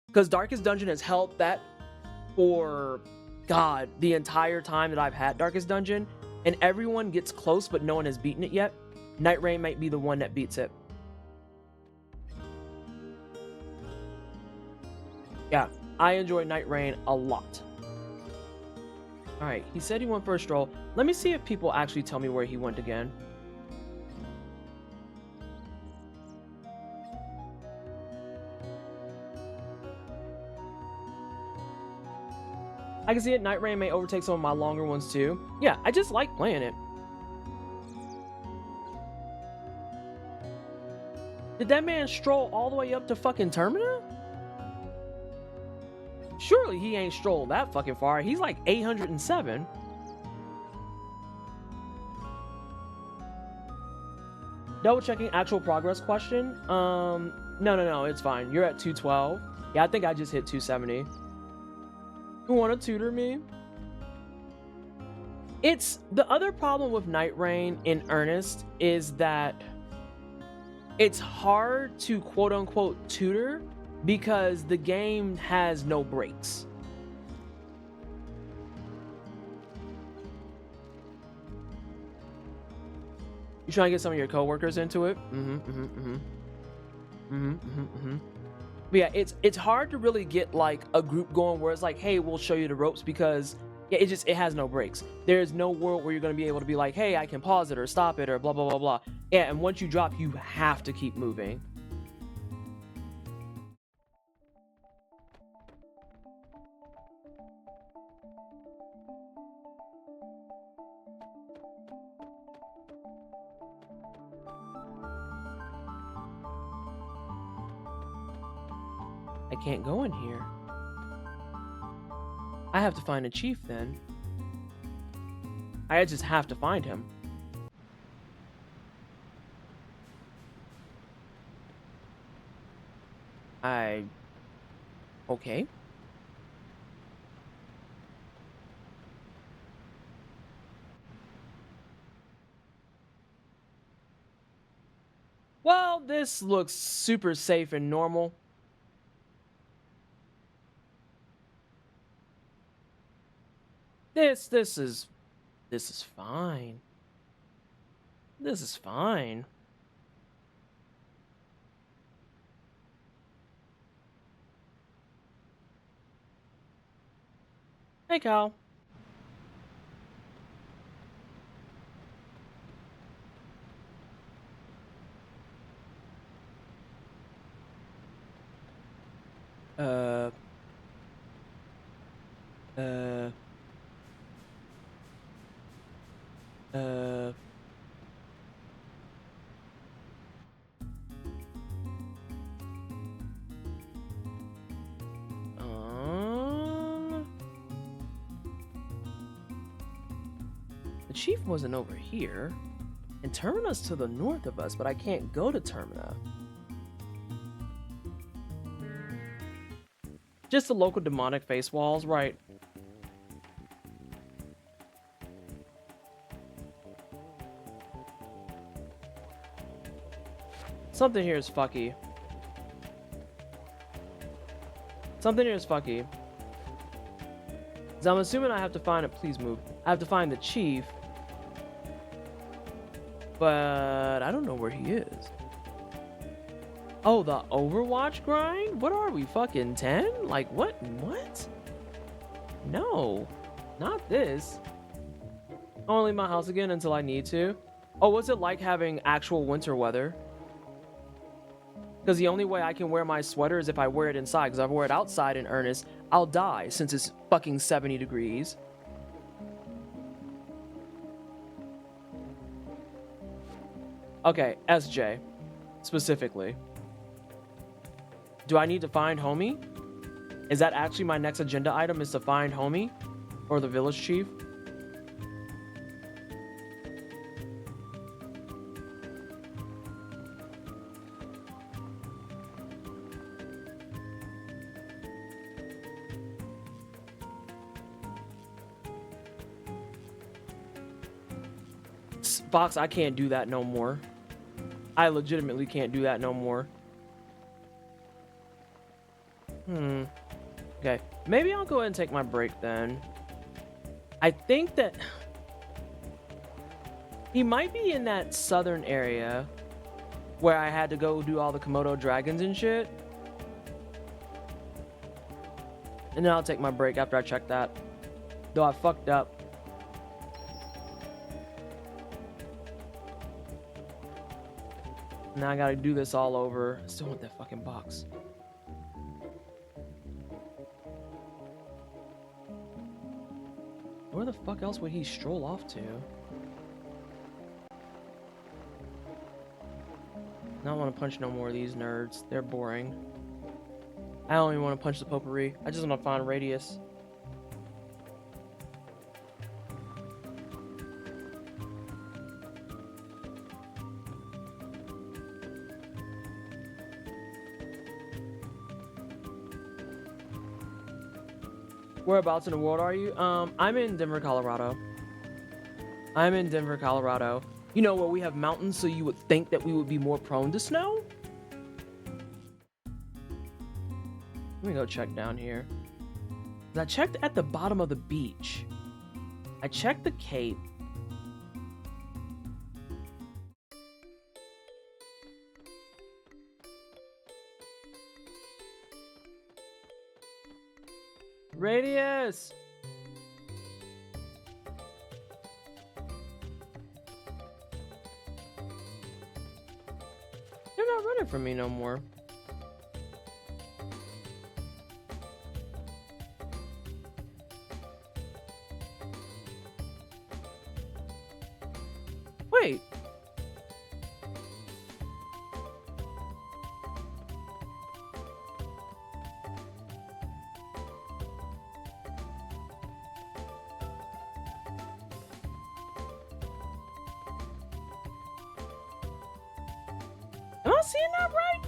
because Darkest Dungeon has held that for God the entire time that I've had Darkest Dungeon, and everyone gets close but no one has beaten it yet. Night Rain might be the one that beats it. Yeah, I enjoy Night Rain a lot. All right, he said he went for a stroll. Let me see if people actually tell me where he went again. I can see it. Night Rain may overtake some of my longer ones too. Yeah, I just like playing it. Did that man stroll all the way up to fucking Termina? Surely he ain't strolled that fucking far. He's like 807. Double checking actual progress question. No, it's fine. You're at 212. Yeah, I think I just hit 270. You want to tutor me? It's the other problem with Night Rain in earnest is that it's hard to quote unquote tutor because the game has no breaks. You trying to get some of your coworkers into it? But yeah, it's hard to really get like a group going where it's like, hey, we'll show you the ropes, because yeah, it has no breaks. There's no world where you're gonna be able to be like, hey, I can pause it or stop it or blah blah blah blah. Yeah, and once you drop, you have to keep moving. I can't go in here. I have to find a chief then. I just have to find him. Okay. Well, this looks super safe and normal. This is fine. This is fine. Hey, Cal. The chief wasn't over here, and Termina's to the north of us, but I can't go to Termina. Just the local demonic face walls, right? Something here is fucky. Something here is fucky. So I'm assuming I have to find it. Please move. I have to find the chief. But I don't know where he is. Oh, the Overwatch grind? What are we, fucking 10? Like, what? What? No. Not this. I'll leave my house again until I need to. Oh, what's it like having actual winter weather? Because the only way I can wear my sweater is if I wear it inside. Because if I wear it outside in earnest, I'll die since it's fucking 70 degrees. Okay, SJ. Specifically. Do I need to find homie? Is that actually my next agenda item, is to find homie? Or the village chief? Fox, I can't do that no more. I legitimately can't do that no more. Okay, maybe I'll go ahead and take my break then. I think that he might be in that southern area where I had to go do all the Komodo dragons and shit. And then I'll take my break after I check that. Though I fucked up. Now I gotta do this all over. I still want that fucking box. Where the fuck else would he stroll off to? I don't want to punch no more of these nerds. They're boring. I don't even want to punch the potpourri. I just want to find Radius. Whereabouts in the world are you? I'm in Denver, Colorado. I'm in Denver, Colorado. You know, where we have mountains, so you would think that we would be more prone to snow? Let me go check down here. I checked at the bottom of the beach. I checked the cape. Radius! You're not running from me no more. Wait. Am I seeing that right?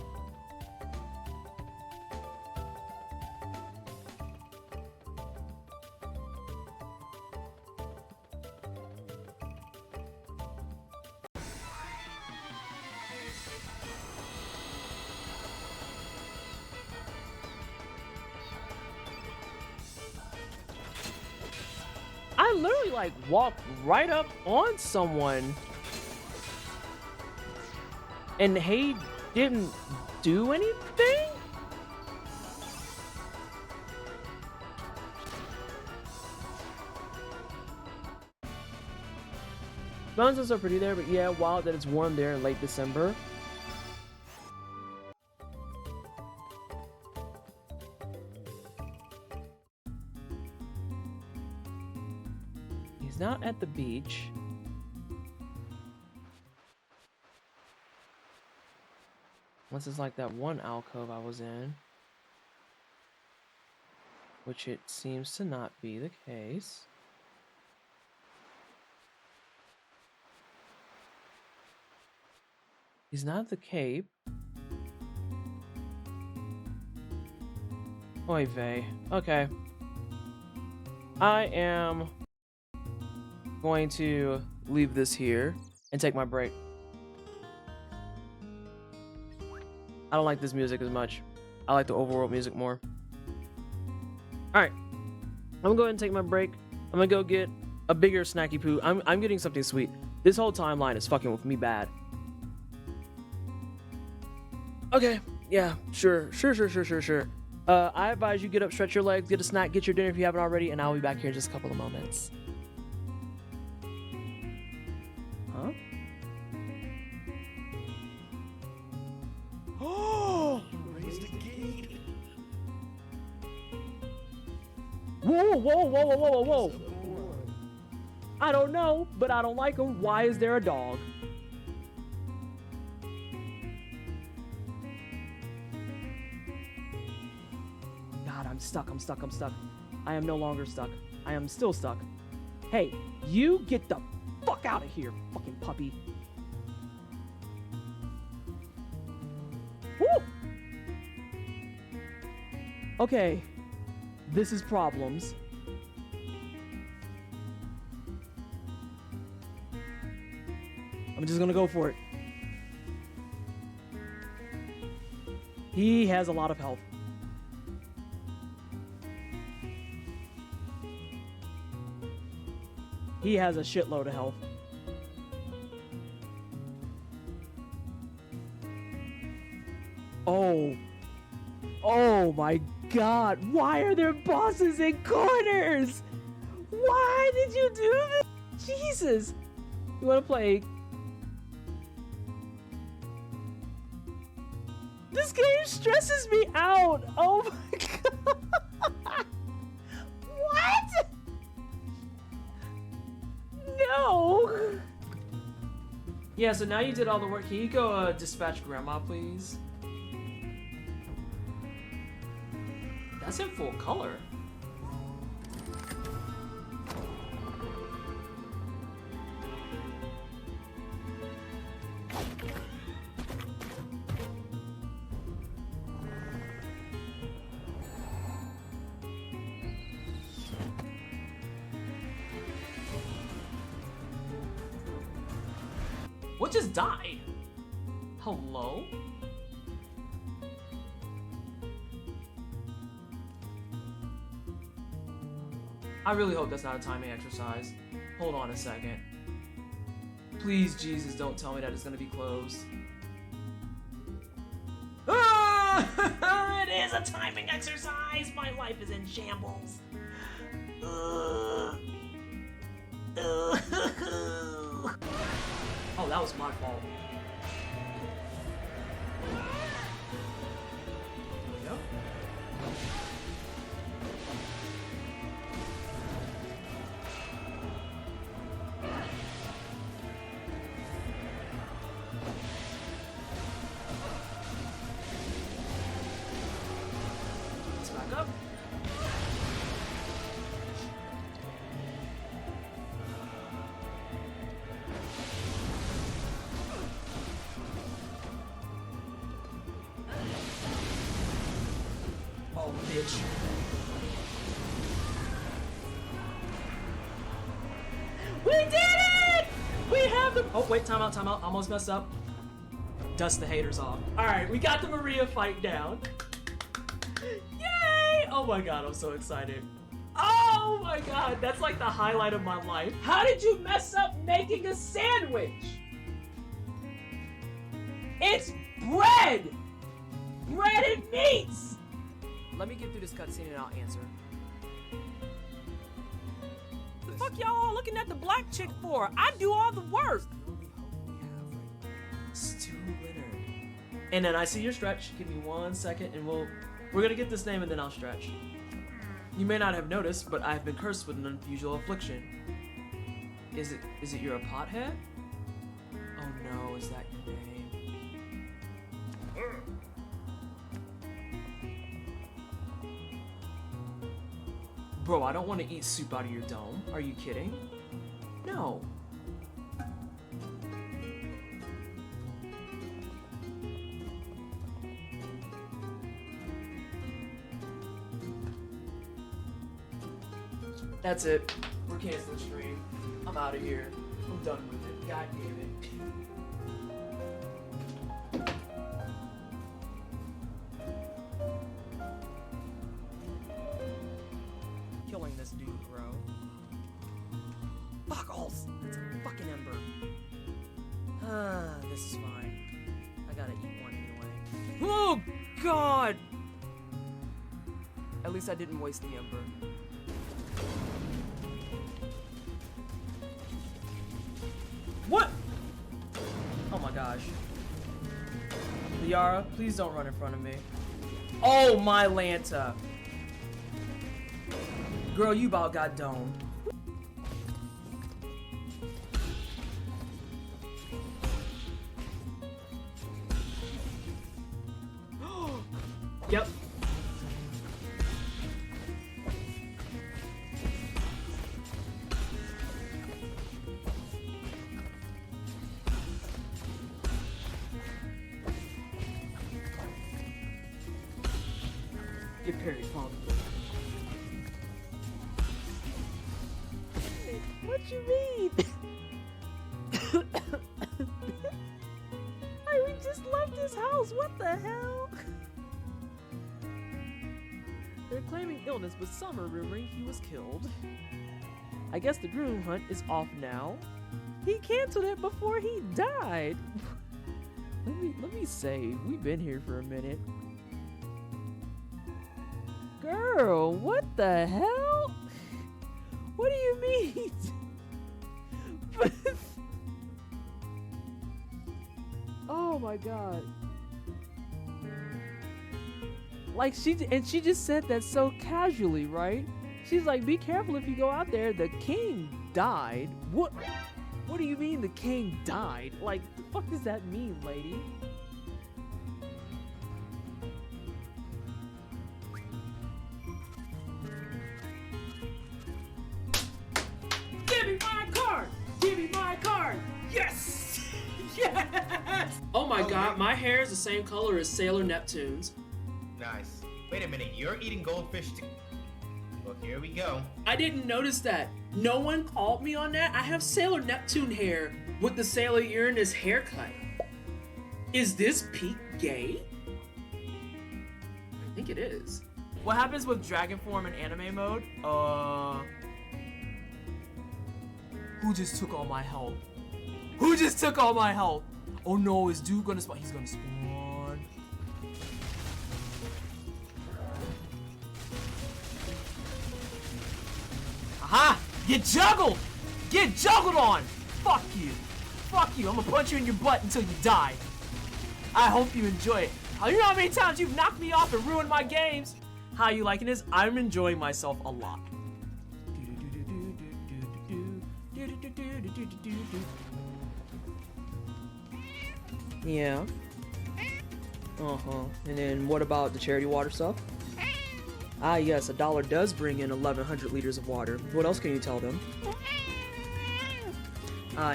I literally like walked right up on someone and he didn't do anything? Mountains are pretty there, but yeah, wild that it's warm there in late December. He's not at the beach. Unless it's like that one alcove I was in. Which it seems to not be the case. He's not at the cape. Oy vey. Okay. I am going to leave this here and take my break. I don't like this music as much. I like the overworld music more. Alright. I'm gonna go ahead and take my break. I'm gonna go get a bigger snacky poo. I'm getting something sweet. This whole timeline is fucking with me bad. Okay. Yeah. Sure. I advise you get up, stretch your legs, get a snack, get your dinner if you haven't already, and I'll be back here in just a couple of moments. Huh? Oh! Whoa. I don't know, but I don't like him. Why is there a dog? God, I'm stuck. I am no longer stuck. I am still stuck. Hey, you get the fuck out of here, fucking puppy. Woo! Okay. This is problems. I'm just gonna go for it. He has a lot of health. He has a shitload of health. Oh my god. Why are there bosses in corners? Why did you do this? Jesus. You wanna play? This game stresses me out. Oh my god. What? No. Yeah, so now you did all the work. Can you go dispatch grandma, please? That's in full color. What just died? Hello? I really hope that's not a timing exercise. Hold on a second. Please, Jesus, don't tell me that it's gonna be closed. Ah! It is a timing exercise! My life is in shambles. Oh, that was my fault. There we go. Let's back up. Oh, bitch. We did it! We have the— oh, wait, time out. Almost messed up. Dust the haters off. Alright, we got the Maria fight down. Yay! Oh my god, I'm so excited. Oh my god, that's like the highlight of my life. How did you mess up making a sandwich? It's bread! Bread and meats! Let me get through this cutscene and I'll answer. The fuck y'all all looking at the black chick for? I do all the work. Stu Leonard. And then I see your stretch. Give me 1 second and we're gonna get this name and then I'll stretch. You may not have noticed, but I've been cursed with an unusual affliction. Is it you're a pothead? Oh no, is that your name? Bro, I don't want to eat soup out of your dome. Are you kidding? No. That's it. We're canceling stream. I'm out of here. I'm done with it. God damn it. Killing this dude, bro. Fuck all. It's a fucking ember. This is fine. I gotta eat one anyway. Oh God! At least I didn't waste the ember. What? Oh my gosh. Liara, please don't run in front of me. Oh my Lanta. Girl, you about got domed. Yep. Get parry punk. What you mean? Hey, we just left his house. What the hell? They're claiming illness, but some are rumoring he was killed. I guess the groom hunt is off now. He canceled it before he died. Let me say, we've been here for a minute. Girl, what the hell? What do you mean? Oh my God. Like she just said that so casually, right? She's like, be careful if you go out there. The king died. What do you mean the king died? Like, the fuck does that mean, lady? Give me my card! Give me my card! Yes! Yes! Oh my god, my hair is the same color as Sailor Neptune's. Nice. Wait a minute, you're eating goldfish too? Well, here we go. I didn't notice that. No one called me on that. I have Sailor Neptune hair with the Sailor Uranus haircut. Is this peak gay? I think it is. What happens with dragon form in anime mode? Who just took all my health? Who just took all my health? Oh no, is dude gonna spawn? He's gonna spawn. Aha! Get juggled! Get juggled on! Fuck you. Fuck you. I'm gonna punch you in your butt until you die. I hope you enjoy it. You know how many times you've knocked me off and ruined my games? How you liking this? I'm enjoying myself a lot. Yeah. And then what about the charity water stuff? Ah, yes, $1 does bring in 1,100 liters of water. What else can you tell them?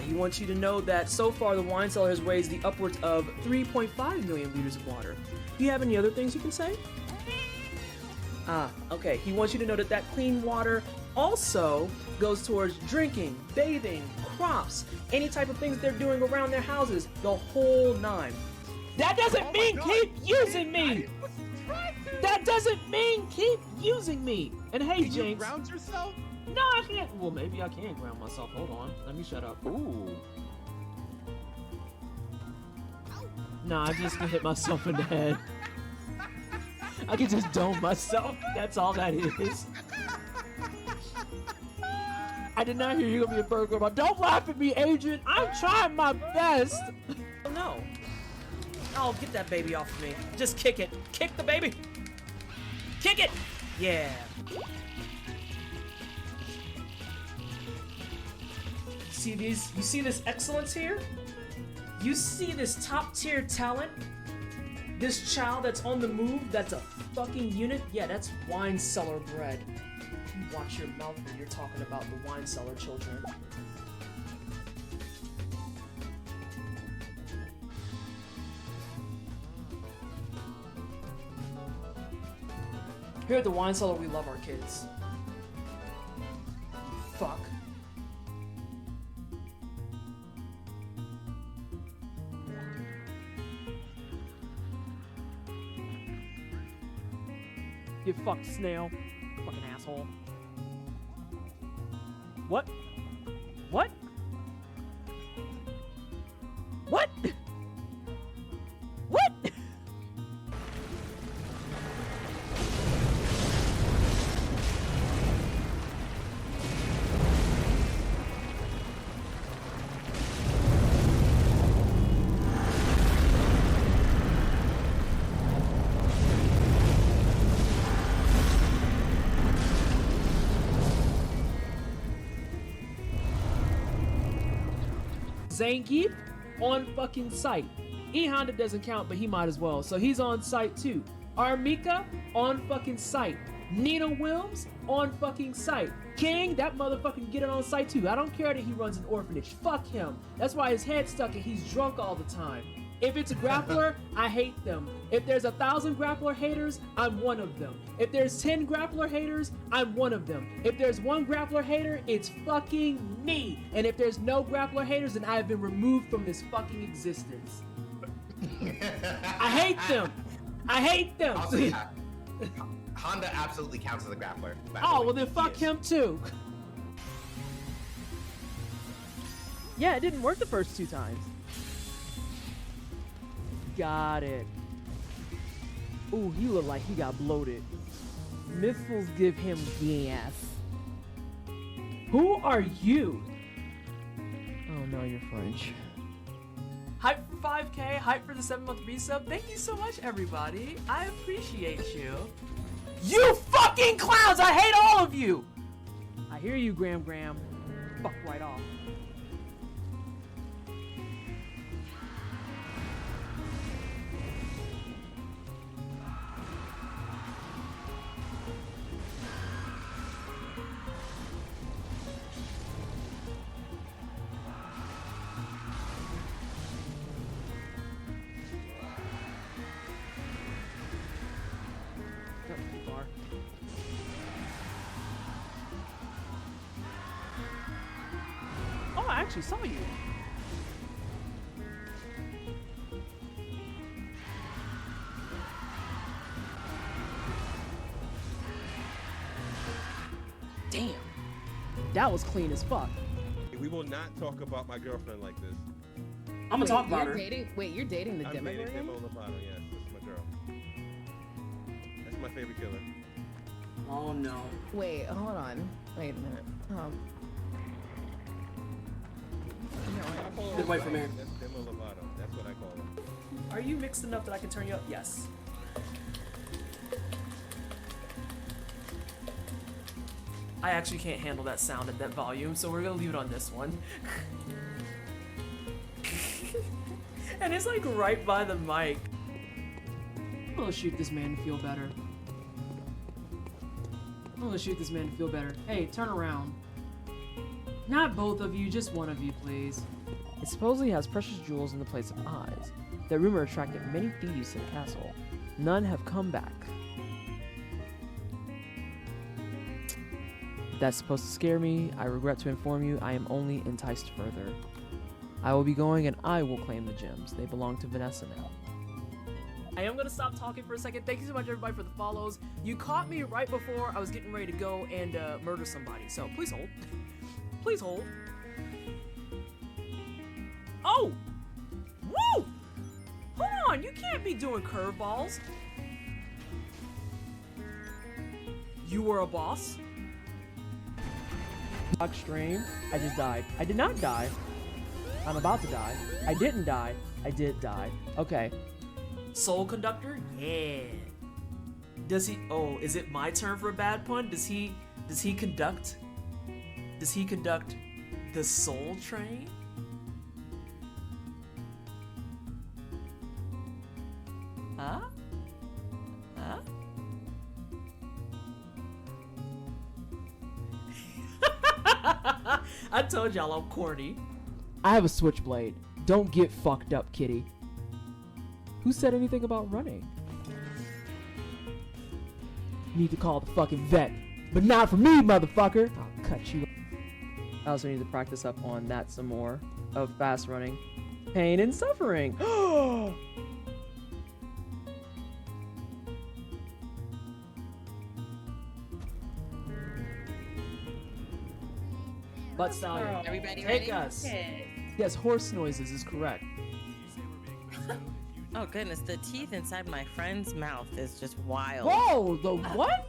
He wants you to know that so far the wine cellar has raised the upwards of 3.5 million liters of water. Do you have any other things you can say? Okay. He wants you to know that that clean water also goes towards drinking, bathing, crops, any type of things they're doing around their houses, the whole nine. That doesn't mean keep using me! That doesn't mean keep using me! And hey, Can Jinx. you ground yourself? No, I can't. Well, maybe I can ground myself. Hold on. Let me shut up. Ooh. No, I just hit myself in the head. I can just dome myself. That's all that is. I did not hear you gonna be a burger, but don't laugh at me, Agent. I'm trying my best. Oh no. Oh, get that baby off of me. Just kick it. Kick the baby. Kick it. Yeah. See these? You see this excellence here? You see this top tier talent? This child that's on the move, that's a fucking unit? Yeah, that's wine cellar bread. You watch your mouth when you're talking about the wine cellar children. Here at the wine cellar, we love our kids. You fucked snail. Fucking asshole. What? What? What? What? Zangief on fucking site. E Honda doesn't count, but he might as well. So he's on site too. Armika on fucking site. Nina Wilms on fucking site. King, that motherfucker can get it on site too. I don't care that he runs an orphanage. Fuck him. That's why his head's stuck and he's drunk all the time. If it's a grappler, I hate them. If there's 1,000 grappler haters, I'm one of them. If there's 10 grappler haters, I'm one of them. If there's one grappler hater, it's fucking me. And if there's no grappler haters, then I have been removed from this fucking existence. I hate them. I hate them. Also, yeah, Honda absolutely counts as a grappler. Oh, well then fuck him too. Yeah, it didn't work the first 2 times. Got it. Ooh, he looked like he got bloated. Missiles give him gas. Who are you? Oh no, you're French. Hype for 5K, hype for the 7-month resub. Thank you so much, everybody. I appreciate you. You fucking clowns! I hate all of you! I hear you, Graham. Fuck right off. Oh, I actually saw you. Damn. That was clean as fuck. We will not talk about my girlfriend like this. I'm gonna talk about her. Wait, you're dating the I'm Demogorgon? dating Demo Lovato, yes. That's my girl. That's my favorite killer. Oh no. Wait, hold on. Wait a minute. I call her Good wait for me. That's Demo Lovato. That's what I call her. Are you mixed enough that I can turn you up? Yes. I actually can't handle that sound at that volume, so we're gonna leave it on this one. And it's like right by the mic. I'm gonna shoot this man to feel better. I'm gonna shoot this man to feel better. Hey, turn around. Not both of you, just one of you, please. It supposedly has precious jewels in the place of eyes. That rumor attracted many thieves to the castle. None have come back. If that's supposed to scare me, I regret to inform you I am only enticed further. I will be going and I will claim the gems. They belong to Vanessa now. I am gonna stop talking for a second. Thank you so much, everybody, for the follows. You caught me right before I was getting ready to go and murder somebody, so please hold. Please hold. Oh! Woo! Hold on, you can't be doing curveballs. You were a boss? Stream. I just died. I did not die. I'm about to die. I didn't die. I did die. Okay. Soul Conductor? Yeah. Does he? Oh, is it my turn for a bad pun? Does he conduct? Does he conduct the Soul Train? Huh? Huh? I told y'all I'm corny. I have a switchblade. Don't get fucked up, kitty. Who said anything about running? You need to call the fucking vet. But not for me, motherfucker! I'll cut you. I also need to practice up on that some more. Of fast running. Pain and suffering. Butt stallion. Everybody Take ready? us. Okay. Yes, horse noises is correct. Oh goodness, the teeth inside my friend's mouth is just wild. Whoa, the what?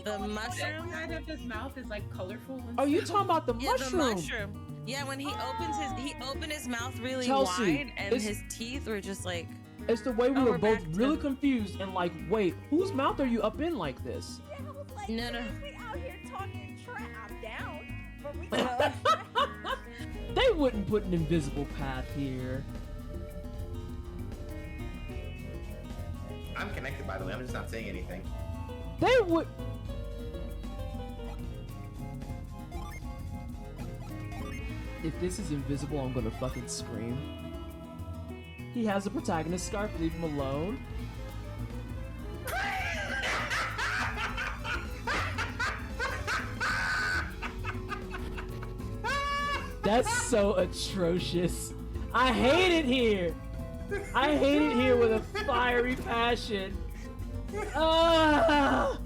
The mushroom. Side of his mouth is like colorful. And Are you stuff. talking about the Yeah, mushroom? the mushroom. Yeah, when he opened his mouth really Chelsea, wide, and it's- his teeth were just like. It's the way we Oh, were we're both back to- really confused and like, wait, whose mouth are you up in like this? Yeah, I was like, No, no. we out here talking trap. I'm down, but we They wouldn't put an invisible path here. I'm connected, by the way. I'm just not saying anything. They would. If this is invisible, I'm gonna fucking scream. He has a protagonist scarf. Leave him alone. That's so atrocious. I hate it here. I hate it here with a fiery passion. Ah!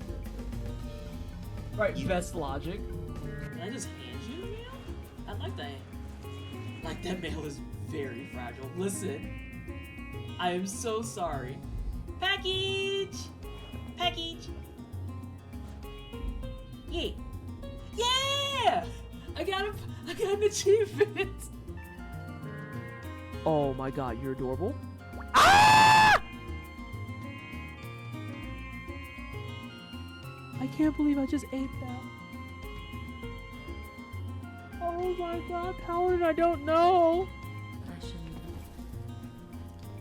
Right, best logic. Did I just hand you the mail? I like that. Like, that mail is very fragile. Listen, I am so sorry. Package! Package! Yeah! Yeah! I got an achievement! Oh my god, you're adorable. Ah! I can't believe I just ate that. Oh my god, Paladin, I don't know.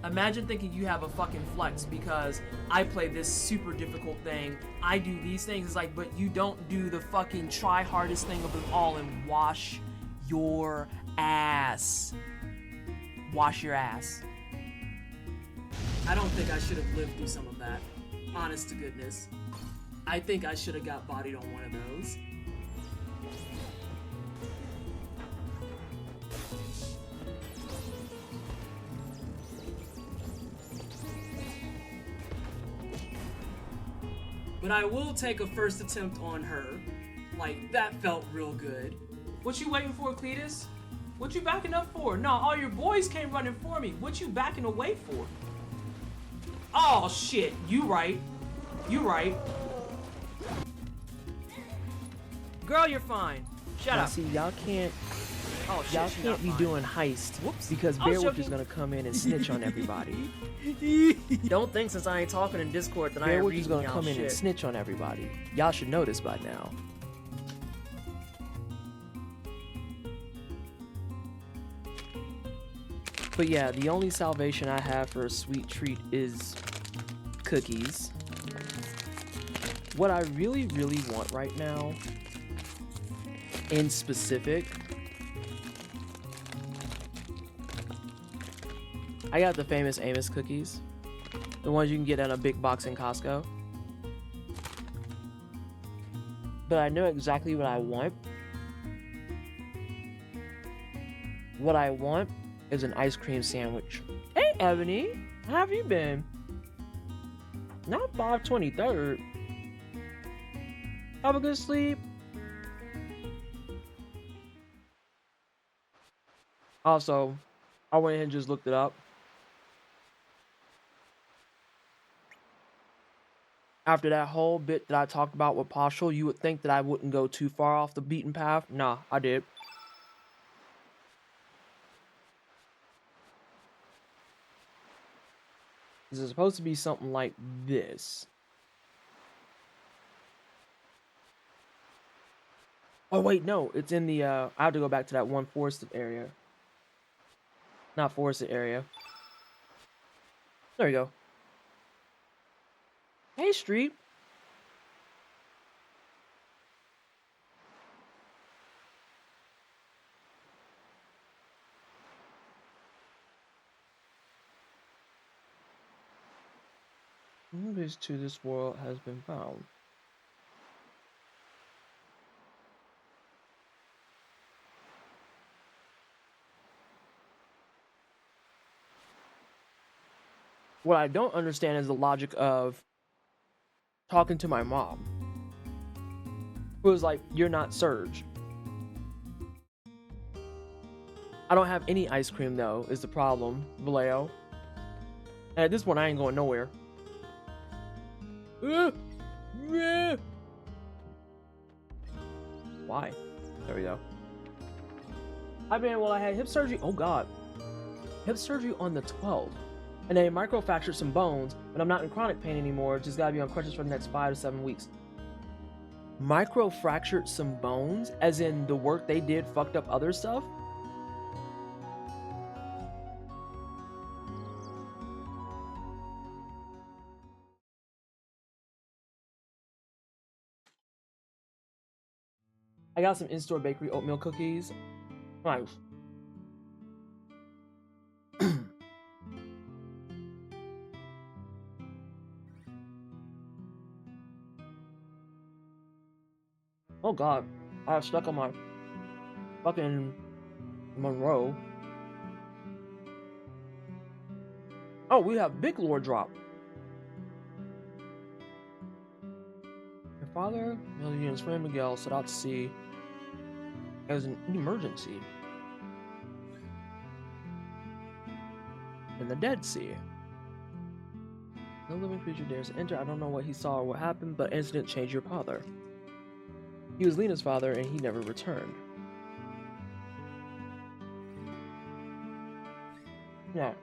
Imagine thinking you have a fucking flex because I play this super difficult thing. I do these things. It's like, but you don't do the fucking try hardest thing of them all and wash your ass. Wash your ass. I don't think I should have lived through some of that. Honest to goodness. I think I should have got bodied on one of those. But I will take a first attempt on her. Like, that felt real good. What you waiting for, Cletus? What you backing up for? No, all your boys came running for me. What you backing away for? Oh, shit. You right. You right. Girl, you're fine. Shut up. See, y'all can't... Oh, shit, Y'all she's can't not be fine. doing heist Whoops. because I was Bearwolf is joking. gonna come in and snitch on everybody. Don't think since I ain't talking in Discord that I ain't reading gonna come in and snitch on everybody. Y'all should know this by now. But yeah, the only salvation I have for a sweet treat is cookies. What I really, really want right now, in specific, I got the famous Amos cookies. The ones you can get in a big box in Costco. But I know exactly what I want. What I want is an ice cream sandwich. Hey, Ebony, how have you been? Not 5/23rd. Have a good sleep. Also, I went ahead and just looked it up. After that whole bit that I talked about with Partial, you would think that I wouldn't go too far off the beaten path. Nah, I did. This is supposed to be something like this. Oh wait, no, it's in the I have to go back to that one forested area. Not forested area. There we go. Hey, Street. Bridge to this world has been found. What I don't understand is the logic of talking to my mom, who was like, "You're not Surge." I don't have any ice cream though, is the problem, Vallejo. And at this point, I ain't going nowhere. Why? There we go. I mean, well, I had hip surgery. Oh God, hip surgery on the 12th, and they microfractured some bones. But I'm not in chronic pain anymore. Just gotta be on crutches for the next 5 to 7 weeks. Microfractured some bones, as in the work they did fucked up other stuff. I got some in-store bakery oatmeal cookies. Nice. Oh God, I was stuck on my fucking Monroe. Oh, we have big lore drop. Your father, Melody, and his friend Miguel set out to sea as an emergency in the Dead Sea. No living creature dares to enter. I don't know what he saw or what happened, but incident changed your father. He was Lena's father, and he never returned. Yeah.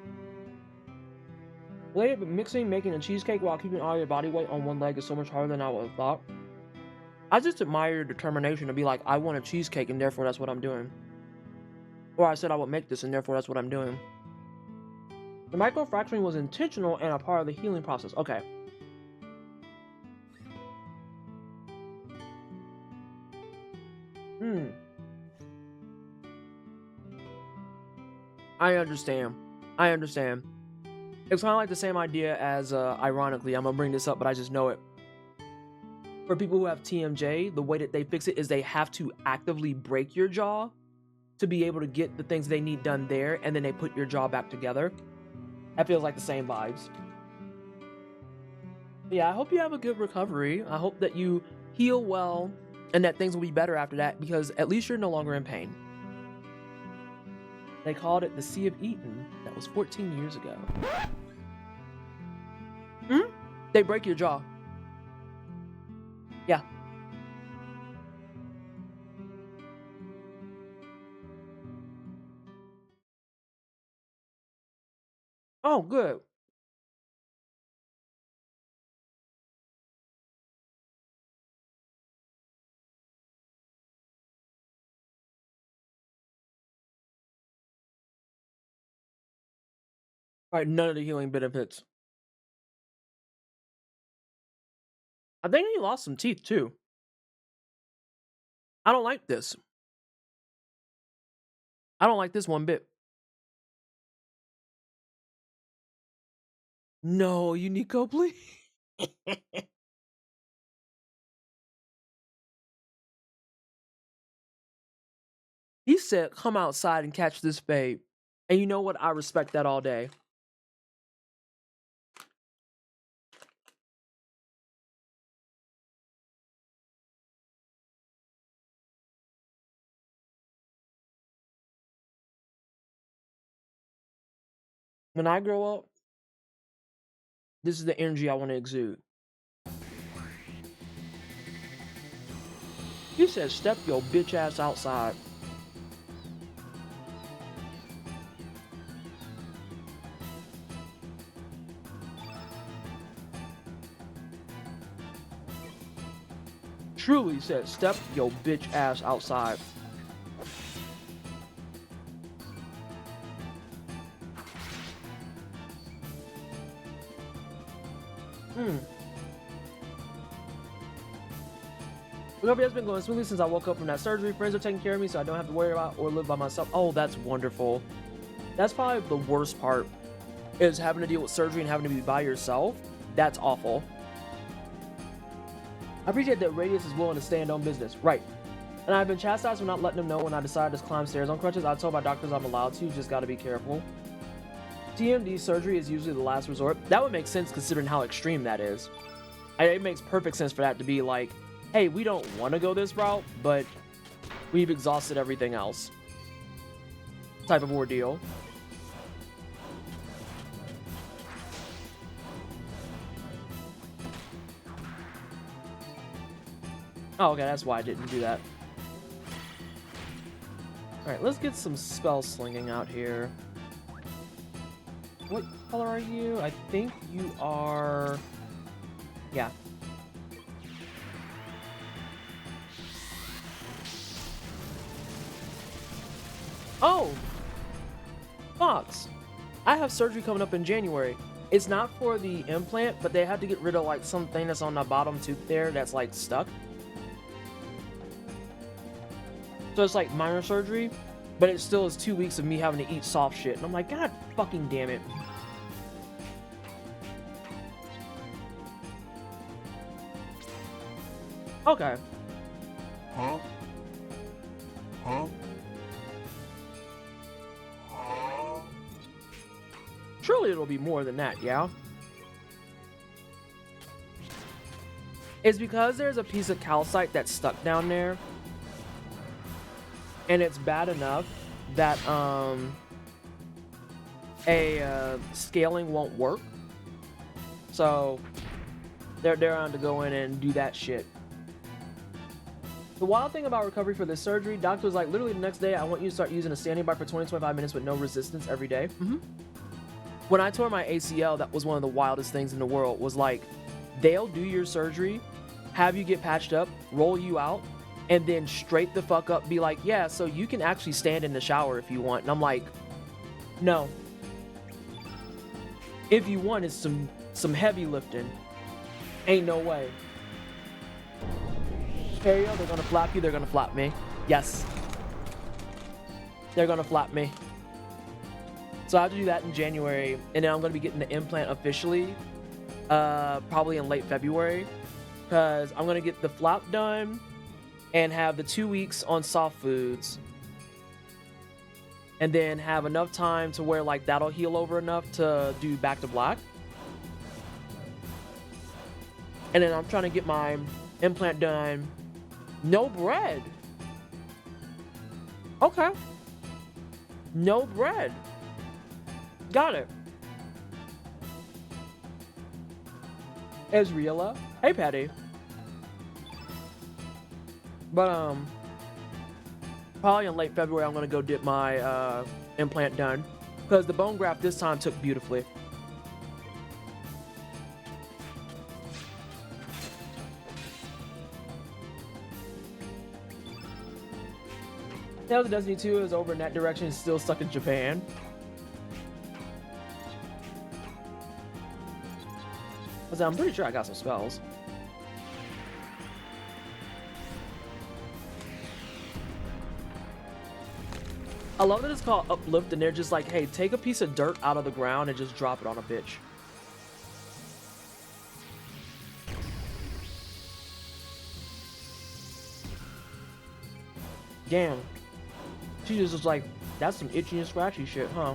Later, but making a cheesecake while keeping all your body weight on one leg is so much harder than I would have thought. I just admire your determination to be like, I want a cheesecake, and therefore that's what I'm doing. Or I said I would make this, and therefore that's what I'm doing. The microfracturing was intentional and a part of the healing process. Okay. I understand. It's kind of like the same idea as, ironically, I'm gonna bring this up, but I just know it. For people who have TMJ, the way that they fix it is they have to actively break your jaw to be able to get the things they need done there, and then they put your jaw back together. That feels like the same vibes. Yeah, I hope you have a good recovery. I hope that you heal well and that things will be better after that, because at least you're no longer in pain. They called it the Sea of Eden. That was 14 years ago. They break your jaw. Yeah. Oh, good. All right, none of the healing benefits. I think he lost some teeth too. I don't like this. I don't like this one bit. No, Unico, please. He said, come outside and catch this babe. And you know what? I respect that all day. When I grow up, this is the energy I want to exude. He said, step your bitch ass outside. Truly said, step your bitch ass outside. Recovery has been going smoothly since I woke up from that surgery. Friends are taking care of me, so I don't have to worry about or live by myself. Oh, that's wonderful. That's probably the worst part, is having to deal with surgery and having to be by yourself. That's awful. I appreciate that Radius is willing to stand on business. Right. And I've been chastised for not letting them know when I decided to climb stairs on crutches. I told my doctors I'm allowed to, just gotta be careful. TMD surgery is usually the last resort. That would make sense considering how extreme that is. It makes perfect sense for that to be like, hey, we don't want to go this route, but we've exhausted everything else. type of ordeal. Oh, okay, that's why I didn't do that. Alright, let's get some spell slinging out here. What color are you? I think you are... Yeah. Oh! Fox! I have surgery coming up in January. It's not for the implant, but they had to get rid of like something that's on the bottom tooth there that's like stuck. So it's like minor surgery, but it still is 2 weeks of me having to eat soft shit. And I'm like, God fucking damn it. Okay. Huh? Surely it'll be more than that, yeah? It's because there's a piece of calcite that's stuck down there. And it's bad enough that scaling won't work. So they're on to go in and do that shit. The wild thing about recovery for this surgery, doctor was like, literally the next day, I want you to start using a standing bar for 20-25 minutes with no resistance every day. When I tore my ACL, that was one of the wildest things in the world. Was like, they'll do your surgery, have you get patched up, roll you out, and then straight the fuck up be like, yeah, so you can actually stand in the shower if you want. And I'm like, no. If you want, it's some heavy lifting. Ain't no way. Perio, they're gonna flap you, they're gonna flap me. Yes. They're gonna flap me. So I have to do that in January, and then I'm gonna be getting the implant officially, probably in late February, because I'm gonna get the flap done and have the 2 weeks on soft foods, and then have enough time to where like that'll heal over enough to do back to black. And then I'm trying to get my implant done. No bread. Okay. No bread. Got it. Ezreala. Hey, Patty. But, probably in late February, I'm going to go get my implant done. Because the bone graft this time took beautifully. Tales of Destiny 2 is over in that direction, still stuck in Japan. I'm pretty sure I got some spells. I love that it's called Uplift, and they're just like, hey, take a piece of dirt out of the ground and just drop it on a bitch. Damn. She just was like, that's some itchy and scratchy shit, huh?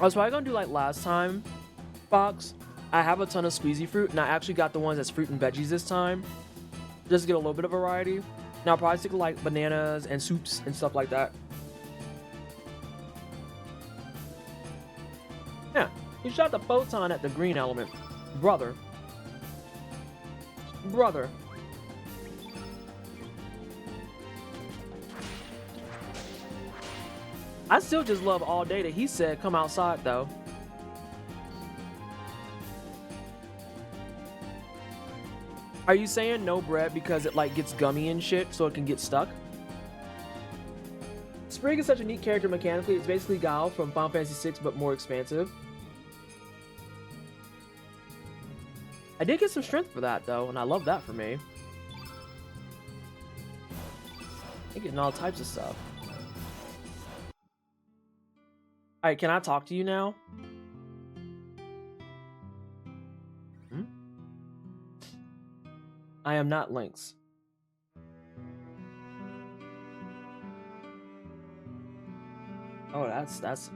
I was probably gonna do like last time, Fox. I have a ton of squeezy fruit, and I actually got the ones that's fruit and veggies this time, just to get a little bit of variety. Now I'll probably stick to like bananas and soups and stuff like that. Yeah, you shot the photon at the green element, brother. Brother. I still just love all day that he said come outside though. Are you saying no bread because it like gets gummy and shit so it can get stuck? Sprig is such a neat character mechanically. It's basically Gao from Final Fantasy VI but more expansive. I did get some strength for that though, and I love that for me. I'm getting all types of stuff. Alright, can I talk to you now? I am not Lynx. Oh, that's...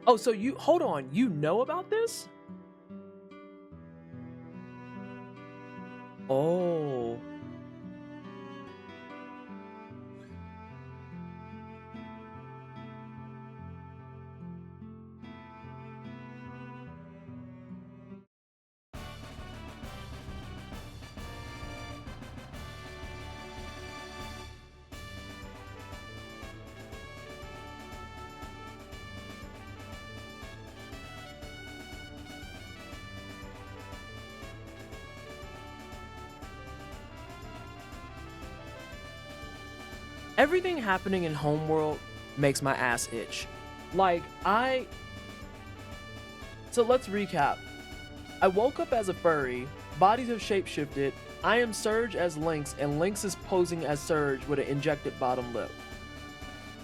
Oh, so you hold on, you know about this? Oh. Everything happening in Homeworld makes my ass itch. Like, So let's recap. I woke up as a furry, bodies have shapeshifted, I am Surge as Lynx, and Lynx is posing as Surge with an injected bottom lip.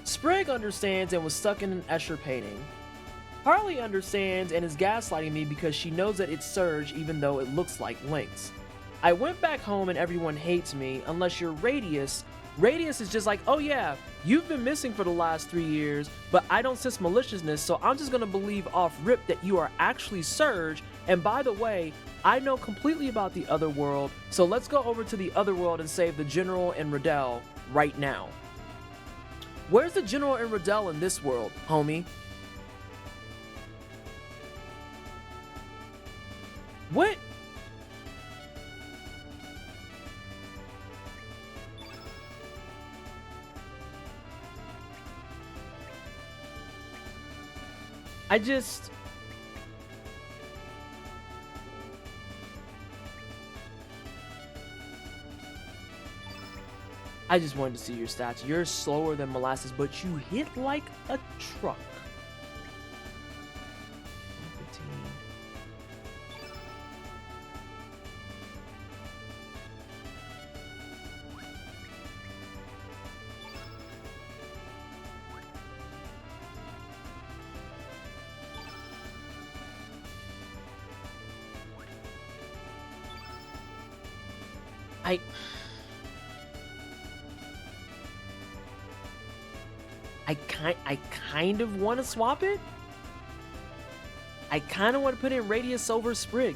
Sprig understands and was stuck in an Escher painting. Harley understands and is gaslighting me because she knows that it's Surge even though it looks like Lynx. I went back home and everyone hates me unless you're Radius. Radius is just like, oh yeah, you've been missing for the last 3 years, but I don't sense maliciousness, so I'm just gonna believe off rip that you are actually Surge, and by the way, I know completely about the other world, so let's go over to the other world and save the General and Riddell right now. Where's the General and Riddell in this world, homie? What? I just wanted to see your stats. You're slower than molasses, but you hit like a truck. 15. I kind of want to swap it. I kind of want to put in Radius over Sprig.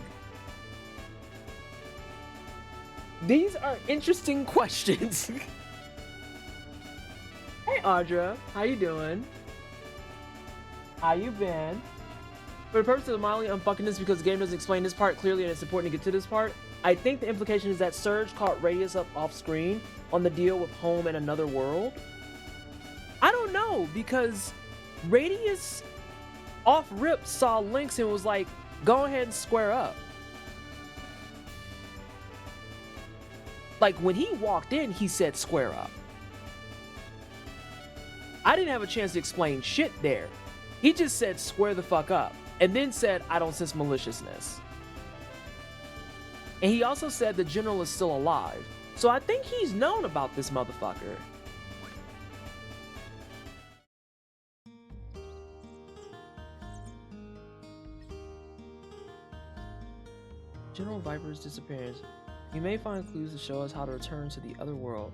These are interesting questions. Hey Audra, how you doing? How you been? For the purpose of mildly unfucking this, because the game doesn't explain this part clearly and it's important to get to this part, I think the implication is that Surge caught Radius up off screen on the deal with Home and Another World. I don't know, because Radius off rip saw Lynx and was like, go ahead and square up. Like when he walked in, he said square up. I didn't have a chance to explain shit there. He just said square the fuck up and then said, I don't sense maliciousness. And he also said the General is still alive. So I think he's known about this motherfucker. General Viper's disappearance. You may find clues to show us how to return to the other world.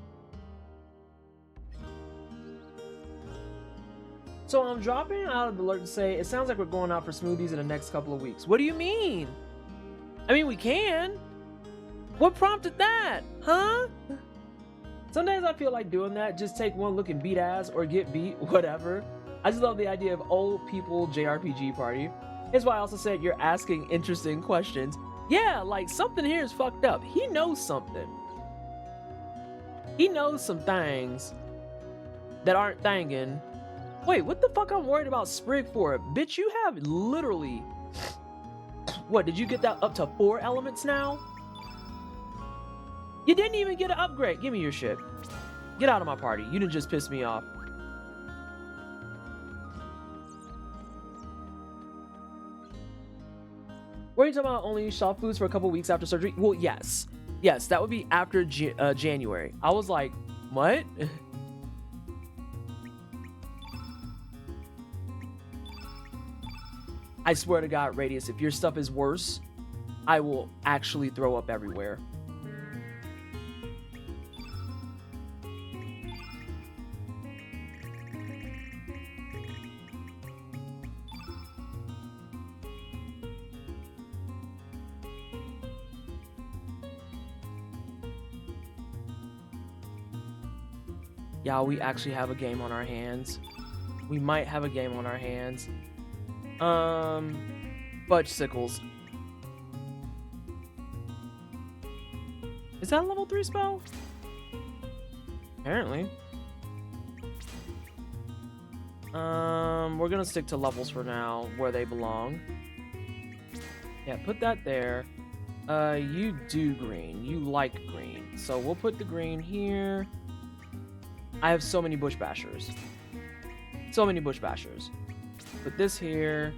So I'm dropping out of the alert to say, it sounds like we're going out for smoothies in the next couple of weeks. What do you mean? I mean, we can. What prompted that? Huh? Some days I feel like doing that. Just take one look and beat ass or get beat, whatever. I just love the idea of old people JRPG party. That's why I also said you're asking interesting questions. Yeah, like something here is fucked up. He knows something. He knows some things that aren't thangin'. Wait, what the fuck I'm worried about Sprig for? Bitch, you have literally... What, did you get that up to 4 elements now? You didn't even get an upgrade. Give me your shit. Get out of my party. You didn't just piss me off. Were you talking about only soft foods for a couple weeks after surgery? Well, yes. Yes, that would be after January. I was like, what? I swear to God, Radius, if your stuff is worse, I will actually throw up everywhere. Yeah, we actually have a game on our hands. We might have a game on our hands. Fudge sickles. Is that a level 3 spell? Apparently. We're gonna stick to levels for now, where they belong. Yeah, put that there. You do green. You like green. So we'll put the green here. I have so many bush bashers. So many bush bashers. Put this here.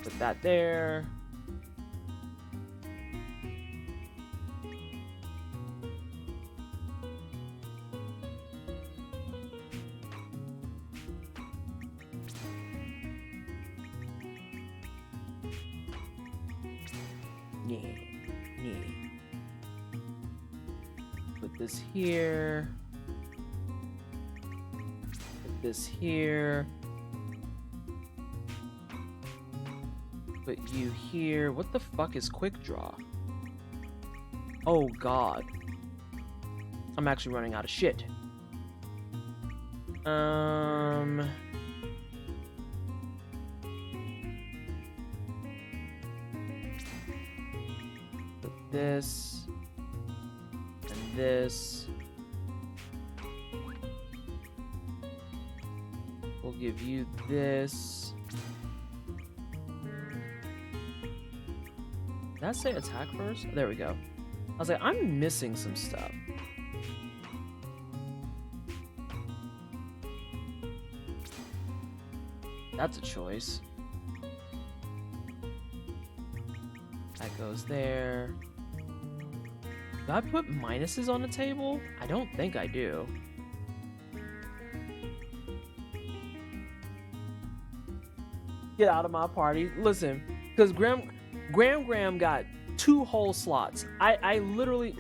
Put that there. Yeah. Put this here. Put this here. Put you here. What the fuck is quick draw? Oh god. I'm actually running out of shit. This and this. We'll give you this. Did that say attack first? There we go. I was like, I'm missing some stuff. That's a choice. That goes there. Do I put minuses on the table? I don't think I do. Get out of my party. Listen, because Graham got 2 whole slots. I literally...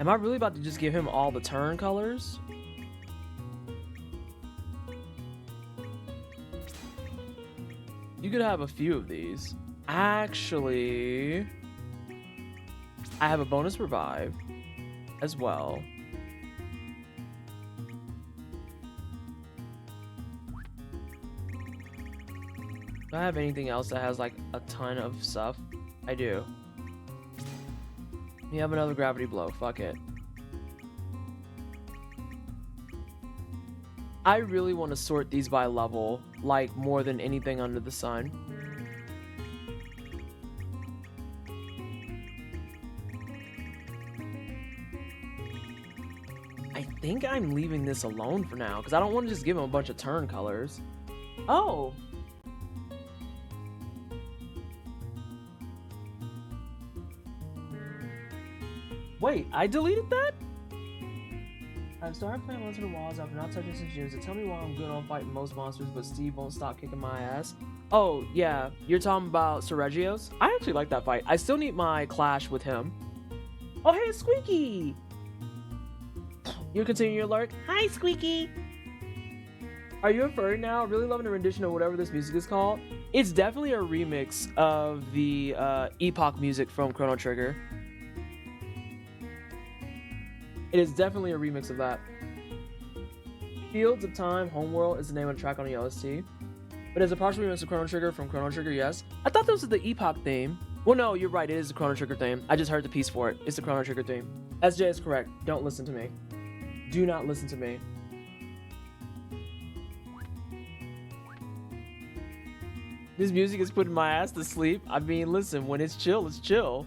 Am I really about to just give him all the turn colors? You could have a few of these. Actually, I have a bonus revive as well. Do I have anything else that has like a ton of stuff? I do. You have another gravity blow. Fuck it. I really want to sort these by level, like more than anything under the sun. I think I'm leaving this alone for now, because I don't want to just give him a bunch of turn colors. Oh! Wait, I deleted that? I've started playing Monster the Walls after not touching since June, so tell me why I'm good on fighting most monsters, but Steve won't stop kicking my ass. Oh, yeah, you're talking about Sergio's? I actually like that fight. I still need my clash with him. Oh, hey, Squeaky! You continue your lurk? Hi, Squeaky! Are you a furry now? Really loving the rendition of whatever this music is called. It's definitely a remix of the Epoch music from Chrono Trigger. It is definitely a remix of that. Fields of Time, Homeworld is the name of the track on the OST. But as a partial remix of Chrono Trigger from Chrono Trigger, yes. I thought this was the Epoch theme. Well, no, you're right. It is the Chrono Trigger theme. I just heard the piece for it. It's the Chrono Trigger theme. SJ is correct. Don't listen to me. Do not listen to me. This music is putting my ass to sleep. I mean, listen, when it's chill, it's chill.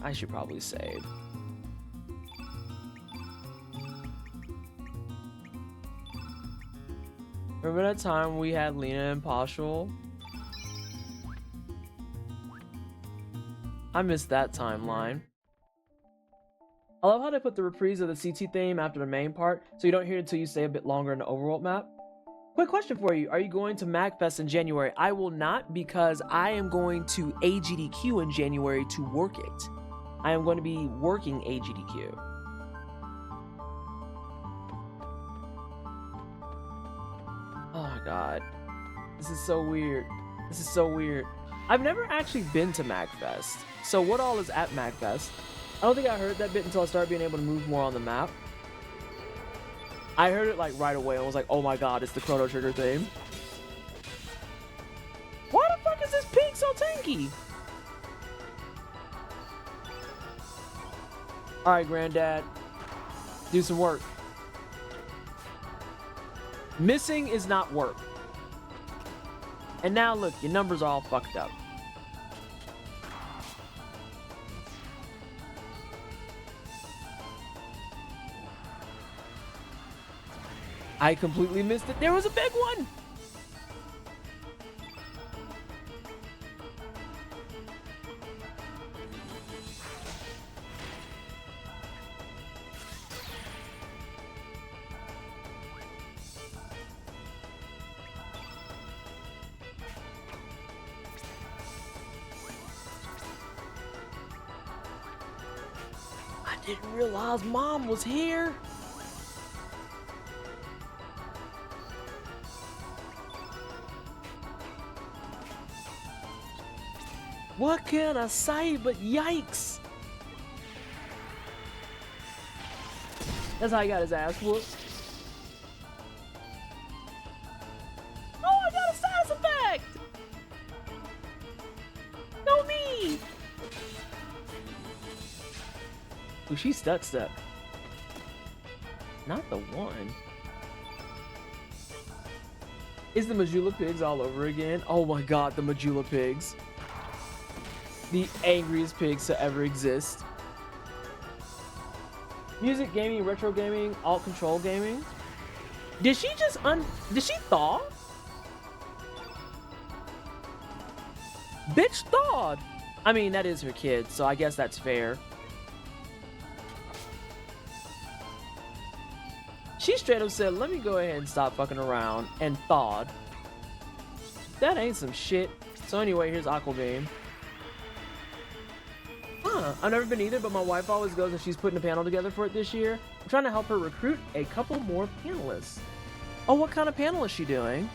I should probably save. Remember that time we had Lena and Pashul? I missed that timeline. I love how they put the reprise of the CT theme after the main part, so you don't hear it until you stay a bit longer in the overworld map. Quick question for you. Are you going to MagFest in January? I will not, because I am going to AGDQ in January to work it. I am going to be working AGDQ. Oh my god. This is so weird. This is so weird. I've never actually been to MagFest. So what all is at MagFest? I don't think I heard that bit until I started being able to move more on the map. I heard it like right away and was like, oh my god, it's the Chrono Trigger theme. Why the fuck is this pig so tanky? Alright, Granddad. Do some work. Missing is not work. And now look, your numbers are all fucked up. I completely missed it. There was a big one. I didn't realize Mom was here. What can I say but yikes? That's how he got his ass whooped. Oh, I got a status effect! No me! Ooh, she's stuck. Not the one. Is the Majula pigs all over again? Oh my god, the Majula pigs. The angriest pigs to ever exist. Music, gaming, retro gaming, alt control gaming. Did she just did she thaw? Bitch thawed. I mean, that is her kid, so I guess that's fair. She straight up said, let me go ahead and stop fucking around, and thawed. That ain't some shit. So anyway, here's Aquabeam. Huh, I've never been either, but my wife always goes and she's putting a panel together for it this year. I'm trying to help her recruit a couple more panelists. Oh, what kind of panel is she doing?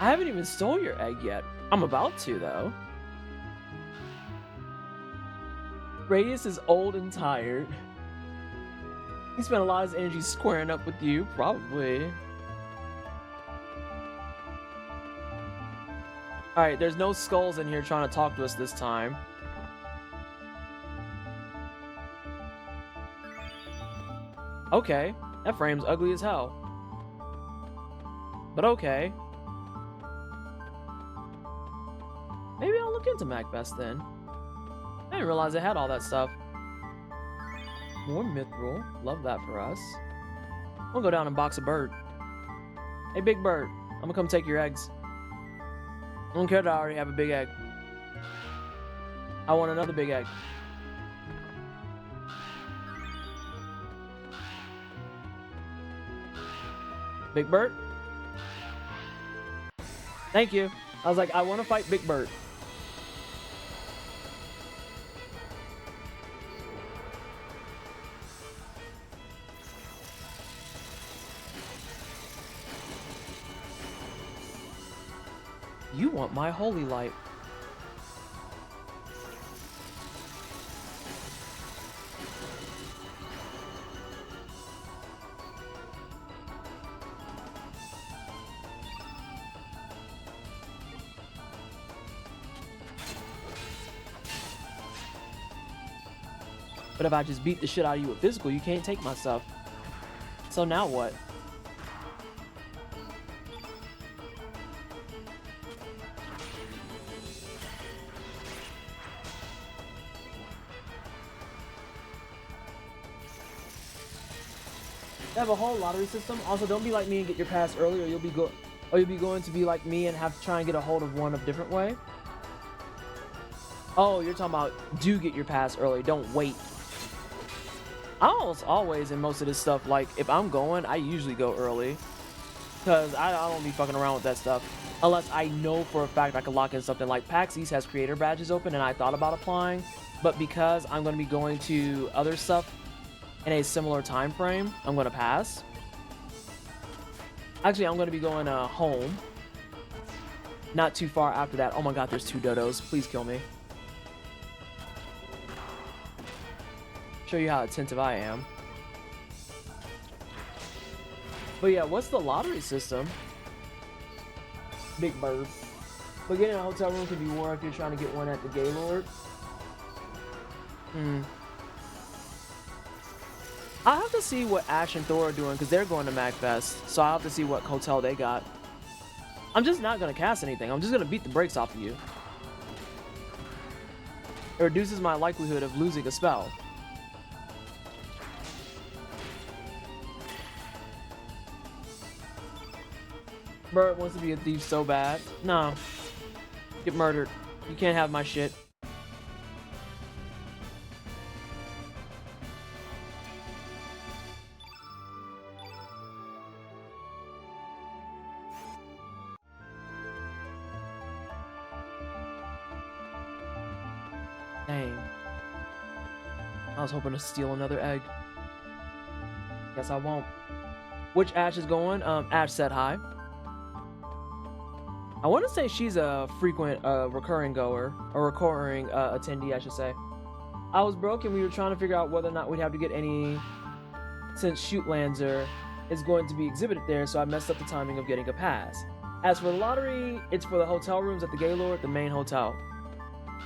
I haven't even stole your egg yet. I'm about to, though. Radius is old and tired. He spent a lot of his energy squaring up with you, probably. Alright, there's no skulls in here trying to talk to us this time. Okay, that frame's ugly as hell. But okay. Maybe I'll look into Macbeth then. I didn't realize I had all that stuff. More mithril. Love that for us. I'm gonna go down and box a bird. Hey, big bird. I'm gonna come take your eggs. I don't care that I already have a big egg. I want another big egg. Big Bird? Thank you. I was like, I want to fight Big Bird. You want my holy light. But if I just beat the shit out of you with physical, you can't take my stuff. So now what? They have a whole lottery system. Also, don't be like me and get your pass early, or you'll be going to be like me and have to try and get a hold of one a different way. Oh, you're talking about do get your pass early. Don't wait. I almost always in most of this stuff, like if I'm going, I usually go early, because I don't be fucking around with that stuff unless I know for a fact I can lock in something. Like PAX East has creator badges open, and I thought about applying, but because I'm going to be going to other stuff in a similar time frame, I'm gonna pass. Actually, I'm gonna be going home. Not too far after that. Oh my god, there's 2 dodos. Please kill me. Show you how attentive I am. But yeah, what's the lottery system? Big bird. But getting a hotel room can be war if you're trying to get one at the Gaylord. I'll have to see what Ash and Thor are doing because they're going to MagFest. So I'll have to see what hotel they got. I'm just not going to cast anything. I'm just going to beat the brakes off of you. It reduces my likelihood of losing a spell. Bert wants to be a thief so bad. No. Get murdered. You can't have my shit. Dang. I was hoping to steal another egg. Guess I won't. Which Ash is going? Ash said hi. I want to say she's a frequent recurring goer, or recurring attendee, I should say. I was broke and we were trying to figure out whether or not we'd have to get any, since Shootlanzer is going to be exhibited there, so I messed up the timing of getting a pass. As for the lottery, it's for the hotel rooms at the Gaylord, the main hotel.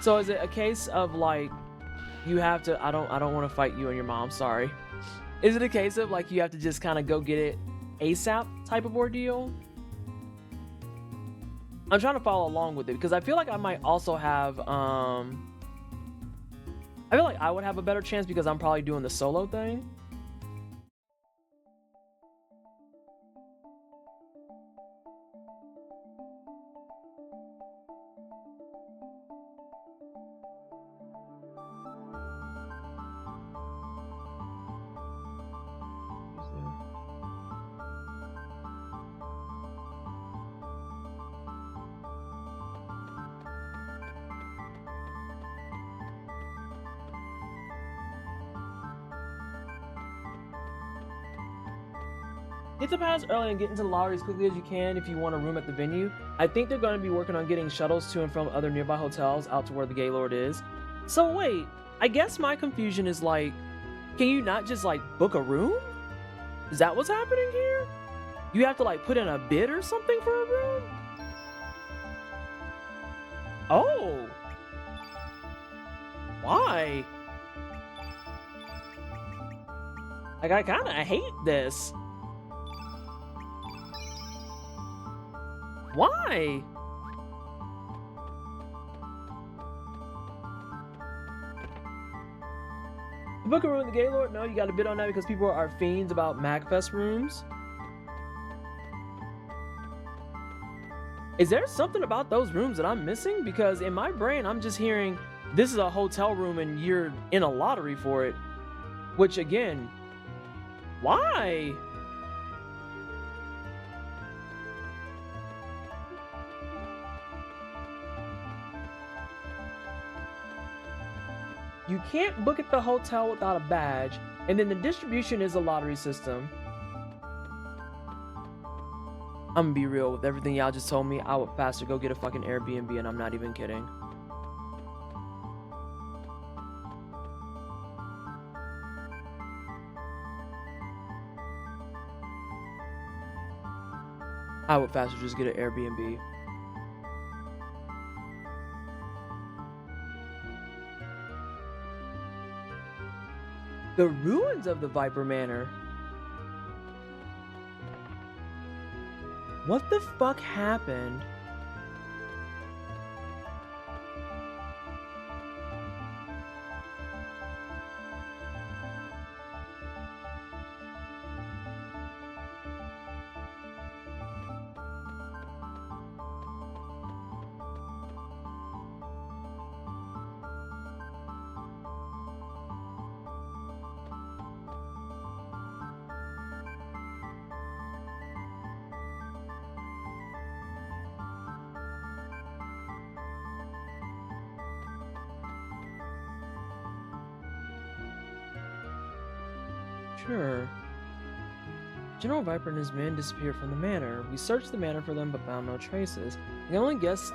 So is it a case of like, you have to, I don't want to fight you and your mom, sorry. Is it a case of like you have to just kind of go get it ASAP type of ordeal? I'm trying to follow along with it because I feel like I might also have I feel like I would have a better chance because I'm probably doing the solo thing. Get the pass early and get into the lottery as quickly as you can if you want a room at the venue. I think they're going to be working on getting shuttles to and from other nearby hotels out to where the Gaylord is. So wait, I guess my confusion is like, can you not just like book a room? Is that what's happening here? You have to like put in a bid or something for a room? Oh. Why? Like I kind of hate this. Why? Book a room in the Gaylord? No, you got to bid on that because people are fiends about MagFest rooms. Is there something about those rooms that I'm missing? Because in my brain, I'm just hearing this is a hotel room and you're in a lottery for it. Which again, why? You can't book at the hotel without a badge, and then the distribution is a lottery system. I'm gonna be real, with everything y'all just told me, I would faster go get a fucking Airbnb, and I'm not even kidding. I would faster just get an Airbnb. The ruins of the Viper Manor. What the fuck happened? Sure. General Viper and his men disappeared from the manor. We searched the manor for them but found no traces. We can only guess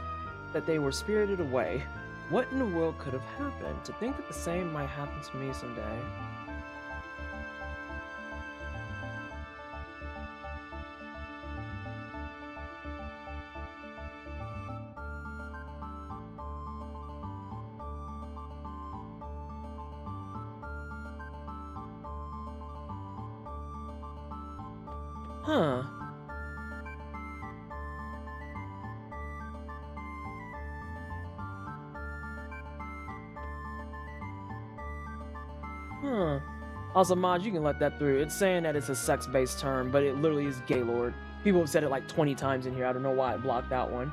that they were spirited away. What in the world could have happened? To think that the same might happen to me someday. Huh. Huh. Also, Mod, you can let that through. It's saying that it's a sex-based term, but it literally is Gaylord. People have said it like 20 times in here. I don't know why it blocked that one.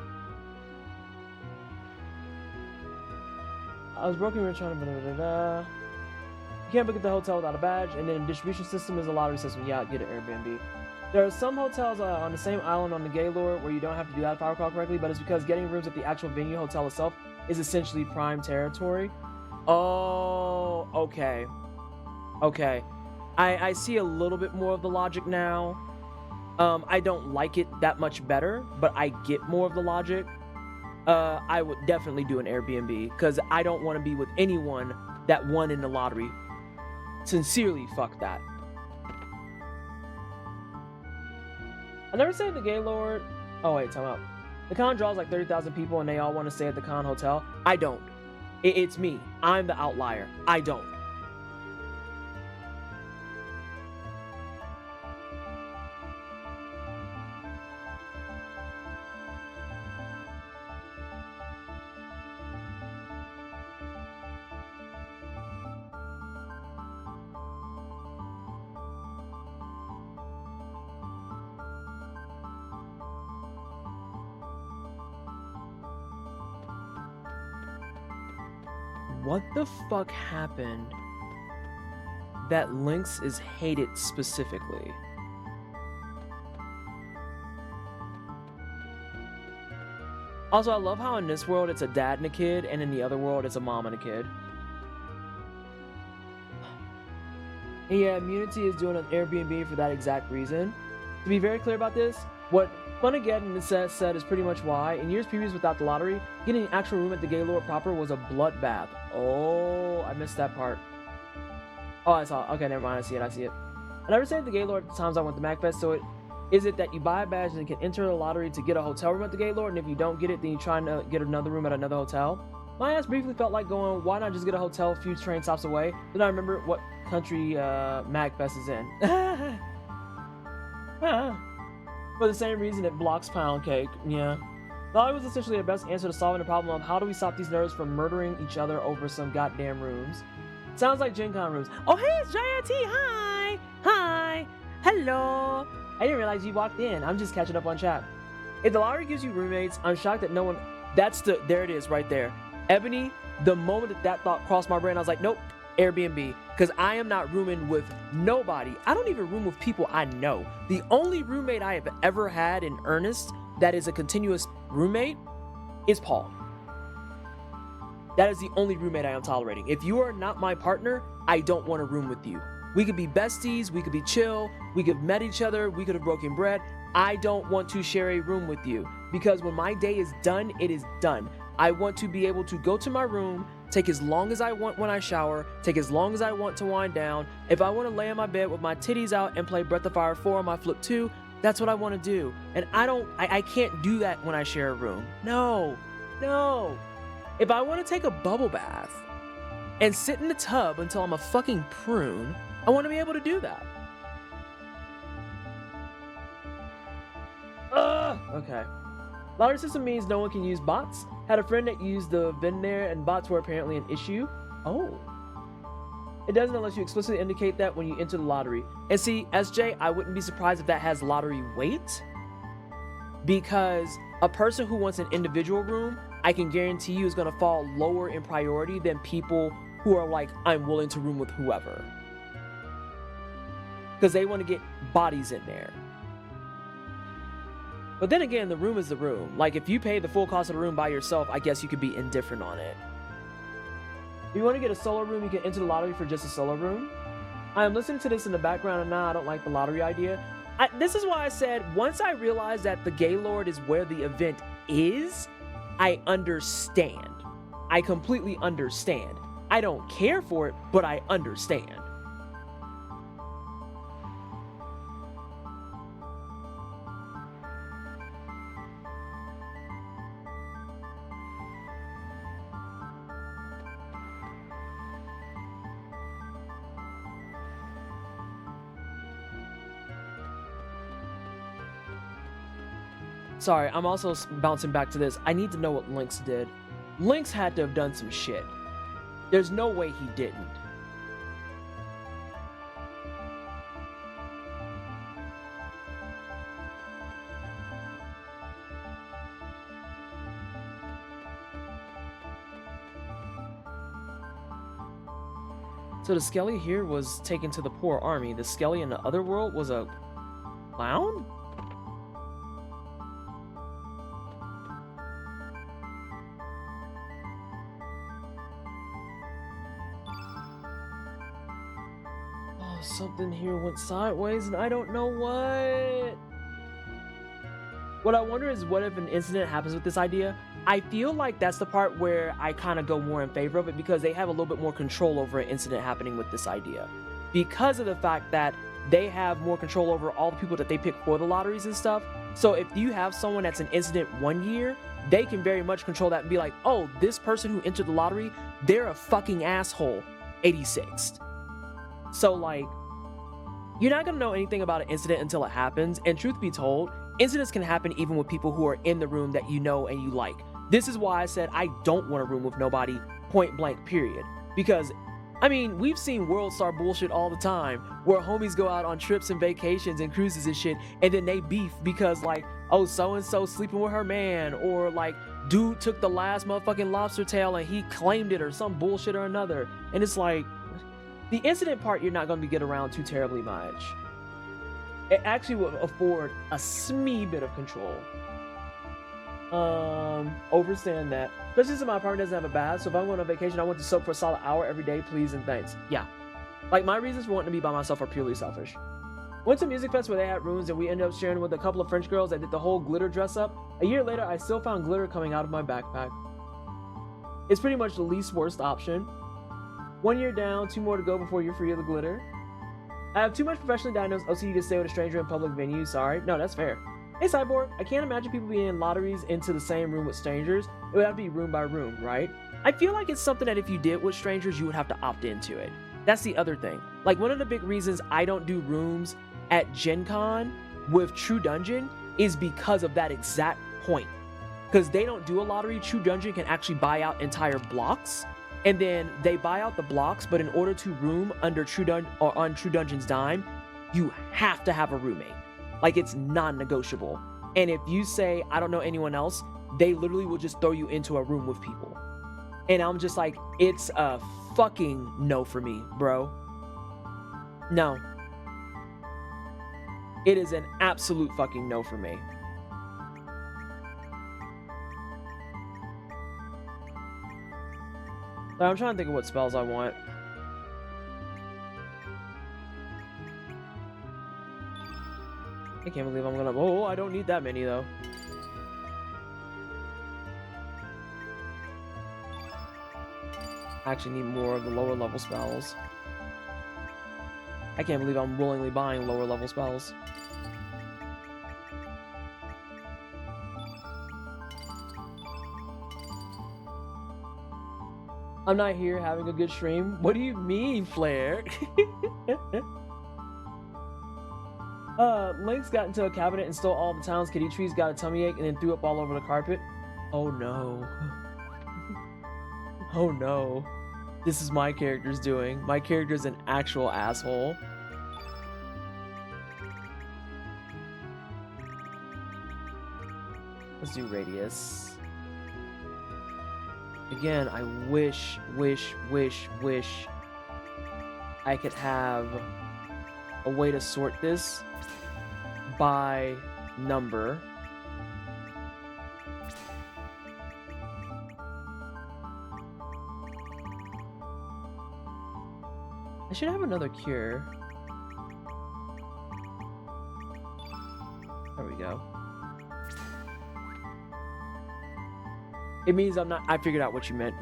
I was broken. We were trying to. You can't book at the hotel without a badge, and then the distribution system is a lottery system. Yeah, get an Airbnb. There are some hotels on the same island on the Gaylord where you don't have to do that if I recall correctly, but it's because getting rooms at the actual venue hotel itself is essentially prime territory. Oh, okay. Okay. I see a little bit more of the logic now. I don't like it that much better, but I get more of the logic. I would definitely do an Airbnb because I don't want to be with anyone that won in the lottery. Sincerely, fuck that. I never stayed at the Gaylord. Oh wait, time out. The con draws like 30,000 people and they all want to stay at the con hotel. I don't. It's me. I'm the outlier. I don't. What the fuck happened that Lynx is hated specifically? Also, I love how in this world it's a dad and a kid, and in the other world it's a mom and a kid. Yeah, Immunity is doing an Airbnb for that exact reason. To be very clear about this, what Funageddon said is pretty much why, in years previous without the lottery, getting an actual room at the Gaylord proper was a bloodbath. Oh, I missed that part. Oh, I saw it. Okay, never mind. I see it. I never stayed at the Gaylord at the times I went to MacFest, so is it that you buy a badge and can enter the lottery to get a hotel room at the Gaylord, and if you don't get it, then you try to get another room at another hotel? My ass briefly felt like going, why not just get a hotel a few train stops away? Then I remember what country MacFest is in. For the same reason it blocks pound cake, yeah. Thought it was essentially the best answer to solving the problem of how do we stop these nerds from murdering each other over some goddamn rooms. Sounds like Gen Con rooms. Oh, hey, it's JIT. Hi. Hi. Hello. I didn't realize you walked in. I'm just catching up on chat. If the lottery gives you roommates, I'm shocked that no one... There it is right there. Ebony, the moment that thought crossed my brain, I was like, nope, Airbnb. Because I am not rooming with nobody. I don't even room with people I know. The only roommate I have ever had in earnest that is a continuous roommate is Paul. That is the only roommate I am tolerating. If you are not my partner, I don't want to room with you. We could be besties, we could be chill, we could have met each other, we could have broken bread. I don't want to share a room with you because when my day is done, it is done. I want to be able to go to my room, take as long as I want when I shower, take as long as I want to wind down. If I want to lay in my bed with my titties out and play Breath of Fire 4 on my Flip 2, that's what I want to do. And I can't do that when I share a room. No. If I want to take a bubble bath and sit in the tub until I'm a fucking prune, I want to be able to do that. Okay. Lottery system means no one can use bots. Had a friend that used the VIN there and bots were apparently an issue. Oh. It doesn't unless you explicitly indicate that when you enter the lottery. And see, SJ, I wouldn't be surprised if that has lottery weight. Because a person who wants an individual room, I can guarantee you is going to fall lower in priority than people who are like, I'm willing to room with whoever. Because they want to get bodies in there. But then again, the room is the room. Like, if you pay the full cost of the room by yourself, I guess you could be indifferent on it. If you want to get a solo room, you can enter the lottery for just a solo room. I'm listening to this in the background, and now I don't like the lottery idea. This is why I said once I realized that the Gaylord is where the event is, I understand. I completely understand. I don't care for it, but I understand. Sorry, I'm also bouncing back to this. I need to know what Lynx did. Lynx had to have done some shit. There's no way he didn't. So the Skelly here was taken to the poor army. The Skelly in the other world was a clown? Something here went sideways and I don't know what. What I wonder is what if an incident happens with this idea? I feel like that's the part where I kind of go more in favor of it because they have a little bit more control over an incident happening with this idea. Because of the fact that they have more control over all the people that they pick for the lotteries and stuff. So if you have someone that's an incident one year, they can very much control that and be like, oh, this person who entered the lottery, they're a fucking asshole 86th. So like, you're not gonna know anything about an incident until it happens, and truth be told, incidents can happen even with people who are in the room that you know and you like. This is why I said I don't want a room with nobody, point blank, period. Because, I mean, we've seen World Star bullshit all the time, where homies go out on trips and vacations and cruises and shit, and then they beef because like, oh, so-and-so sleeping with her man, or like, dude took the last motherfucking lobster tail and he claimed it, or some bullshit or another, and it's like, the incident part, you're not going to get around too terribly much. It actually would afford a smee bit of control. Overstand that. Especially since my apartment doesn't have a bath, so if I went on vacation, I want to soak for a solid hour every day, please and thanks. Yeah. Like, my reasons for wanting to be by myself are purely selfish. Went to Music Fest where they had rooms, and we ended up sharing with a couple of French girls that did the whole glitter dress up. A year later, I still found glitter coming out of my backpack. It's pretty much the least worst option. 1 year down, 2 more to go before you're free of the glitter. I have too much professionally diagnosed OCD to stay with a stranger in public venues. Sorry. No, that's fair. Hey, Cyborg, I can't imagine people being in lotteries into the same room with strangers. It would have to be room by room, right? I feel like it's something that if you did with strangers, you would have to opt into it. That's the other thing. Like, one of the big reasons I don't do rooms at Gen Con with True Dungeon is because of that exact point. Because they don't do a lottery. True Dungeon can actually buy out entire blocks. And then they buy out the blocks, but in order to room under on True Dungeon's dime, you have to have a roommate. Like, it's non-negotiable. And if you say, I don't know anyone else, they literally will just throw you into a room with people. And I'm just like, it's a fucking no for me, bro. No. It is an absolute fucking no for me. So I'm trying to think of what spells I want. I can't believe I'm gonna... Oh, I don't need that many, though. I actually need more of the lower level spells. I can't believe I'm willingly buying lower level spells. I'm not here having a good stream. What do you mean, Flair? Lynx got into a cabinet and stole all the town's kitty trees, got a tummy ache, and then threw up all over the carpet. Oh no. Oh no. This is my character's doing. My character's an actual asshole. Let's do radius. Again, I wish I could have a way to sort this by number. I should have another cure. There we go. It means I'm not. I figured out what you meant.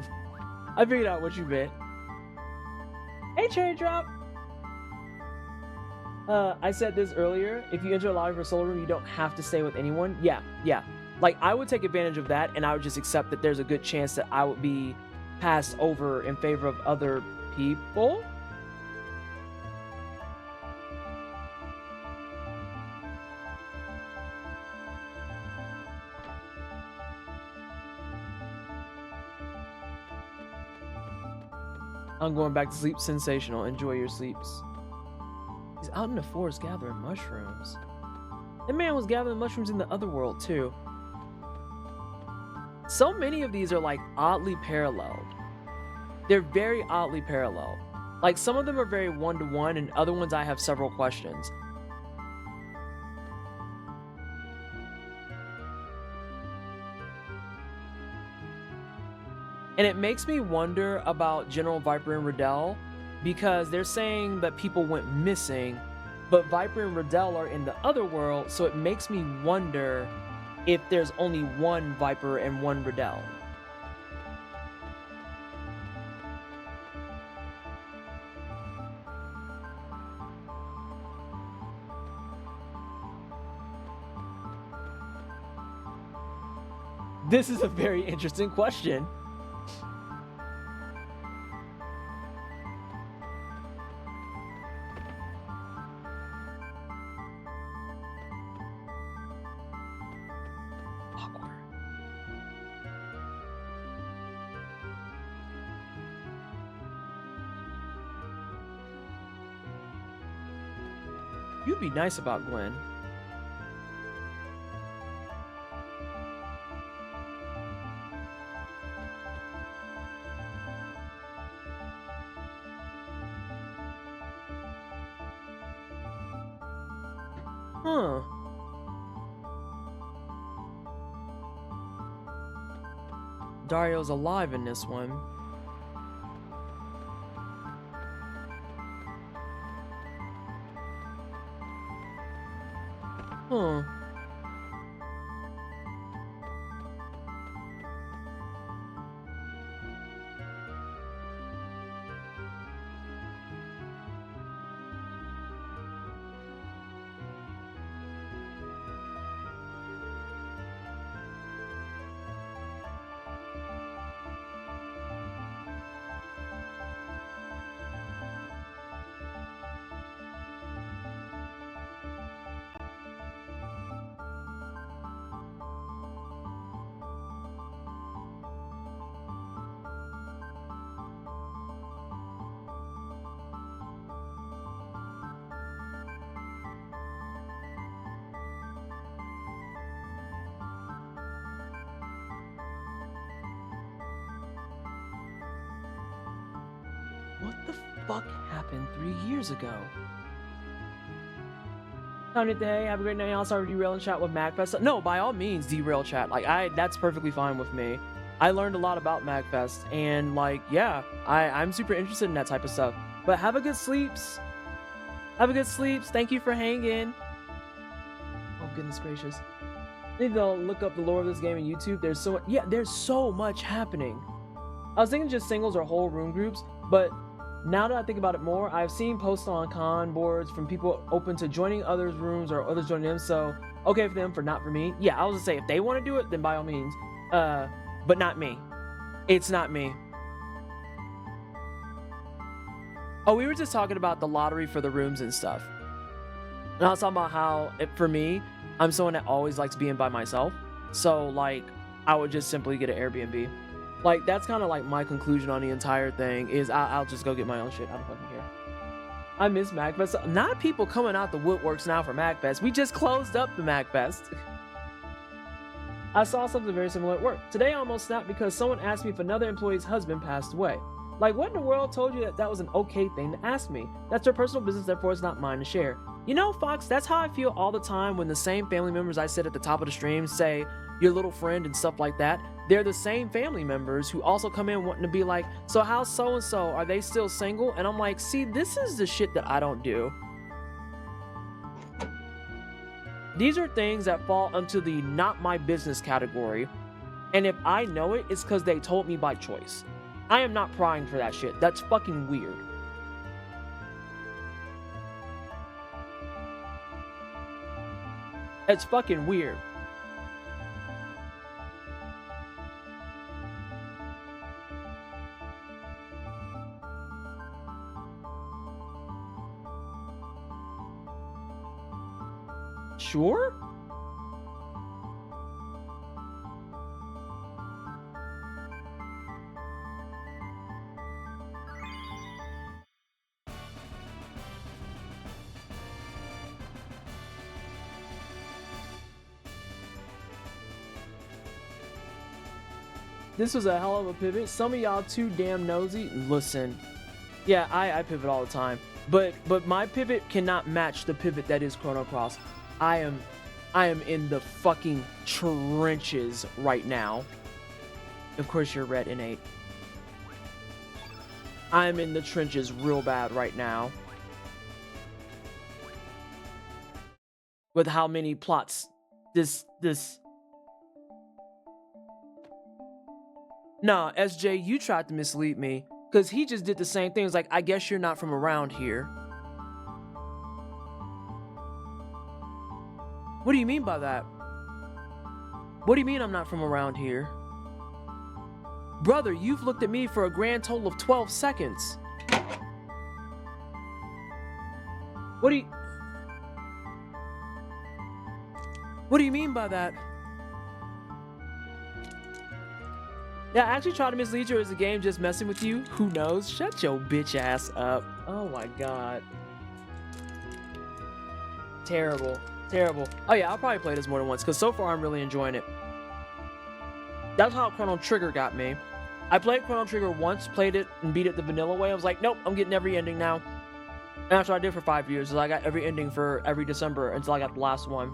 I figured out what you meant. Hey, Cherry Drop. I said this earlier. If you enter a lobby for a solo room, you don't have to stay with anyone. Yeah. Like, I would take advantage of that, and I would just accept that there's a good chance that I would be passed over in favor of other people. I'm going back to sleep. Sensational. Enjoy your sleeps. He's out in the forest gathering mushrooms. That man was gathering mushrooms in the other world too. So many of these are like oddly paralleled. They're very oddly parallel. Like some of them are very one-to-one, and other ones I have several questions. And it makes me wonder about General Viper and Riddell, because they're saying that people went missing, but Viper and Riddell are in the other world, so it makes me wonder if there's only one Viper and one Riddell. This is a very interesting question. You'd be nice about Gwen. Huh. Dario's alive in this one. Huh. What the fuck happened 3 years ago? Time to day. Have a great night. I'll start derailing chat with MagFest. No, by all means, derail chat. Like, that's perfectly fine with me. I learned a lot about MagFest, and like, yeah, I'm super interested in that type of stuff. But have a good sleeps. Have a good sleeps. Thank you for hanging. Oh goodness gracious. I need to look up the lore of this game on YouTube. There's so much. Yeah, there's so much happening. I was thinking just singles or whole room groups, but now that I think about it more, I've seen posts on con boards from people open to joining others' rooms or others joining them. So okay for them, for not for me. Yeah, I was gonna say if they want to do it, then by all means. But not me. It's not me. Oh, we were just talking about the lottery for the rooms and stuff. And I was talking about how, for me, I'm someone that always likes being by myself. So, like, I would just simply get an Airbnb. Like, that's kind of like my conclusion on the entire thing is I'll just go get my own shit. I don't fucking care. I miss MagFest. Not people coming out the woodworks now for MagFest. We just closed up the MagFest. I saw something very similar at work. Today I almost snapped because someone asked me if another employee's husband passed away. Like, what in the world told you that that was an okay thing to ask me? That's their personal business, therefore it's not mine to share. You know, Fox, that's how I feel all the time when the same family members I said at the top of the stream say, your little friend and stuff like that, they're the same family members who also come in wanting to be like, so how's so-and-so? Are they still single? And I'm like, see, this is the shit that I don't do. These are things that fall into the not my business category. And if I know it, it's because they told me by choice. I am not prying for that shit. That's fucking weird. It's fucking weird. Sure? This was a hell of a pivot. Some of y'all too damn nosy. Listen. Yeah, I pivot all the time. But my pivot cannot match the pivot that is Chrono Cross. I am in the fucking trenches right now. Of course you're red innate. I'm in the trenches real bad right now. With how many plots this Nah, SJ, you tried to mislead me. Because he just did the same thing. It's like, I guess you're not from around here. What do you mean by that? What do you mean I'm not from around here? Brother, you've looked at me for a grand total of 12 seconds. What do you mean by that? Yeah, I actually tried to mislead you as a game just messing with you. Who knows? Shut your bitch ass up. Oh my god. Terrible. Terrible. Oh yeah, I'll probably play this more than once because so far I'm really enjoying it. That's how Chrono Trigger got me. I played Chrono Trigger once, played it and beat it the vanilla way. I was like, nope, I'm getting every ending now. And that's what I did for 5 years. So I got every ending for every December until I got the last one.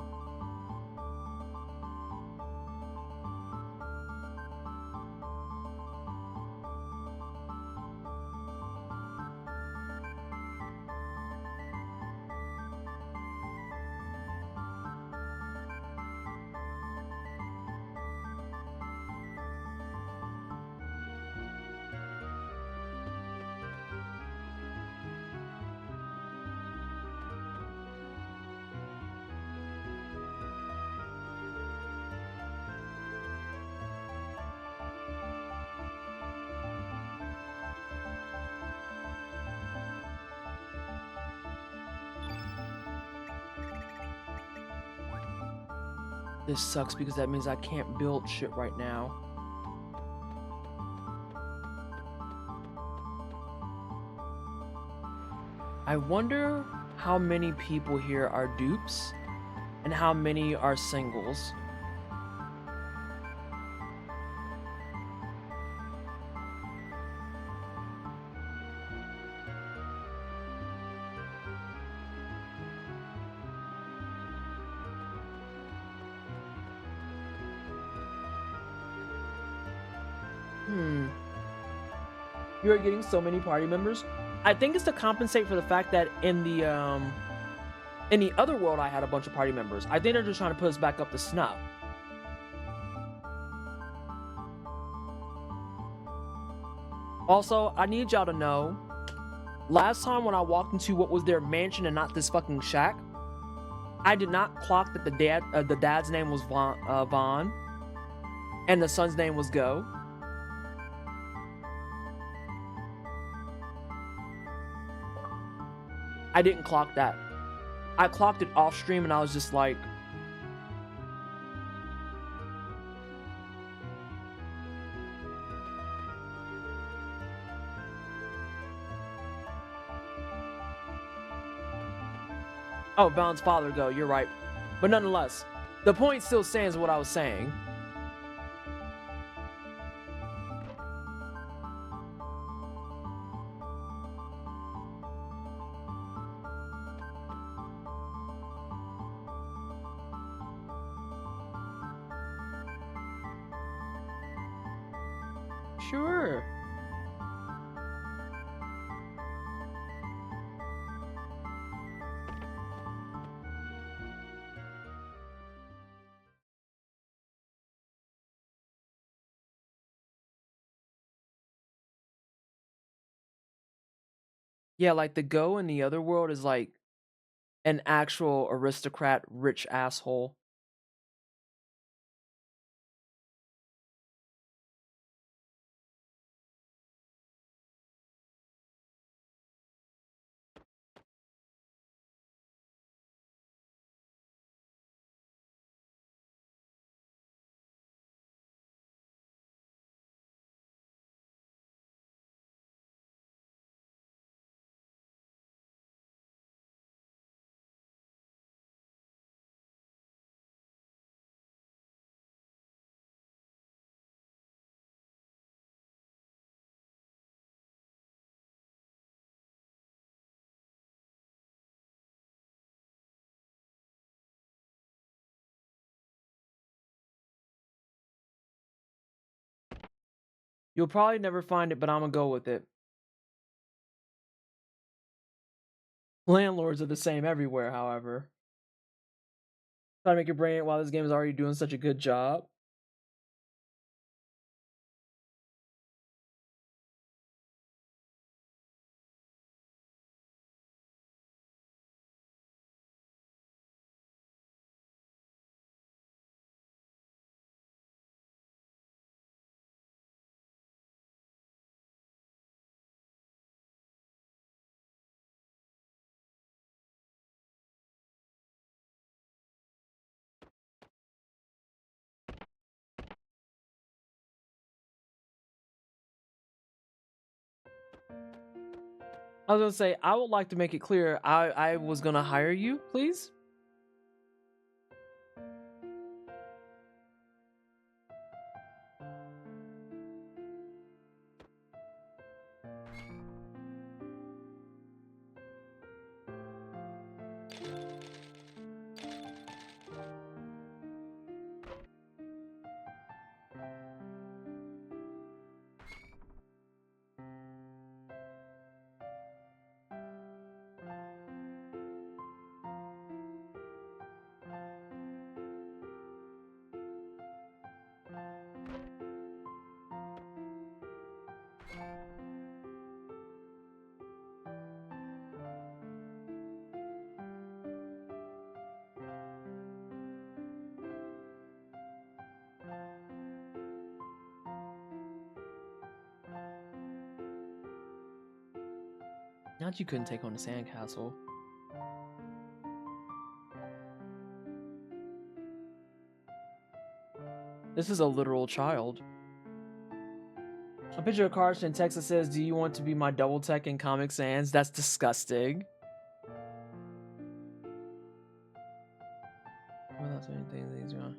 This sucks because that means I can't build shit right now. I wonder how many people here are dupes and how many are singles. You are getting so many party members. I think it's to compensate for the fact that in the other world I had a bunch of party members. I think they're just trying to put us back up to snuff. Also, I need y'all to know, last time when I walked into what was their mansion and not this fucking shack, I did not clock that the dad's name was Vaughn and the son's name was Go. I didn't clock that. I clocked it off stream and I was just like, oh, Vaughn's father Go, you're right. But nonetheless, the point still stands what I was saying. sure. Yeah, like the Go in the other world is like an actual aristocrat, rich asshole. You'll probably never find it, but I'm gonna go with it. Landlords are the same everywhere, however. Try to make your brain while this game is already doing such a good job. I was gonna say, I would like to make it clear I was gonna hire you, please. Not you couldn't take on a sandcastle. This is a literal child. A picture of Karsh in Texas says, "Do you want to be my double tech in Comic Sans?" That's disgusting. Well, that's anything these are.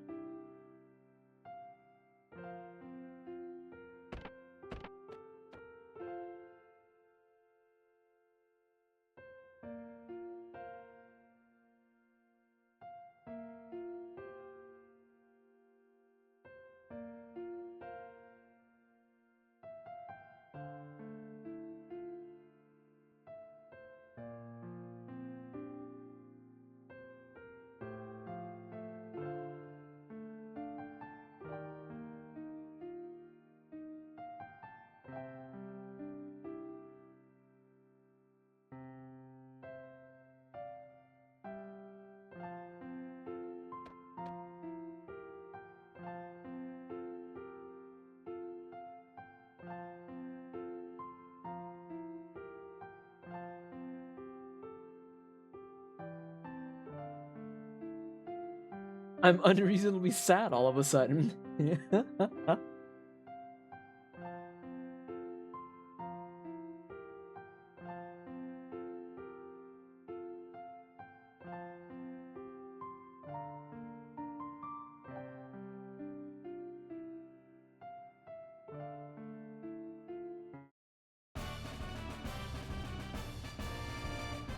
I'm unreasonably sad all of a sudden.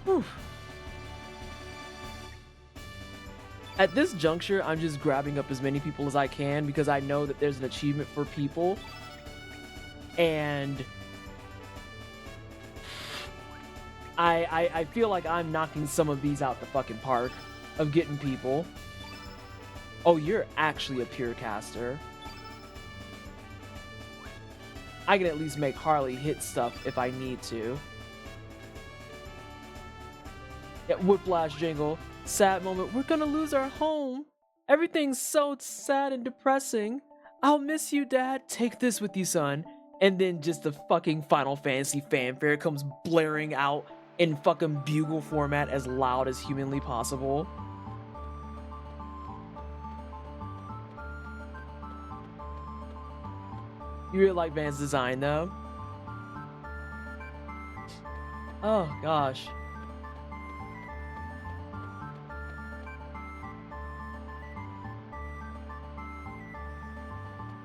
Whew. At this juncture, I'm just grabbing up as many people as I can because I know that there's an achievement for people And I feel like I'm knocking some of these out the fucking park of getting people. Oh, you're actually a pure caster. I can at least make Harley hit stuff if I need to. Yeah, Whiplash jingle. Sad moment. We're gonna lose our home. Everything's so sad and depressing. I'll miss you, Dad. Take this with you, son. And then just the fucking Final Fantasy fanfare comes blaring out in fucking bugle format as loud as humanly possible. You really like Van's design, though? Oh, gosh.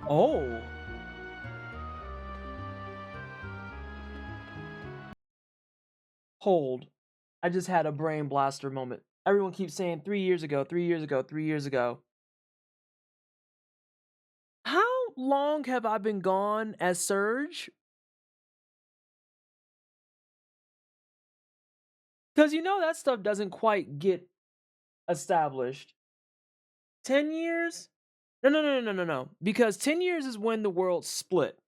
Oh. Hold. I just had a brain blaster moment. Everyone keeps saying 3 years ago, 3 years ago, 3 years ago. How long have I been gone as Surge? Because you know that stuff doesn't quite get established. 10 years? No. Because 10 years is when the world split.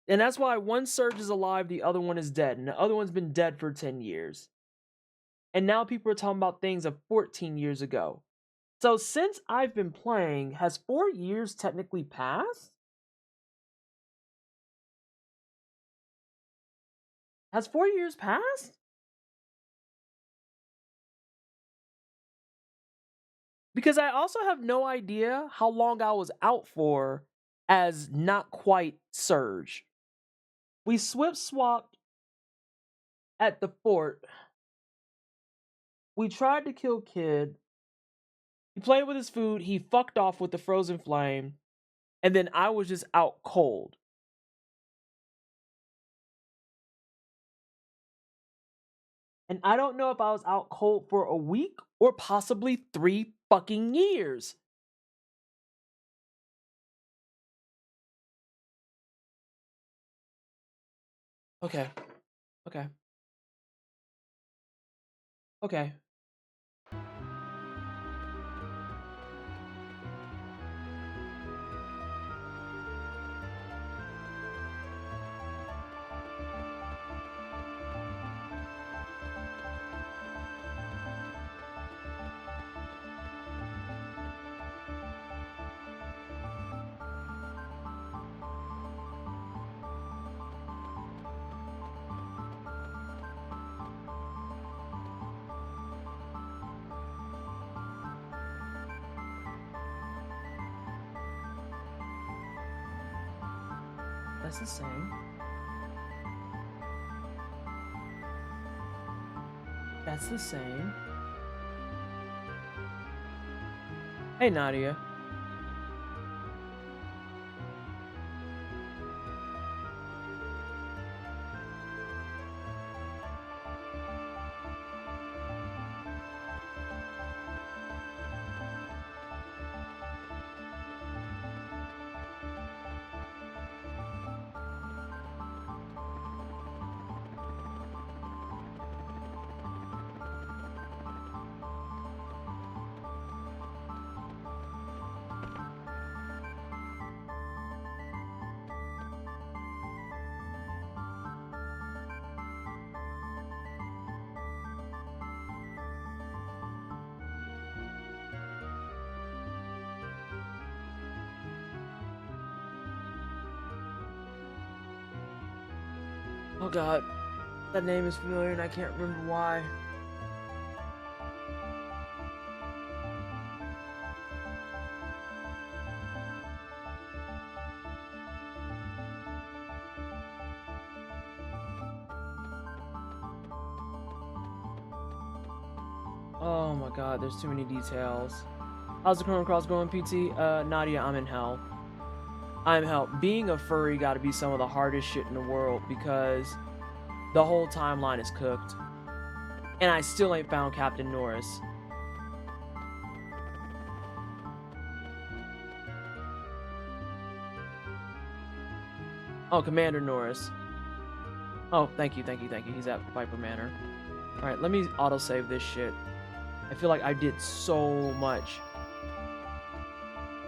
And that's why one Surge is alive, the other one is dead. And the other one's been dead for 10 years. And now people are talking about things of 14 years ago. So since I've been playing, has 4 years technically passed? Has 4 years passed? Because I also have no idea how long I was out for as not quite Surge. We swapped at the fort. We tried to kill Kid. He played with his food. He fucked off with the frozen flame. And then I was just out cold. And I don't know if I was out cold for a week or possibly 3 fucking years. Okay. That's the same. That's the same. Hey, Nadia. Oh god, that name is familiar and I can't remember why. Oh my god, there's too many details. How's the Chrono Cross going, PT? Nadia, I'm in hell. I'm hell. Being a furry gotta be some of the hardest shit in the world because the whole timeline is cooked. And I still ain't found Captain Norris. Oh, Commander Norris. Oh, thank you. He's at Viper Manor. Alright, let me autosave this shit. I feel like I did so much.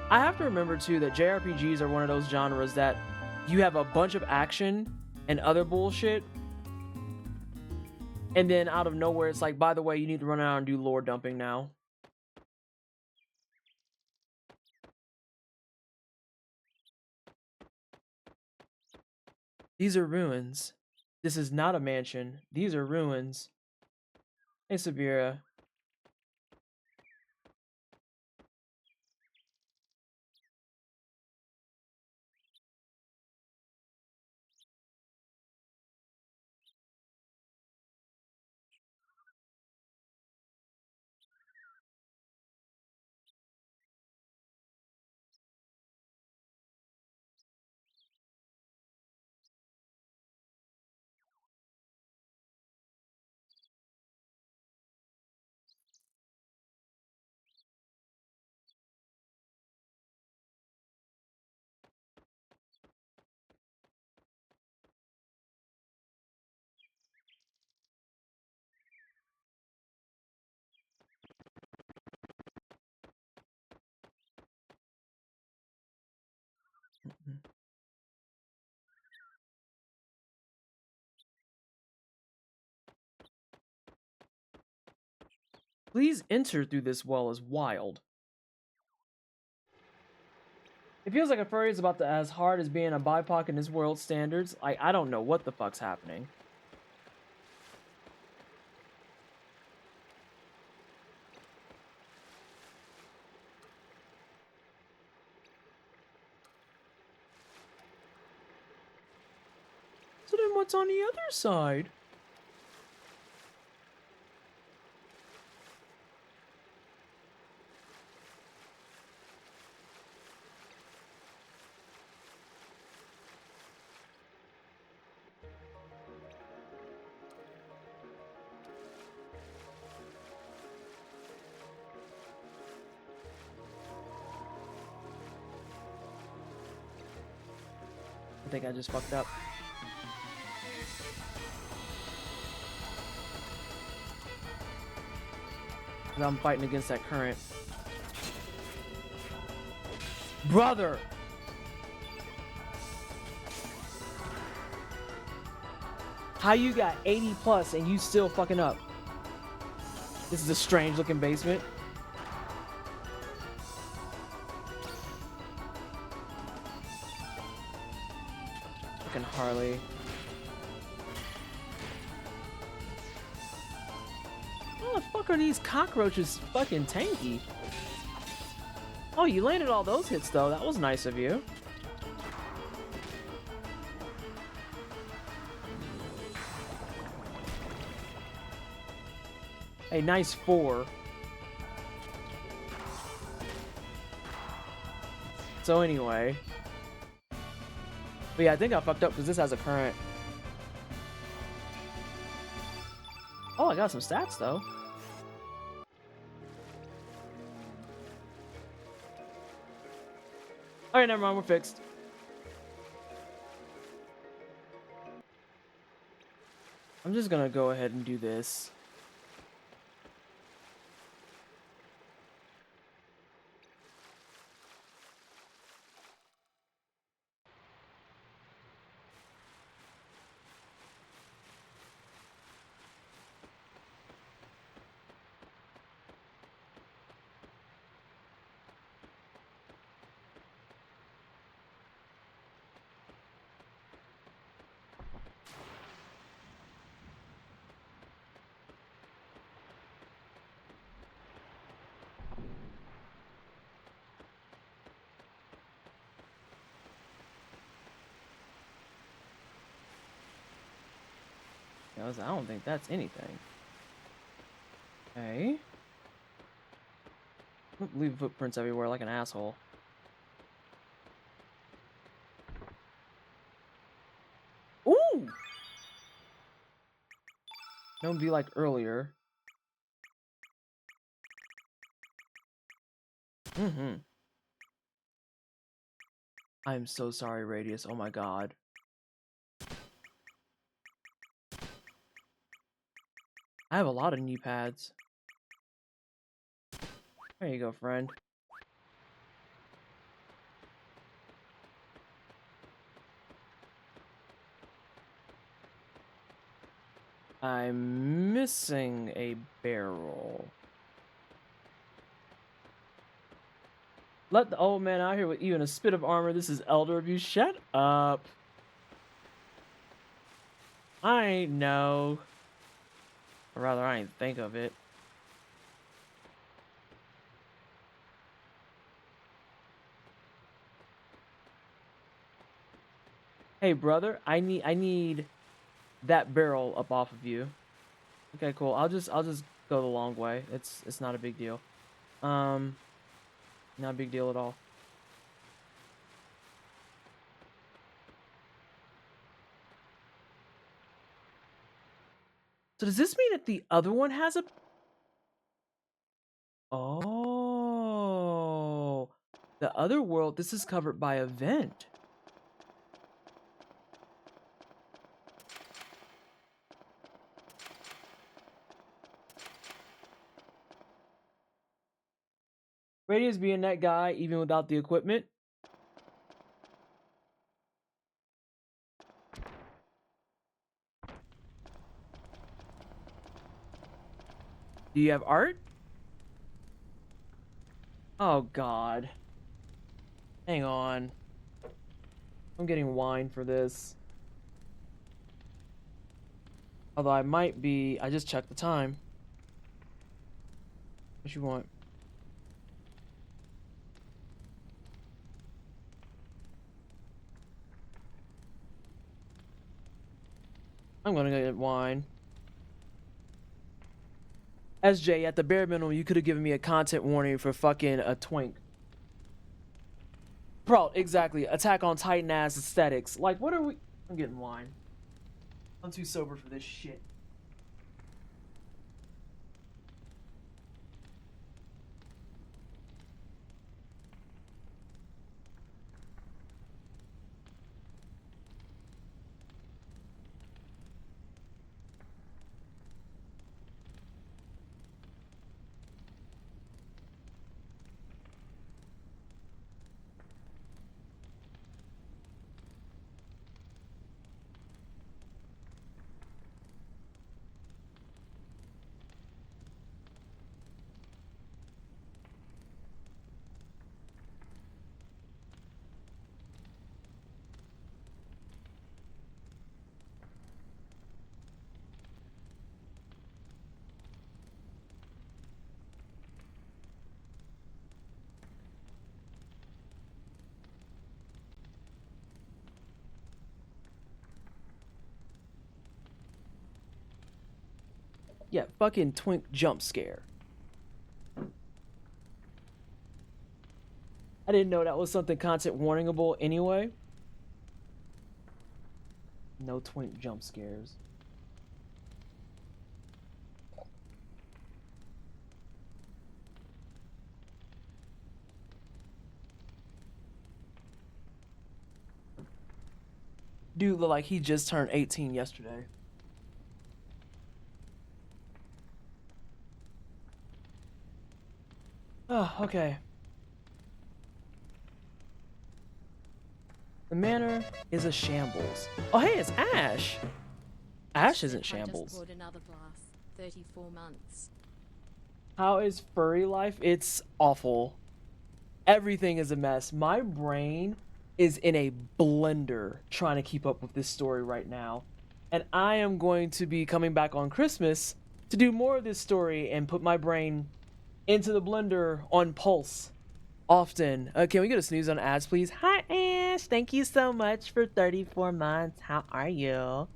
I have to remember, too, that JRPGs are one of those genres that you have a bunch of action and other bullshit, and then out of nowhere, it's like, by the way, you need to run out and do lore dumping now. These are ruins. This is not a mansion. These are ruins. Hey, Sabira. Please enter through this wall is wild. It feels like a furry is about to as hard as being a BIPOC in this world standards. I don't know what the fuck's happening. So then what's on the other side? I think I just fucked up. I'm fighting against that current. Brother! How you got 80 plus and you still fucking up? This is a strange looking basement. Fucking Harley. How the fuck are these cockroaches fucking tanky? Oh, you landed all those hits though. That was nice of you. A nice 4. So anyway. But yeah, I think I fucked up because this has a current. Oh, I got some stats though. Alright, never mind, we're fixed. I'm just gonna go ahead and do this. I don't think that's anything. Okay. Leave footprints everywhere like an asshole. Ooh! Don't be like earlier. I'm so sorry, Radius. Oh my god. I have a lot of knee pads. There you go, friend. I'm missing a barrel. Let the old man out here with even a spit of armor. This is elder abuse. Shut up. I ain't know. Or rather, I ain't think of it. Hey, brother, I need that barrel up off of you. Okay, cool. I'll just go the long way. It's not a big deal. Not a big deal at all. So does this mean that the other one has a... Oh, the other world, this is covered by a vent. Radius being that guy even without the equipment. Do you have art? Oh god. Hang on. I'm getting wine for this. Although I might be... I just checked the time. What you want? I'm gonna get wine. SJ, at the bare minimum, you could have given me a content warning for fucking a twink. Bro, exactly. Attack on Titan ass aesthetics. Like, what are we... I'm getting wine. I'm too sober for this shit. Yeah, fucking twink jump scare. I didn't know that was something content warningable anyway. No twink jump scares. Dude looked like he just turned 18 yesterday. Oh, okay. The manor is a shambles. Oh, hey, it's Ash. Ash isn't I just shambles. poured another glass. 34 months. How is furry life? It's awful. Everything is a mess. My brain is in a blender trying to keep up with this story right now. And I am going to be coming back on Christmas to do more of this story and put my brain into the blender on pulse often. Can we get a snooze on ads, please? Hi, Ash. Thank you so much for 34 months. How are you?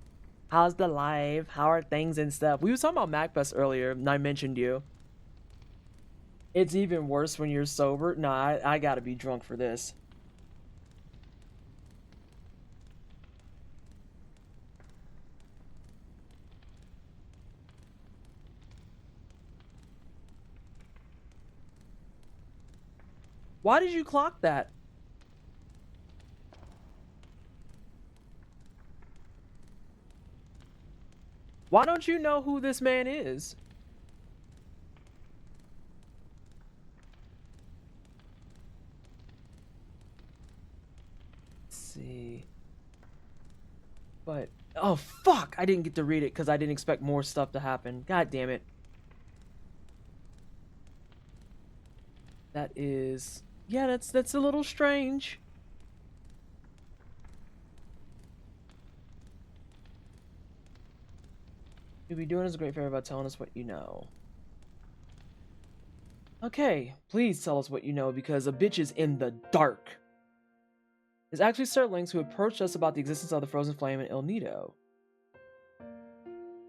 How's the life? How are things and stuff? We were talking about MacBus earlier, and I mentioned you. It's even worse when you're sober. No, I gotta be drunk for this. Why did you clock that? Why don't you know who this man is? Let's see. But, oh fuck! I didn't get to read it because I didn't expect more stuff to happen. God damn it. That is... Yeah, that's a little strange. You'll be doing us a great favor by telling us what you know. Okay, please tell us what you know because a bitch is in the dark. It's actually Sir Lynx who approached us about the existence of the frozen flame in El Nido.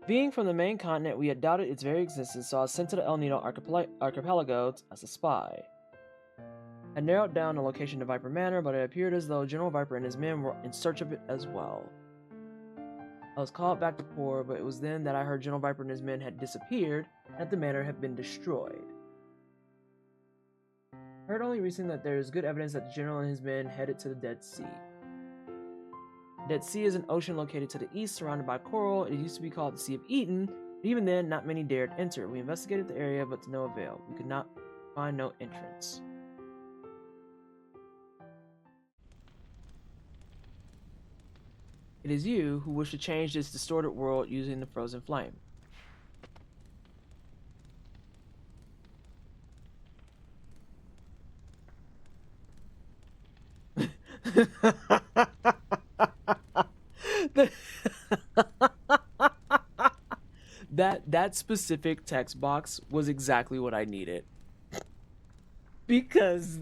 Being from the main continent, we had doubted its very existence, so I was sent to the El Nido archipelago as a spy. I narrowed down the location to Viper Manor, but it appeared as though General Viper and his men were in search of it as well. I was called back to port, but it was then that I heard General Viper and his men had disappeared, and that the manor had been destroyed. I heard only recently that there is good evidence that the General and his men headed to the Dead Sea. The Dead Sea is an ocean located to the east, surrounded by coral. It used to be called the Sea of Eden, but even then, not many dared enter. We investigated the area, but to no avail. We could not find no entrance. It is you who wish to change this distorted world using the frozen flame. that specific text box was exactly what I needed. Because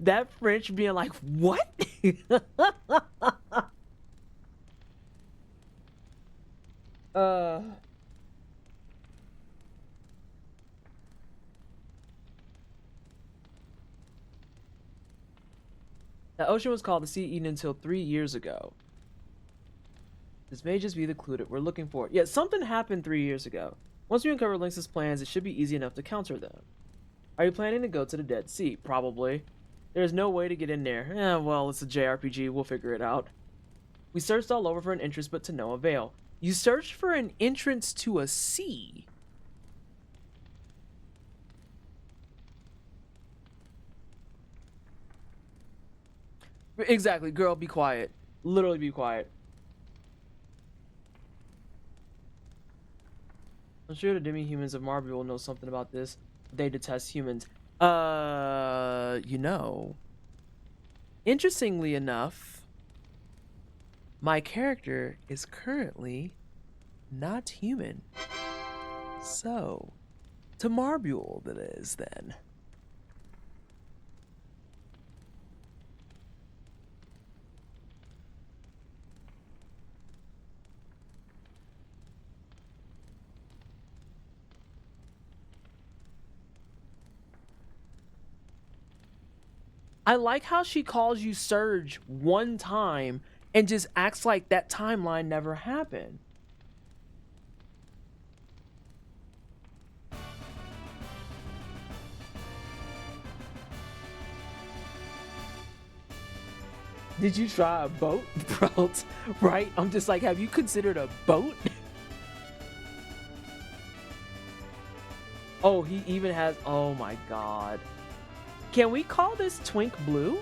that French being like, what? The ocean was called the Sea Eden until 3 years ago. This may just be the clue that we're looking for. Yeah, something happened 3 years ago. Once we uncover Lynx's plans, it should be easy enough to counter them. Are you planning to go to the Dead Sea? Probably. There's no way to get in there. Well, it's a JRPG. We'll figure it out. We searched all over for an entrance, but to no avail. You searched for an entrance to a sea? Exactly, girl, be quiet. Literally be quiet. I'm sure the demi-humans of Marby will know something about this. They detest humans. You know. Interestingly enough, my character is currently not human. So, to Marbule that is, then. I like how she calls you Surge one time and just acts like that timeline never happened. Did you try a boat? Right? I'm just like, have you considered a boat? Oh, he even has, oh my god. Can we call this Twink Blue?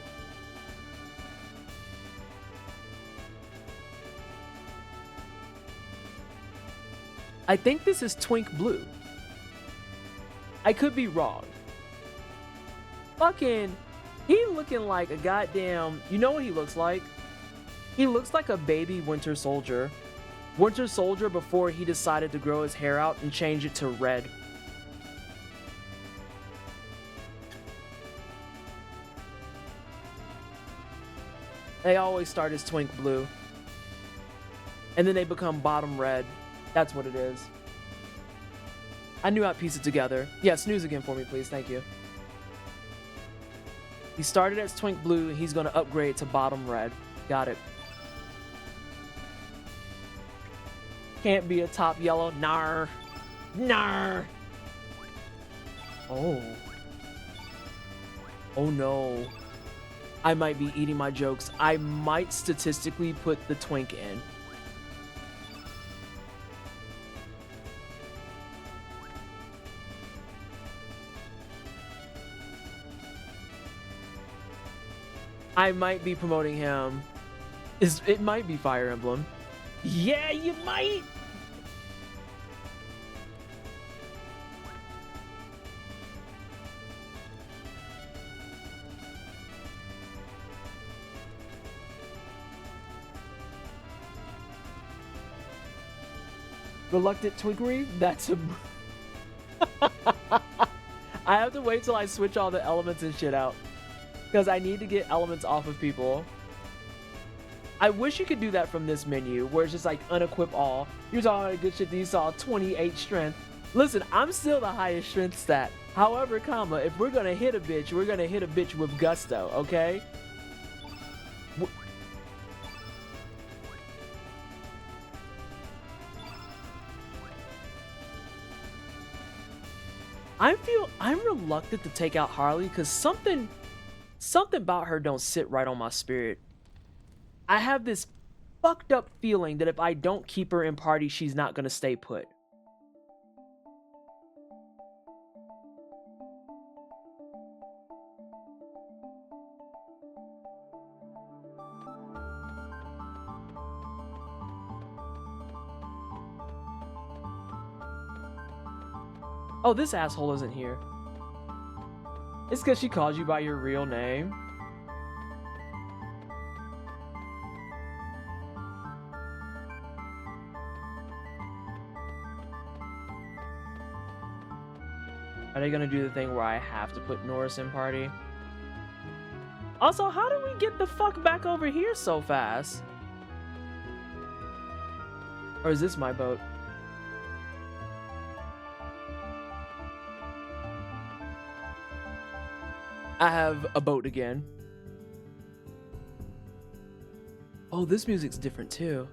I think this is Twink Blue. I could be wrong. Fucking, he looking like a goddamn, you know what he looks like? He looks like a baby Winter Soldier. Winter Soldier before he decided to grow his hair out and change it to red. They always start as Twink Blue. And then they become bottom red. That's what it is. I knew I'd piece it together. Yeah, snooze again for me, please. Thank you. He started as Twink Blue, and he's going to upgrade to bottom red. Got it. Can't be a top yellow. Nar. Nar. Oh. Oh no. I might be eating my jokes. I might statistically put the Twink in. I might be promoting him. It might be Fire Emblem. Yeah, you might. Reluctant Twiggery? That's a... I have to wait till I switch all the elements and shit out. Because I need to get elements off of people. I wish you could do that from this menu, where it's just like unequip all. You're talking about good shit that you saw 28 strength. Listen, I'm still the highest strength stat. However, comma, if we're gonna hit a bitch, we're gonna hit a bitch with gusto, okay? I'm reluctant to take out Harley because something about her don't sit right on my spirit. I have this fucked up feeling that if I don't keep her in party, she's not gonna stay put. Oh, this asshole isn't here. It's because she calls you by your real name. Are they gonna do the thing where I have to put Norris in party? Also, how do we get the fuck back over here so fast? Or is this my boat? I have a boat again. Oh, this music's different too.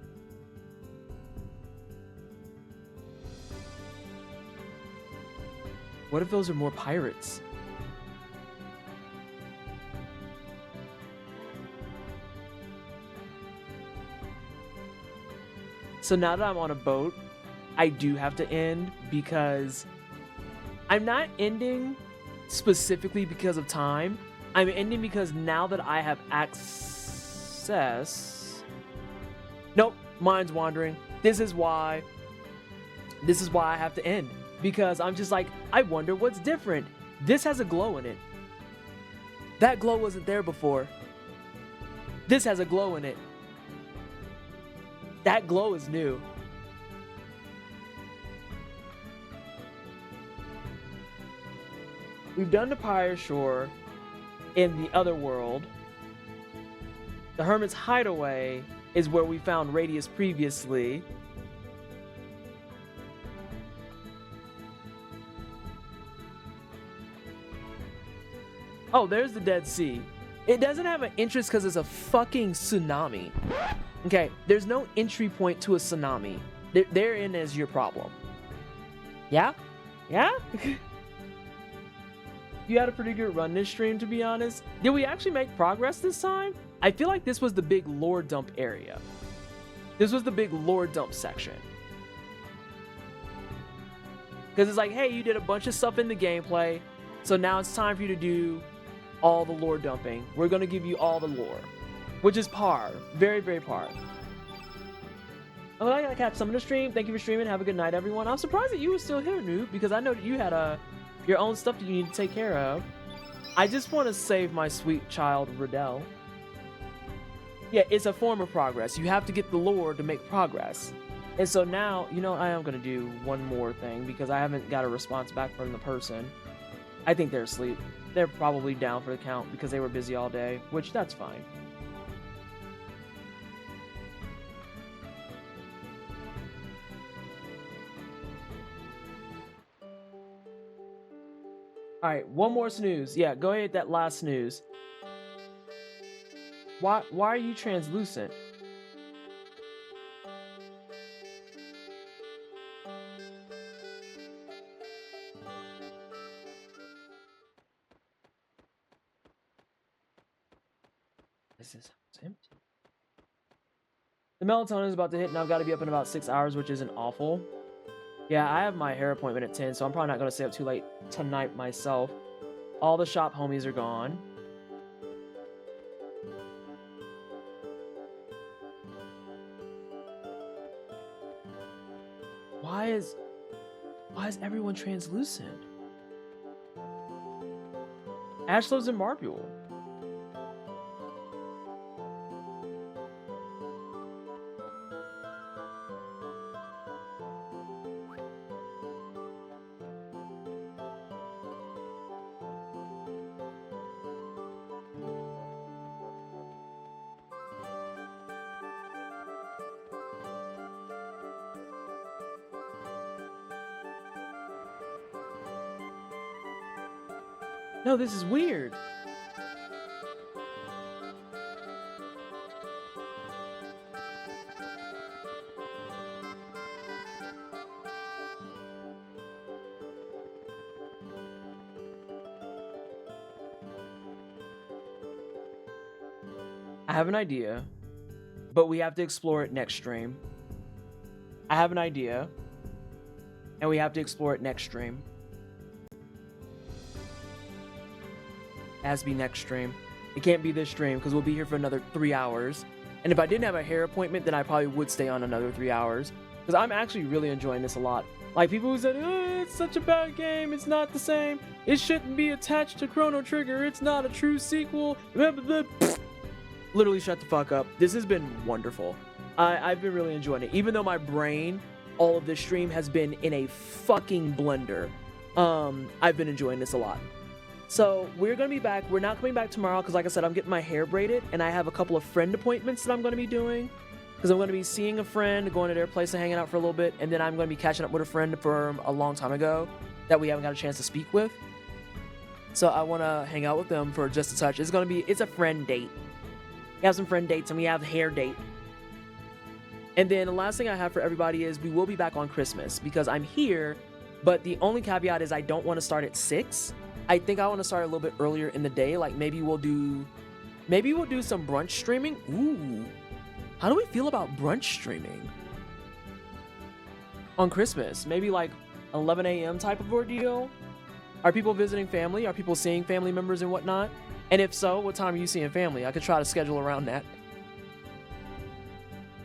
What if those are more pirates? So now that I'm on a boat, I do have to end because I'm not ending specifically because of time. I'm ending because now that I have access... Nope, mind's wandering. This is why I have to end. Because I'm just like, I wonder what's different. This has a glow in it. That glow wasn't there before. This has a glow in it. That glow is new. We've done the Pirate Shore in the other world. The Hermit's Hideaway is where we found Radius previously. Oh, there's the Dead Sea. It doesn't have an entrance because it's a fucking tsunami. Okay, there's no entry point to a tsunami. Therein is your problem. Yeah? Yeah? You had a pretty good run this stream, to be honest. Did we actually make progress this time? I feel like this was the big lore dump area. This was the big lore dump section. Because it's like, hey, you did a bunch of stuff in the gameplay, so now it's time for you to do all the lore dumping. We're going to give you all the lore, which is par. Very, very par. Oh, I gotta catch some of the stream. Thank you for streaming. Have a good night, everyone. I'm surprised that you were still here, Noob, because I know that you had your own stuff that you need to take care of. I just want to save my sweet child, Riddell. Yeah, it's a form of progress. You have to get the lore to make progress. And so now, you know, I am going to do one more thing because I haven't got a response back from the person. I think they're asleep. They're probably down for the count because they were busy all day, which that's fine. All right, one more snooze. Yeah, go ahead, that last snooze. Why are you translucent? This is empty. The melatonin is about to hit and I've got to be up in about 6 hours, which isn't awful. Yeah, I have my hair appointment at 10, so I'm probably not going to stay up too late tonight myself. All the shop homies are gone. Why is everyone translucent? Ash lives in Marbule. No, this is weird. I have an idea, but we have to explore it next stream. I have an idea, and we have to explore it next stream. It has to be next stream. It can't be this stream because we'll be here for another 3 hours. And if I didn't have a hair appointment, then I probably would stay on another 3 hours because I'm actually really enjoying this a lot. Like people who said, oh, it's such a bad game, it's not the same, it shouldn't be attached to Chrono Trigger, it's not a true sequel, blah, blah, blah. Literally shut the fuck up. This has been wonderful. I've been really enjoying it. Even though my brain, all of this stream has been in a fucking blender. I've been enjoying this a lot. So we're going to be back. We're not coming back tomorrow because like I said, I'm getting my hair braided and I have a couple of friend appointments that I'm going to be doing because I'm going to be seeing a friend, going to their place and hanging out for a little bit. And then I'm going to be catching up with a friend from a long time ago that we haven't got a chance to speak with. So I want to hang out with them for just a touch. It's a friend date. We have some friend dates and we have a hair date. And then the last thing I have for everybody is we will be back on Christmas because I'm here, but the only caveat is I don't want to start at 6. I think I want to start a little bit earlier in the day. Like maybe we'll do some brunch streaming. Ooh, how do we feel about brunch streaming on Christmas? Maybe like 11 a.m. type of ordeal. Are people visiting family? Are people seeing family members and whatnot? And if so, what time are you seeing family? I could try to schedule around that.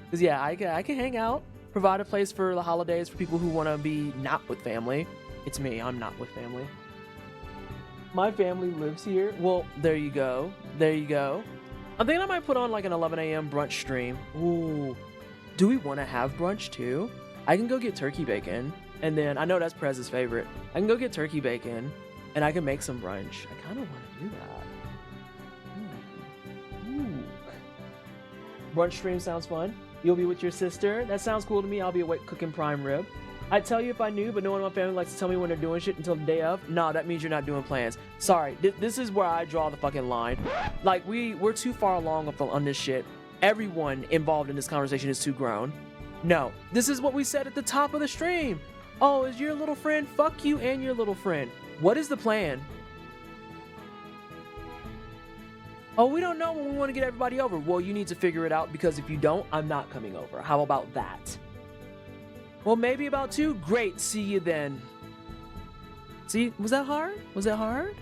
Cause yeah, I can hang out, provide a place for the holidays for people who want to be not with family. It's me. I'm not with family. My family lives here. Well, there you go. There you go. I'm thinking I might put on like an 11 a.m. brunch stream. Ooh. Do we want to have brunch too? I can go get turkey bacon. And then, I know that's Prez's favorite. I can go get turkey bacon and I can make some brunch. I kind of want to do that. Ooh. Brunch stream sounds fun. You'll be with your sister. That sounds cool to me. I'll be awake cooking prime rib. I'd tell you if I knew, but no one in my family likes to tell me when they're doing shit until the day of. Nah, that means you're not doing plans. Sorry, this is where I draw the fucking line. Like, we're too far along on this shit. Everyone involved in this conversation is too grown. No, this is what we said at the top of the stream. Oh, is your little friend? Fuck you and your little friend. What is the plan? Oh, we don't know when we want to get everybody over. Well, you need to figure it out because if you don't, I'm not coming over. How about that? Well, maybe about 2. Great. See you then. See, was that hard? Was that hard?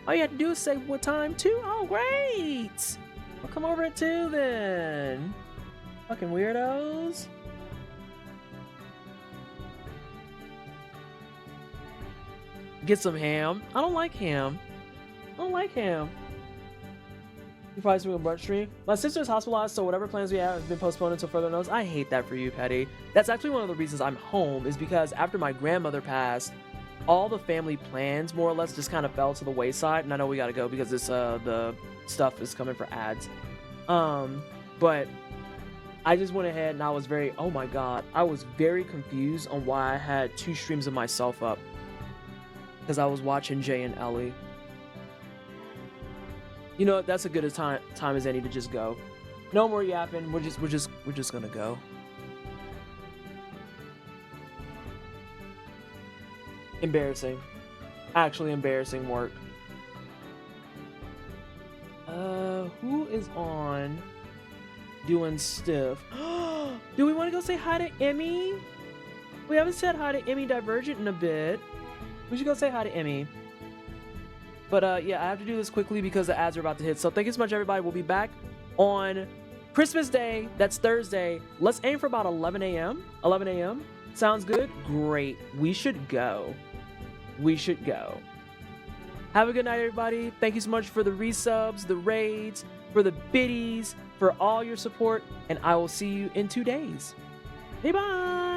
All you had to do is say what time 2. Oh, great. I'll come over at 2 then. Fucking weirdos. Get some ham. I don't like ham. I don't like ham. You probably doing a brunch stream. My sister's hospitalized, so whatever plans we have has been postponed until further notice. I hate that for you, Petty. That's actually one of the reasons I'm home, is because after my grandmother passed, all the family plans more or less just kind of fell to the wayside. And I know we gotta go because this the stuff is coming for ads. But I just went ahead and I was very, oh my god, I was very confused on why I had 2 streams of myself up. Because I was watching Jay and Ellie. You know, that's a good a time as any to just go. No more yapping. We're just gonna go. Embarrassing. Actually embarrassing work. Who is on doing stuff? Do we want to go say hi to Emmy? We haven't said hi to Emmy Divergent in a bit. We should go say hi to Emmy. But yeah, I have to do this quickly because the ads are about to hit. So thank you so much, everybody. We'll be back on Christmas Day. That's Thursday. Let's aim for about 11 a.m. 11 a.m. Sounds good? Great. We should go. We should go. Have a good night, everybody. Thank you so much for the resubs, the raids, for the biddies, for all your support, and I will see you in 2 days. Hey, bye!